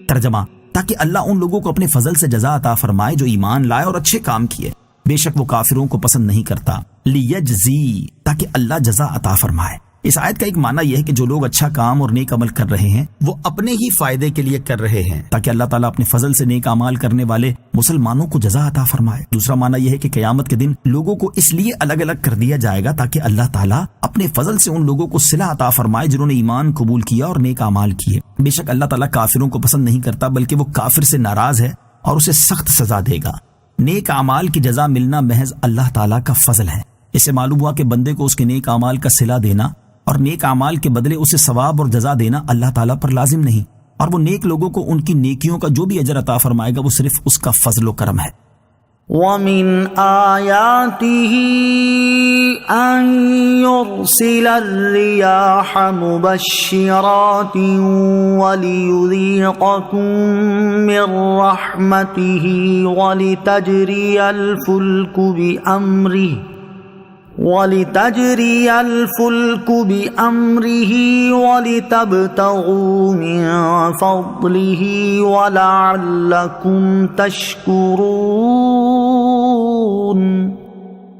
ترجمہ: تاکہ اللہ ان لوگوں کو اپنے فضل سے جزا عطا فرمائے جو ایمان لائے اور اچھے کام کیے، بے شک وہ کافروں کو پسند نہیں کرتا۔ لیجزی، تاکہ اللہ جزا عطا فرمائے۔ اس آیت کا ایک معنی یہ ہے کہ جو لوگ اچھا کام اور نیک عمل کر رہے ہیں وہ اپنے ہی فائدے کے لیے کر رہے ہیں، تاکہ اللہ تعالیٰ اپنے فضل سے نیک اعمال کرنے والے مسلمانوں کو جزا عطا فرمائے۔ دوسرا معنی یہ ہے کہ قیامت کے دن لوگوں کو اس لیے الگ الگ کر دیا جائے گا تاکہ اللہ تعالیٰ اپنے فضل سے ان لوگوں کو صلہ عطا فرمائے جنہوں نے ایمان قبول کیا اور نیک اعمال کیے۔ بے شک اللہ تعالیٰ کافروں کو پسند نہیں کرتا، بلکہ وہ کافر سے ناراض ہے اور اسے سخت سزا دے گا۔ نیک اعمال کی جزا ملنا محض اللہ تعالیٰ کا فضل ہے۔ اس سے معلوم ہوا کہ بندے کو اس کے نیک اعمال کا صلہ دینا اور نیک اعمال کے بدلے اسے ثواب اور جزا دینا اللہ تعالیٰ پر لازم نہیں، اور وہ نیک لوگوں کو ان کی نیکیوں کا جو بھی اجر عطا فرمائے گا وہ صرف اس کا فضل و کرم ہے۔ وَمِنْ آيَاتِهِ أَن يُرْسِلَ الرِّيَاحَ مُبَشِّرَاتٍ وَلِيُذِيقَكُم مِّن رَّحْمَتِهِ وَلِتَجْرِيَ الْفُلْكُ بِأَمْرِهِ وَلِتَبْتَغُوا مِن فَضْلِهِ وَلَعَلَّكُمْ تَشْكُرُونَ۔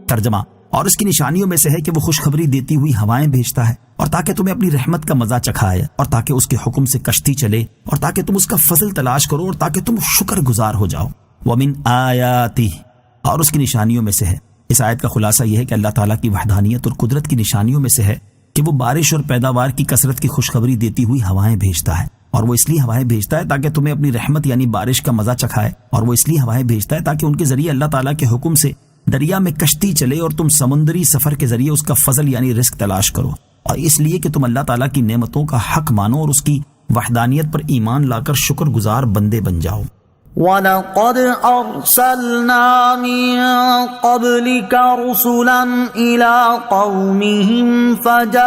ترجمہ، اور اس کی نشانیوں میں سے ہے کہ وہ خوشخبری دیتی ہوئی ہوائیں بھیجتا ہے، اور تاکہ تمہیں اپنی رحمت کا مزہ چکھائے، اور تاکہ اس کے حکم سے کشتی چلے، اور تاکہ تم اس کا فضل تلاش کرو، اور تاکہ تم شکر گزار ہو جاؤ۔ وَمِنْ آیَاتِهِ، اور اس کی نشانیوں میں سے ہے۔ اس آیت کا خلاصہ یہ ہے کہ اللہ تعالیٰ کی وحدانیت اور قدرت کی نشانیوں میں سے ہے کہ وہ بارش اور پیداوار کی کثرت کی خوشخبری دیتی ہوئی ہوائیں بھیجتا ہے، اور وہ اس لیے ہوائیں بھیجتا ہے تاکہ تمہیں اپنی رحمت یعنی بارش کا مزہ چکھائے، اور وہ اس لیے ہوائیں بھیجتا ہے تاکہ ان کے ذریعے اللہ تعالیٰ کے حکم سے دریا میں کشتی چلے اور تم سمندری سفر کے ذریعے اس کا فضل یعنی رزق تلاش کرو، اور اس لیے کہ تم اللہ تعالیٰ کی نعمتوں کا حق مانو اور اس کی وحدانیت پر ایمان لا کر شکر گزار بندے بن جاؤ۔ وَلَقَدْ أَرْسَلْنَا مِن قَبْلِكَ رُسُلًا إِلَىٰ قَوْمِهِمْ فَجَاءُوهُم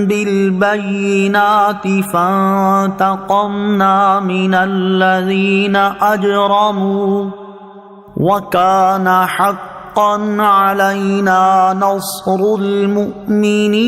بِالْبَيِّنَاتِ فَانتَقَمْنَا مِنَ الَّذِينَ أَجْرَمُوا وَكَانَ حَقًّا عَلَيْنَا نَصْرُ الْمُؤْمِنِينَ۔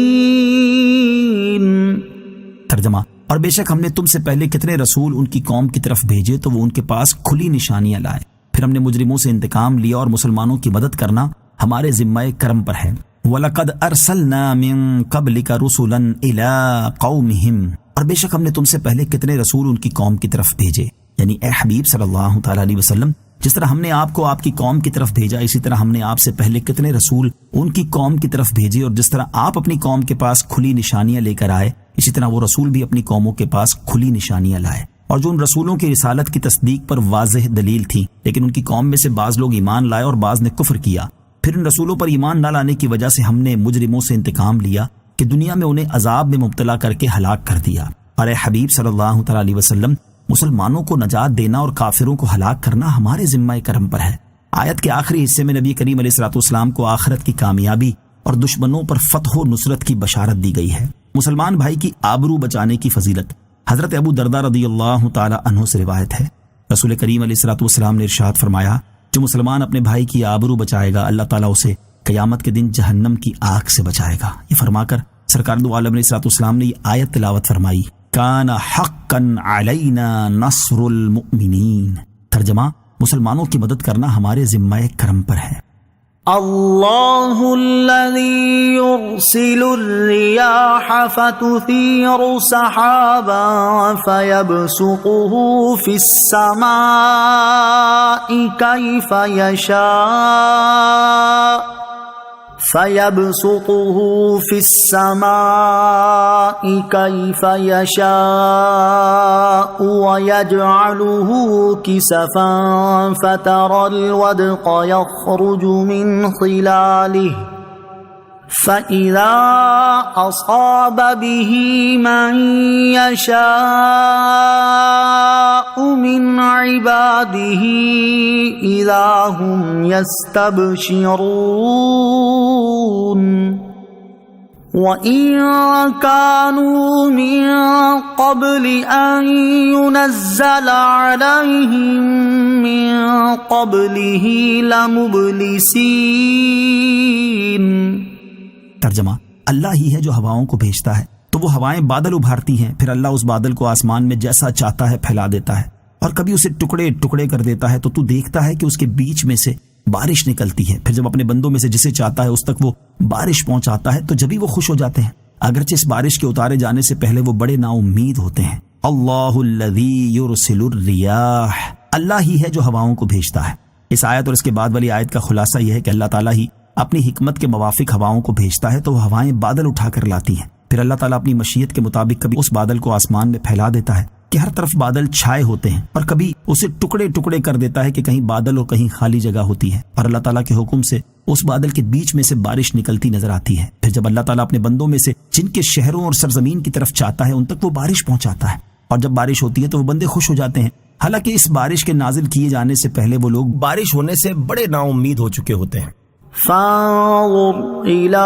ترجمہ، اور بے شک ہم نے تم سے پہلے کتنے رسول ان کی قوم کی طرف بھیجے تو وہ ان کے پاس کھلی نشانیاں لائے، پھر ہم نے مجرموں سے انتقام لیا اور مسلمانوں کی مدد کرنا ہمارے ذمہ کرم پر ہے۔ وَلَقَدْ أَرْسَلْنَا مِن قَبْلِكَ رُسُلًا إِلَىٰ قَوْمِهِمْ، اور بے شک ہم نے تم سے پہلے کتنے رسول ان کی قوم کی طرف بھیجے، یعنی اے حبیب صلی اللہ تعالیٰ علیہ وسلم، جس طرح ہم نے آپ کو آپ کی قوم کی طرف بھیجا اسی طرح ہم نے آپ سے پہلے کتنے رسول ان کی قوم کی طرف بھیجے، اور جس طرح آپ اپنی قوم کے پاس کھلی نشانیاں لے کر آئے اسی طرح وہ رسول بھی اپنی قوموں کے پاس کھلی نشانیاں لائے، اور جو ان رسولوں کی رسالت کی تصدیق پر واضح دلیل تھی، لیکن ان کی قوم میں سے بعض لوگ ایمان لائے اور بعض نے کفر کیا، پھر ان رسولوں پر ایمان نہ لانے کی وجہ سے ہم نے مجرموں سے انتقام لیا کہ دنیا میں انہیں عذاب میں مبتلا کر کے ہلاک کر دیا۔ اور اے حبیب صلی اللہ تعالیٰ علیہ وسلم، مسلمانوں کو نجات دینا اور کافروں کو ہلاک کرنا ہمارے ذمہ کرم پر ہے۔ آیت کے آخری حصے میں نبی کریم علیہ الصلوۃ والسلام کو آخرت کی کامیابی اور دشمنوں پر فتح و نصرت کی بشارت دی گئی ہے۔ مسلمان بھائی کی آبرو بچانے کی فضیلت حضرت ابو درداء رضی اللہ تعالی عنہ سے روایت ہے، رسول کریم علیہ الصلوۃ والسلام نے ارشاد فرمایا، جو مسلمان اپنے بھائی کی آبرو بچائے گا اللہ تعالیٰ اسے قیامت کے دن جہنم کی آگ سے بچائے گا۔ یہ فرما کر سرکار دو عالم علیہ الصلوۃ والسلام نے یہ آیت تلاوت فرمائی، کان حقا علینا نصر المؤمنین۔ ترجمہ، مسلمانوں کی مدد کرنا ہمارے ذمہ کرم پر ہے۔ اللہ الذی یرسل الریاح فتثیر سحابا فیبسطه فی السماء کیف یشاء فيبسطه في السماء كيف يشاء ويجعله كسفا فترى الودق يخرج من خلاله فإذا أصاب به من يشاء من عباده إذا هم يستبشرون وَإِن كَانُوا مِن قَبْلِ أَن يُنَزَّلَ عَلَيْهِم مِّن قَبْلِهِ لَمُبْلِسِينَ۔ ترجمہ، اللہ ہی ہے جو ہواؤں کو بھیجتا ہے تو وہ ہوائیں بادل ابھارتی ہیں، پھر اللہ اس بادل کو آسمان میں جیسا چاہتا ہے پھیلا دیتا ہے، اور کبھی اسے ٹکڑے ٹکڑے کر دیتا ہے تو دیکھتا ہے کہ اس کے بیچ میں سے بارش نکلتی ہے، پھر جب اپنے بندوں میں سے جسے چاہتا ہے اس تک وہ بارش پہنچاتا ہے تو جبھی وہ خوش ہو جاتے ہیں، اگرچہ اس بارش کے اتارے جانے سے پہلے وہ بڑے نا امید ہوتے ہیں۔ اللہ الذی یرسل الریاح، اللہ ہی ہے جو ہواؤں کو بھیجتا ہے۔ اس آیت اور اس کے بعد والی آیت کا خلاصہ یہ ہے کہ اللہ تعالیٰ ہی اپنی حکمت کے موافق ہواؤں کو بھیجتا ہے تو وہ ہوائیں بادل اٹھا کر لاتی ہیں، پھر اللہ تعالیٰ اپنی مشیت کے مطابق کبھی اس بادل کو آسمان میں پھیلا دیتا ہے کہ کہ ہر طرف بادل چھائے ہوتے ہیں اور کبھی اسے ٹکڑے ٹکڑے کر دیتا ہے کہ کہیں بادل اور کہیں خالی جگہ ہوتی ہے، اور اللہ تعالیٰ کے حکم سے اس بادل کے بیچ میں سے بارش نکلتی نظر آتی ہے۔ پھر جب اللہ تعالیٰ اپنے بندوں میں سے جن کے شہروں اور سرزمین کی طرف چاہتا ہے ان تک وہ بارش پہنچاتا ہے، اور جب بارش ہوتی ہے تو وہ بندے خوش ہو جاتے ہیں، حالانکہ اس بارش کے نازل کیے جانے سے پہلے وہ لوگ بارش ہونے سے بڑے نا امید ہو چکے ہوتے ہیں۔ فانظر إلى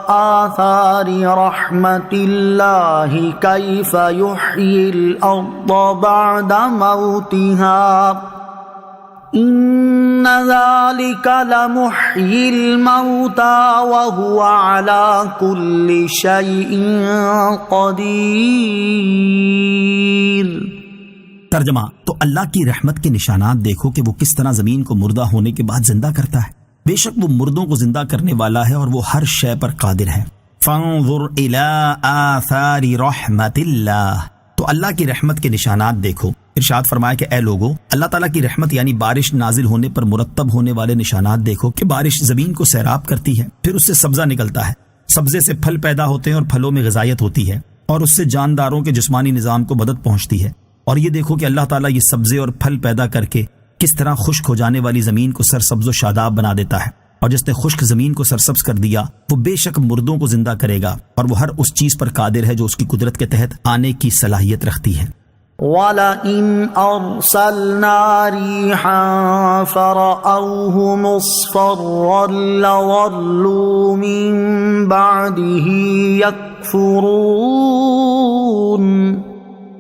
آثار رحمت اللہ کیف یحیی الارض بعد موتها ان ذلك لمحیی الموتى وهو على كل شيء قدیر۔ ترجمہ، تو اللہ کی رحمت کے نشانات دیکھو کہ وہ کس طرح زمین کو مردہ ہونے کے بعد زندہ کرتا ہے، بے شک وہ مردوں کو زندہ کرنے والا ہے اور وہ ہر شے پر قادر ہے۔ فانظر الی آثار رحمت اللہ، تو اللہ کی رحمت کے نشانات دیکھو۔ ارشاد فرمایا کہ اے لوگو، اللہ تعالیٰ کی رحمت یعنی بارش نازل ہونے پر مرتب ہونے والے نشانات دیکھو کہ بارش زمین کو سیراب کرتی ہے، پھر اس سے سبزہ نکلتا ہے، سبزے سے پھل پیدا ہوتے ہیں اور پھلوں میں غذائیت ہوتی ہے، اور اس سے جانداروں کے جسمانی نظام کو مدد پہنچتی ہے۔ اور یہ دیکھو کہ اللہ تعالیٰ یہ سبزے اور پھل پیدا کر کے کس طرح خشک ہو جانے والی زمین کو سرسبز و شاداب بنا دیتا ہے، اور جس نے خشک زمین کو سرسبز کر دیا وہ بے شک مردوں کو زندہ کرے گا، اور وہ ہر اس چیز پر قادر ہے جو اس کی قدرت کے تحت آنے کی صلاحیت رکھتی ہے۔ وَلَئِنْ أَرْسَلْنَا رِيحًا فَرَأَوْهُ مُصْفَرًّا لَظَلُّوا مِنْ بَعْدِهِ يَكْفُرُونَ۔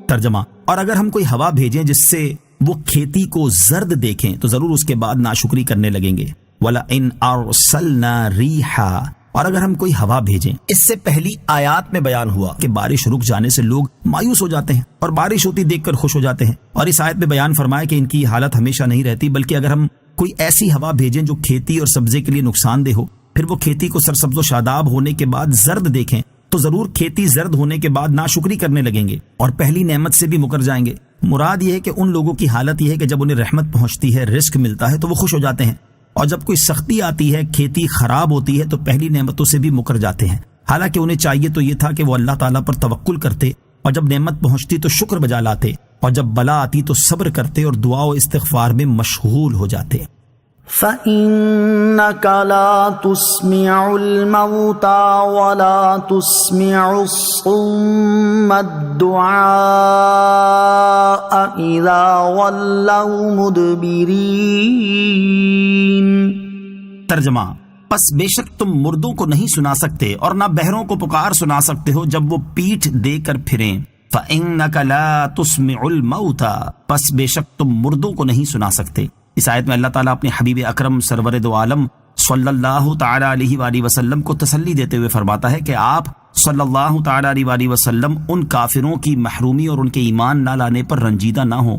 ترجمہ، اور اگر ہم کوئی ہوا بھیجیں جس سے وہ کھیتی کو زرد دیکھیں تو ضرور اس کے بعد ناشکری کرنے لگیں گے۔ وَلَئِنْ أَرْسَلْنَا رِيحًا، اور اگر ہم کوئی ہوا بھیجیں۔ اس سے پہلی آیات میں بیان ہوا کہ بارش رک جانے سے لوگ مایوس ہو جاتے ہیں اور بارش ہوتی دیکھ کر خوش ہو جاتے ہیں، اور اس آیت میں بیان فرمایا کہ ان کی حالت ہمیشہ نہیں رہتی، بلکہ اگر ہم کوئی ایسی ہوا بھیجیں جو کھیتی اور سبزے کے لیے نقصان دہ ہو، پھر وہ کھیتی کو سرسبز و شاداب ہونے کے بعد زرد دیکھیں تو ضرور کھیتی زرد ہونے کے بعد ناشکری کرنے لگیں گے اور پہلی نعمت سے بھی مکر جائیں گے۔ مراد یہ ہے کہ ان لوگوں کی حالت یہ ہے کہ جب انہیں رحمت پہنچتی ہے، رزق ملتا ہے تو وہ خوش ہو جاتے ہیں، اور جب کوئی سختی آتی ہے، کھیتی خراب ہوتی ہے تو پہلی نعمتوں سے بھی مکر جاتے ہیں، حالانکہ انہیں چاہیے تو یہ تھا کہ وہ اللہ تعالیٰ پر توکل کرتے، اور جب نعمت پہنچتی تو شکر بجا لاتے، اور جب بلا آتی تو صبر کرتے اور دعا و استغفار میں مشغول ہو جاتے۔ فَإِنَّكَ لَا تُسْمِعُ الْمَوْتَى وَلَا تُسْمِعُ الصُّمَّ الدُّعَاءَ إِذَا وَلَّوْا مُدْبِرِينَ۔ ترجمہ، پس بے شک تم مردوں کو نہیں سنا سکتے اور نہ بہروں کو پکار سنا سکتے ہو جب وہ پیٹھ دے کر پھریں۔ فَإِنَّكَ لَا تُسْمِعُ الْمَوْتَى، پس بے شک تم مردوں کو نہیں سنا سکتے۔ اس آیت میں اللہ تعالیٰ اپنے حبیب اکرم سرور دو عالم صلی اللہ تعالی علیہ وآلہ وسلم کو تسلی دیتے ہوئے فرماتا ہے کہ آپ صلی اللہ تعالی علیہ وآلہ وسلم ان کافروں کی محرومی اور ان کے ایمان نہ لانے پر رنجیدہ نہ ہوں،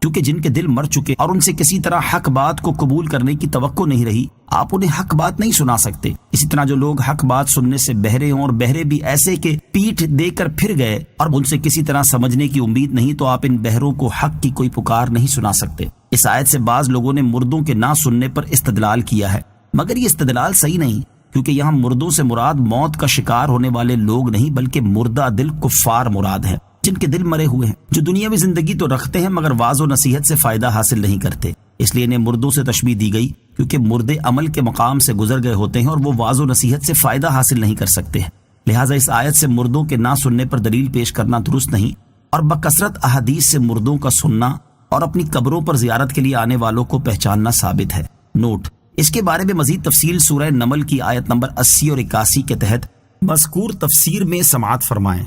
کیونکہ جن کے دل مر چکے اور ان سے کسی طرح حق بات کو قبول کرنے کی توقع نہیں رہی، آپ انہیں حق بات نہیں سنا سکتے۔ اسی طرح جو لوگ حق بات سننے سے بہرے ہوں، اور بہرے بھی ایسے کہ پیٹھ دے کر پھر گئے اور ان سے کسی طرح سمجھنے کی امید نہیں، تو آپ ان بہروں کو حق کی کوئی پکار نہیں سنا سکتے۔ اس آیت سے بعض لوگوں نے مردوں کے نہ سننے پر استدلال کیا ہے، مگر یہ استدلال صحیح نہیں، کیونکہ یہاں مردوں سے مراد موت کا شکار ہونے والے لوگ نہیں، بلکہ مردہ دل کفار مراد ہے، جن کے دل مرے ہوئے ہیں، جو دنیاوی زندگی تو رکھتے ہیں مگر واعظ و نصیحت سے فائدہ حاصل نہیں کرتے، اس لیے انہیں مردوں سے تشبیہ دی گئی، کیونکہ مردے عمل کے مقام سے گزر گئے ہوتے ہیں اور وہ واعظ و نصیحت سے فائدہ حاصل نہیں کر سکتے ہیں۔ لہٰذا اس آیت سے مردوں کے نہ سننے پر دلیل پیش کرنا درست نہیں، اور بکثرت احادیث سے مردوں کا سننا اور اپنی قبروں پر زیارت کے لیے آنے والوں کو پہچاننا ثابت ہے۔ نوٹ، اس کے بارے میں مزید تفصیل سورہ نمل کی آیت نمبر 80 اور 81 کے تحت مذکور تفسیر میں سماعت فرمائیں۔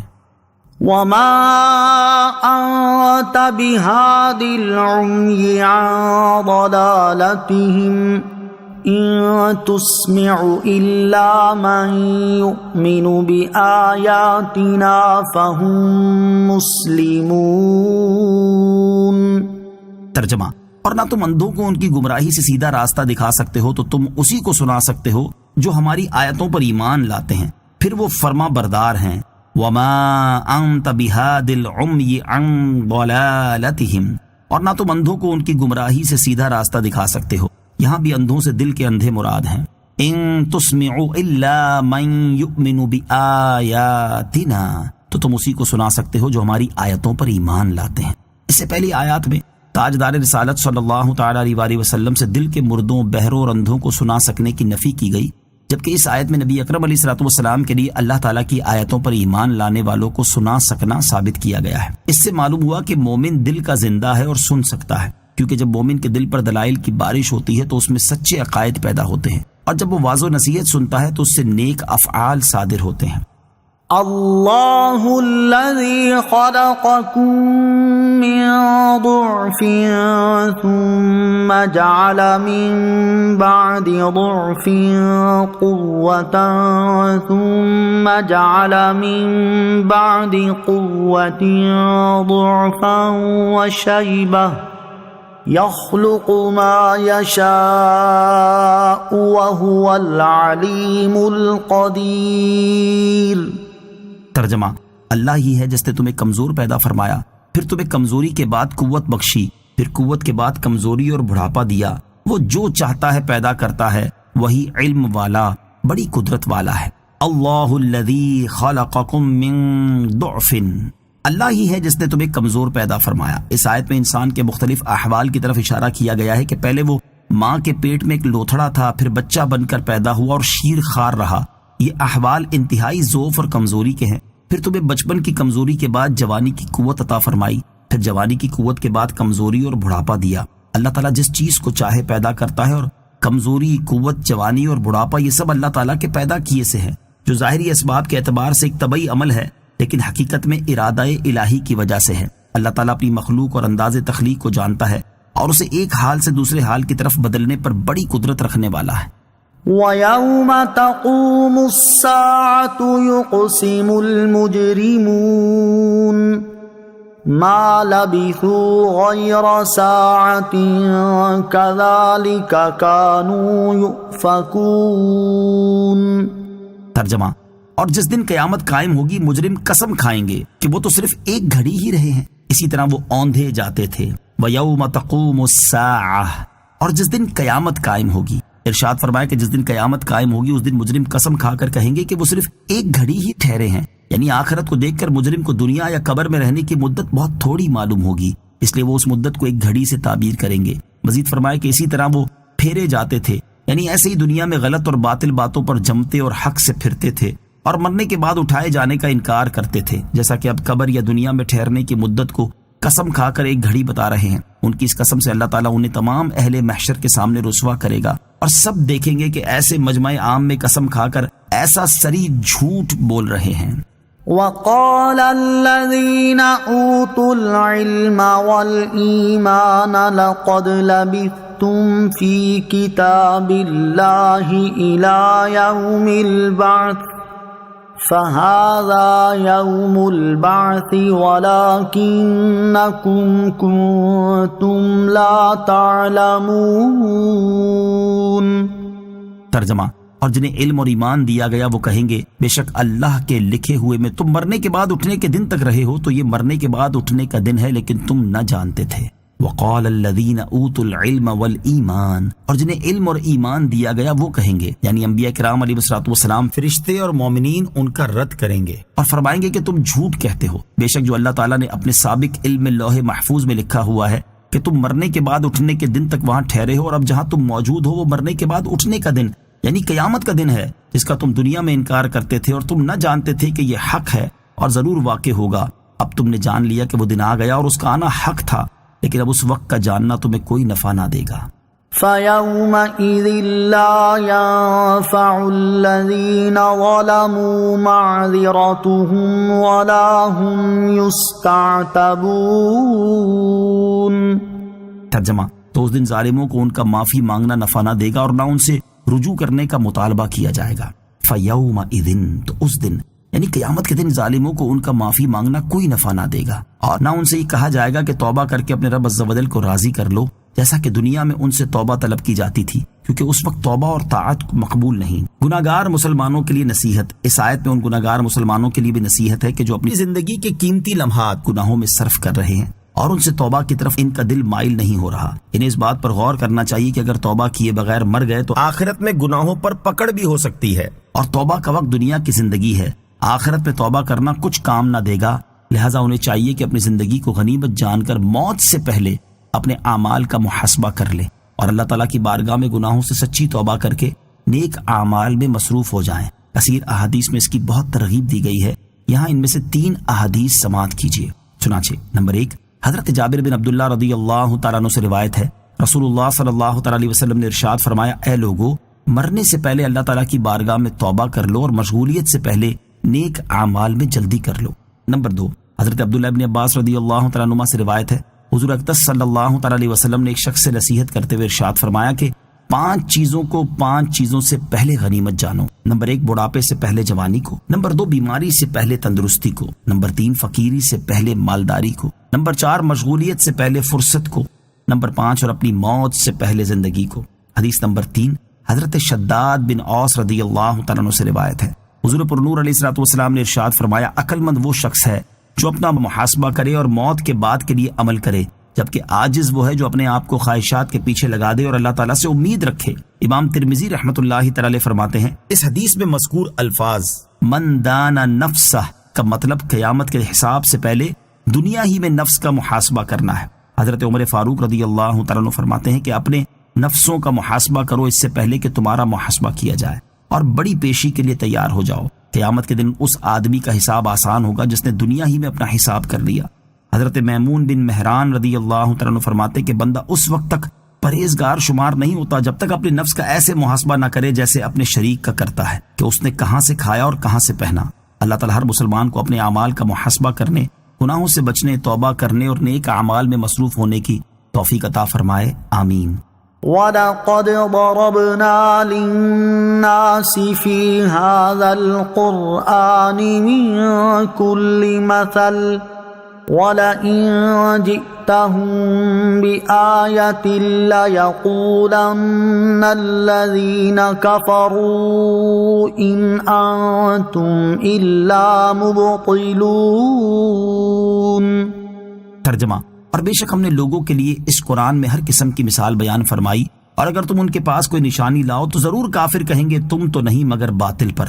وَمَا أَنْتَ بِهَادِ الْعُمْيِ عَنْ ضَلَالَتِهِمْ إِن تُسْمِعُ إِلَّا مَنْ يُؤْمِنُ بِآيَاتِنَا فَهُمْ مُسْلِمُونَ۔ ترجمہ، اور نہ تم اندھوں کو ان کی گمراہی سے سیدھا راستہ دکھا سکتے ہو، تو تم اسی کو سنا سکتے ہو جو ہماری آیتوں پر ایمان لاتے ہیں، پھر وہ فرما بردار ہیں۔ وَمَا أَنْتَ بِهَادِ الْعُمْيِ عَنْ ضَلَالَتِهِمْ، اور نہ تم اندھوں کو ان کی گمراہی سے سیدھا راستہ دکھا سکتے ہو، یہاں بھی اندھوں سے دل کے اندھے مراد ہیں۔ إِن تُسْمِعُ إِلَّا مَنْ يُؤْمِنُ بِآيَاتِنَا، تو تم اسی کو سنا سکتے ہو جو ہماری آیتوں پر ایمان لاتے ہیں۔ اس سے پہلی آیات میں تاجدار رسالت صلی اللہ تعالی علیہ وآلہ وسلم سے دل کے مردوں، بہروں اور اندھوں کو سنا سکنے کی نفی کی گئی، جبکہ اس آیت میں نبی اکرم علیہ الصلوۃ والسلام کے لیے اللہ تعالیٰ کی آیتوں پر ایمان لانے والوں کو سنا سکنا ثابت کیا گیا ہے۔ اس سے معلوم ہوا کہ مومن دل کا زندہ ہے اور سن سکتا ہے، کیونکہ جب مومن کے دل پر دلائل کی بارش ہوتی ہے تو اس میں سچے عقائد پیدا ہوتے ہیں، اور جب وہ واضح نصیحت سنتا ہے تو اس سے نیک افعال صادر ہوتے ہیں۔ اللہ الذی خلقکم من ضعف ثم جعل من بعد ضعف قوة ثم جعل من بعد قوة ضعفا وشیبہ يخلق ما يشاء وهو العليم القدير۔ ترجمہ: اللہ ہی ہے جس نے تمہیں کمزور پیدا فرمایا، پھر تمہیں کمزوری کے بعد قوت بخشی، پھر قوت کے بعد کمزوری اور بڑھاپا دیا۔ وہ جو چاہتا ہے پیدا کرتا ہے، وہی علم والا، بڑی قدرت والا ہے۔ اللہ الذی خلقکم من ضعف، اللہ ہی ہے جس نے تمہیں کمزور پیدا فرمایا۔ اس آیت میں انسان کے مختلف احوال کی طرف اشارہ کیا گیا ہے کہ پہلے وہ ماں کے پیٹ میں ایک لوتھڑا تھا، پھر بچہ بن کر پیدا ہوا اور شیر خوار رہا۔ یہ احوال انتہائی ضعف اور کمزوری کے ہیں۔ پھر تمہیں بچپن کی کمزوری کے بعد جوانی کی قوت عطا فرمائی، پھر جوانی کی قوت کے بعد کمزوری اور بڑھاپا دیا۔ اللہ تعالیٰ جس چیز کو چاہے پیدا کرتا ہے، اور کمزوری، قوت، جوانی اور بڑھاپا یہ سب اللہ تعالیٰ کے پیدا کیے سے ہیں، جو ظاہری اسباب کے اعتبار سے ایک طبعی عمل ہے، لیکن حقیقت میں ارادہ الہی کی وجہ سے ہے۔ اللہ تعالیٰ اپنی مخلوق اور انداز تخلیق کو جانتا ہے اور اسے ایک حال سے دوسرے حال کی طرف بدلنے پر بڑی قدرت رکھنے والا ہے۔ وَيَوْمَ تَقُومُ السَّاعَةُ يُقْسِمُ الْمُجْرِمُونَ مَا لَبِثُوا غَيْرَ سَاعَةٍ كَذَلِكَ كَانُوا يُؤْفَكُونَ۔ ترجمہ: اور جس دن قیامت قائم ہوگی مجرم قسم کھائیں گے کہ وہ تو صرف ایک گھڑی ہی رہے ہیں، اسی طرح وہ اوندھے جاتے تھے۔ وَيَوْمَ تَقُومُ السَّاعَةُ، اور جس دن قیامت قائم ہوگی، ارشاد فرمایا کہ جس دن قیامت قائم ہوگی اس دن مجرم قسم کھا کر کہیں گے کہ وہ صرف ایک گھڑی ہی ٹھہرے ہیں، یعنی آخرت کو دیکھ کر مجرم کو دنیا یا قبر میں رہنے کی مدت بہت تھوڑی معلوم ہوگی، اس لیے وہ اس مدت کو ایک گھڑی سے تعبیر کریں گے۔ مزید فرمایا کہ اسی طرح وہ پھیرے جاتے تھے، یعنی ایسے ہی دنیا میں غلط اور باطل باتوں پر جمتے اور حق سے پھرتے تھے، اور مرنے کے بعد اٹھائے جانے کا انکار کرتے تھے، جیسا کہ اب قبر یا دنیا میں ٹھہرنے کی مدت کو قسم کھا کر ایک گھڑی بتا رہے ہیں۔ ان کی اس قسم سے اللہ تعالیٰ انہیں تمام اہل محشر کے سامنے رسوا کرے گا، اور سب دیکھیں گے کہ ایسے مجمع عام میں قسم کھا کر ایسا سری جھوٹ بول رہے ہیں۔ وَقَالَ الَّذِينَ أُوتُوا الْعِلْمَ وَالْإِيمَانَ لَقَدْ لَبِثْتُمْ فِي كِتَابِ اللَّهِ إِلَى يَوْمِ الْبَعْثِ فَهَذَا يَوْمُ الْبَعْثِ وَلَكِنَّكُمْ كُنْتُمْ لَا تَعْلَمُونَ۔ ترجمہ: اور جنہیں علم اور ایمان دیا گیا وہ کہیں گے بے شک اللہ کے لکھے ہوئے میں تم مرنے کے بعد اٹھنے کے دن تک رہے ہو، تو یہ مرنے کے بعد اٹھنے کا دن ہے، لیکن تم نہ جانتے تھے۔ وَقَالَ الَّذِينَ أُوتُوا الْعِلْمَ وَالْإِيمَانَ، اور جنہیں علم اور ایمان دیا گیا وہ کہیں گے، یعنی انبیاء کرام علیہ الصلوۃ والسلام، فرشتے اور مومنین ان کا رد کریں گے اور فرمائیں گے کہ تم جھوٹ کہتے ہو، بے شک جو اللہ تعالیٰ نے اپنے سابق علم لوح محفوظ میں لکھا ہوا ہے کہ تم مرنے کے بعد اٹھنے کے دن تک وہاں ٹھہرے ہو، اور اب جہاں تم موجود ہو وہ مرنے کے بعد اٹھنے کا دن یعنی قیامت کا دن ہے، جس کا تم دنیا میں انکار کرتے تھے اور تم نہ جانتے تھے کہ یہ حق ہے اور ضرور واقع ہوگا۔ اب تم نے جان لیا کہ وہ دن آ گیا اور اس کا آنا حق تھا، لیکن اب اس وقت کا جاننا تمہیں کوئی نفع نہ دے گا۔ فَيَوْمَئِذٍ لَا يَنفَعُ الَّذِينَ ظَلَمُوا مَعْذِرَتُهُمْ وَلَا هُمْ يُسْتَعْتَبُونَ۔ ترجمہ: تو اس دن ظالموں کو ان کا معافی مانگنا نفع نہ دے گا اور نہ ان سے رجوع کرنے کا مطالبہ کیا جائے گا۔ فَيَوْمَئِذٍ، تو اس دن یعنی قیامت کے دن ظالموں کو ان کا معافی مانگنا کوئی نفع نہ دے گا، اور نہ ان سے یہ کہا جائے گا کہ توبہ کر کے اپنے رب عز و جل کو راضی کر لو، جیسا کہ دنیا میں ان سے توبہ طلب کی جاتی تھی، کیونکہ اس وقت توبہ اور طاعت مقبول نہیں۔ گناہگار مسلمانوں کے لیے نصیحت، اس آیت میں ان گناہگار مسلمانوں کے لیے بھی نصیحت ہے کہ جو اپنی زندگی کے قیمتی لمحات گناہوں میں صرف کر رہے ہیں اور ان سے توبہ کی طرف ان کا دل مائل نہیں ہو رہا، انہیں اس بات پر غور کرنا چاہیے کہ اگر توبہ کیے بغیر مر گئے تو آخرت میں گناہوں پر پکڑ بھی ہو سکتی ہے۔ اور توبہ کا وقت دنیا کی زندگی ہے، آخرت میں توبہ کرنا کچھ کام نہ دے گا، لہٰذا انہیں چاہیے کہ اپنی زندگی کو غنیمت جان کر موت سے پہلے اپنے اعمال کا محاسبہ کر لیں اور اللہ تعالیٰ کی بارگاہ میں گناہوں سے سچی توبہ کر کے نیک اعمال میں مصروف ہو جائیں۔ کثیر احادیث میں اس کی بہت ترغیب دی گئی ہے، یہاں ان میں سے 3 احادیث سماعت کیجیے۔ چنانچہ نمبر 1، حضرت جابر بن عبداللہ رضی اللہ تعالیٰ عنہ سے روایت ہے، رسول اللہ صلی اللہ تعالیٰ علیہ وسلم نے ارشاد فرمایا، اے لوگو، مرنے سے پہلے اللہ تعالیٰ کی بارگاہ میں توبہ کر لو اور مشغولیت سے پہلے نیک اعمال میں جلدی کر لو۔ نمبر 2، حضرت عبداللہ بن عباس رضی اللہ تعالیٰ عنہ سے روایت ہے، حضور اقدس صلی اللہ تعالیٰ علیہ وسلم نے ایک شخص سے نصیحت کرتے ہوئے ارشاد فرمایا کہ 5 چیزوں کو 5 چیزوں سے پہلے غنیمت جانو۔ نمبر 1، بڑھاپے سے پہلے جوانی کو۔ نمبر 2، بیماری سے پہلے تندرستی کو۔ نمبر 3، فقیری سے پہلے مالداری کو۔ نمبر 4، مشغولیت سے پہلے فرصت کو۔ نمبر 5، اور اپنی موت سے پہلے زندگی کو۔ حدیث نمبر 3، حضرت شداد بن اوس رضی اللہ تعالیٰ عنہ سے روایت ہے، حضور پر نور علیہ الصلوۃ والسلام نے ارشاد فرمایا، عقل مند وہ شخص ہے جو اپنا محاسبہ کرے اور موت کے بعد کے لیے عمل کرے، جبکہ عاجز وہ ہے جو اپنے آپ کو خواہشات کے پیچھے لگا دے اور اللہ تعالیٰ سے امید رکھے۔ امام ترمذی رحمۃ اللہ تعالی فرماتے ہیں، اس حدیث میں مذکور الفاظ من دان نفسہ کا مطلب قیامت کے حساب سے پہلے دنیا ہی میں نفس کا محاسبہ کرنا ہے۔ حضرت عمر فاروق رضی اللہ تعالیٰ عنہ فرماتے ہیں کہ اپنے نفسوں کا محاسبہ کرو اس سے پہلے کہ تمہارا محاسبہ کیا جائے، اور بڑی پیشی کے لیے تیار ہو جاؤ۔ قیامت کے دن اس آدمی کا حساب آسان ہوگا جس نے دنیا ہی میں اپنا حساب کر لیا۔ حضرت میمون بن مہران رضی اللہ تعالیٰ عنہ فرماتے کہ بندہ اس وقت تک پرہیزگار شمار نہیں ہوتا جب تک اپنے نفس کا ایسے محاسبہ نہ کرے جیسے اپنے شریک کا کرتا ہے کہ اس نے کہاں سے کھایا اور کہاں سے پہنا۔ اللہ تعالیٰ ہر مسلمان کو اپنے اعمال کا محاسبہ کرنے، گناہوں سے بچنے، توبہ کرنے اور نیک اعمال میں مصروف ہونے کی توفیق عطا فرمائے، آمین۔ وَلَقَدْ ضَرَبْنَا لِلنَّاسِ فِي هَذَا الْقُرْآنِ مِنْ كُلِّ مَثَلٍ وَلَئِن جِئْتَهُم بِآيَةٍ لَيَقُولَنَّ الَّذِينَ كَفَرُوا إِنْ أَنْتُمْ إِلَّا مُبْطِلُونَ۔ ترجمہ، اور بے شک ہم نے لوگوں کے لیے اس قرآن میں ہر قسم کی مثال بیان فرمائی، اور اگر تم ان کے پاس کوئی نشانی لاؤ تو ضرور کافر کہیں گے تم تو نہیں مگر باطل پر۔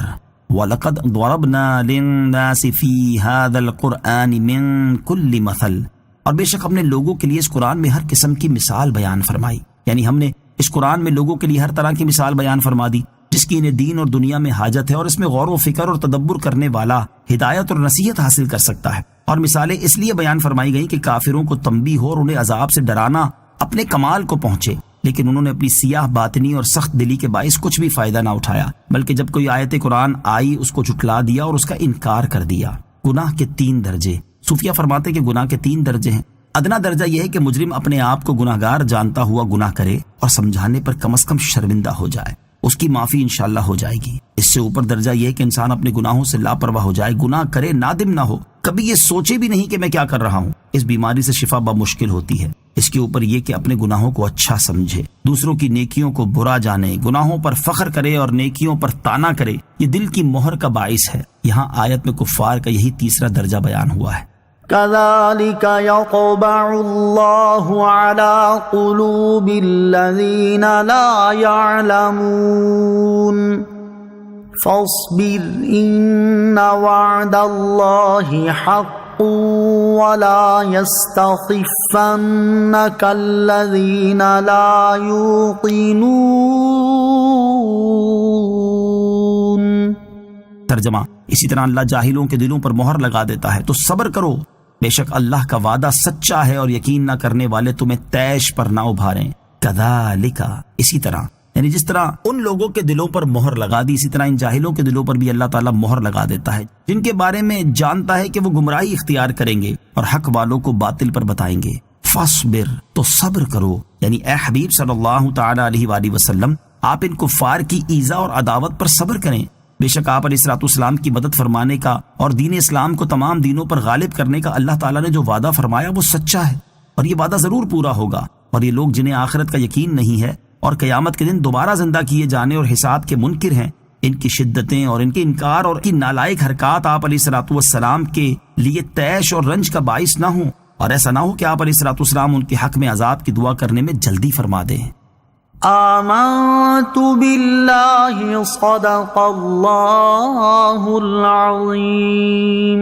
وَلَقَدْ ضَرَبْنَا لِلنَّاسِ فِي هَذَا الْقُرْآنِ مِنْ كُلِّ مَثَلٍ، اور بے شک ہم نے لوگوں کے لیے اس قرآن میں ہر قسم کی مثال بیان فرمائی، یعنی ہم نے اس قرآن میں لوگوں کے لیے ہر طرح کی مثال بیان فرما دی جس کی انہیں دین اور دنیا میں حاجت ہے، اور اس میں غور و فکر اور تدبر کرنے والا ہدایت اور نصیحت حاصل کر سکتا ہے۔ اور مثالیں اس لیے بیان فرمائی گئیں کہ کافروں کو تنبیہ ہو اور انہیں عذاب سے ڈرانا اپنے کمال کو پہنچے، لیکن انہوں نے اپنی سیاہ باطنی اور سخت دلی کے باعث کچھ بھی فائدہ نہ اٹھایا، بلکہ جب کوئی آیت قرآن آئی اس کو جھٹلا دیا اور اس کا انکار کر دیا۔ گناہ کے 3 درجے۔ صوفیہ فرماتے کہ گناہ کے 3 درجے ہیں۔ ادنا درجہ یہ ہے کہ مجرم اپنے آپ کو گناہگار جانتا ہوا گناہ کرے اور سمجھانے پر کم از کم شرمندہ ہو جائے، اس کی معافی انشاءاللہ ہو جائے گی۔ اس سے اوپر درجہ یہ ہے کہ انسان اپنے گناہوں سے لاپرواہ ہو جائے، گناہ کرے نادم نہ ہو، کبھی یہ سوچے بھی نہیں کہ میں کیا کر رہا ہوں۔ اس بیماری سے شفا بمشکل ہوتی ہے۔ اس کے اوپر یہ کہ اپنے گناہوں کو اچھا سمجھے، دوسروں کی نیکیوں کو برا جانے، گناہوں پر فخر کرے اور نیکیوں پر تانا کرے، یہ دل کی مہر کا باعث ہے۔ یہاں آیت میں کفار کا یہی تیسرا درجہ بیان ہوا ہے۔ كَذَلِكَ يَطْبَعُ اللَّهُ عَلَى قُلُوبِ الَّذِينَ لَا يَعْلَمُونَ فَاصْبِرْ إِنَّ وَعْدَ اللَّهِ حَقٌّ وَلَا يَسْتَخِفَّنَّكَ الَّذِينَ لَا يُوقِنُونَ۔ ترجمہ، اسی طرح اللہ جاہلوں کے دلوں پر مہر لگا دیتا ہے، تو صبر کرو، بے شک اللہ کا وعدہ سچا ہے اور یقین نہ کرنے والے تمہیں تیش پر نہ ابھاریں۔ کذالک، اسی طرح، یعنی جس طرح ان لوگوں کے دلوں پر مہر لگا دی، اسی طرح ان جاہلوں کے دلوں پر بھی اللہ تعالیٰ مہر لگا دیتا ہے، جن کے بارے میں جانتا ہے کہ وہ گمراہی اختیار کریں گے اور حق والوں کو باطل پر بتائیں گے۔ فاصبر، تو صبر کرو، یعنی اے حبیب صلی اللہ تعالی علیہ وآلہ وسلم، آپ ان کفار کی ایذا اور عداوت پر صبر کریں۔ بے شک آپ علیہ الصلوۃ والسلام کی مدد فرمانے کا اور دین اسلام کو تمام دینوں پر غالب کرنے کا اللہ تعالیٰ نے جو وعدہ فرمایا وہ سچا ہے، اور یہ وعدہ ضرور پورا ہوگا۔ اور یہ لوگ جنہیں آخرت کا یقین نہیں ہے اور قیامت کے دن دوبارہ زندہ کیے جانے اور حساب کے منکر ہیں، ان کی شدتیں اور ان کے انکار اور کی نالائق حرکات آپ علیہ الصلوۃ والسلام کے لیے تیش اور رنج کا باعث نہ ہوں، اور ایسا نہ ہو کہ آپ علیہ الصلوۃ والسلام ان کے حق میں عذاب کی دعا کرنے میں جلدی فرما دیں۔ آمنت باللہ صدق اللہ العظیم.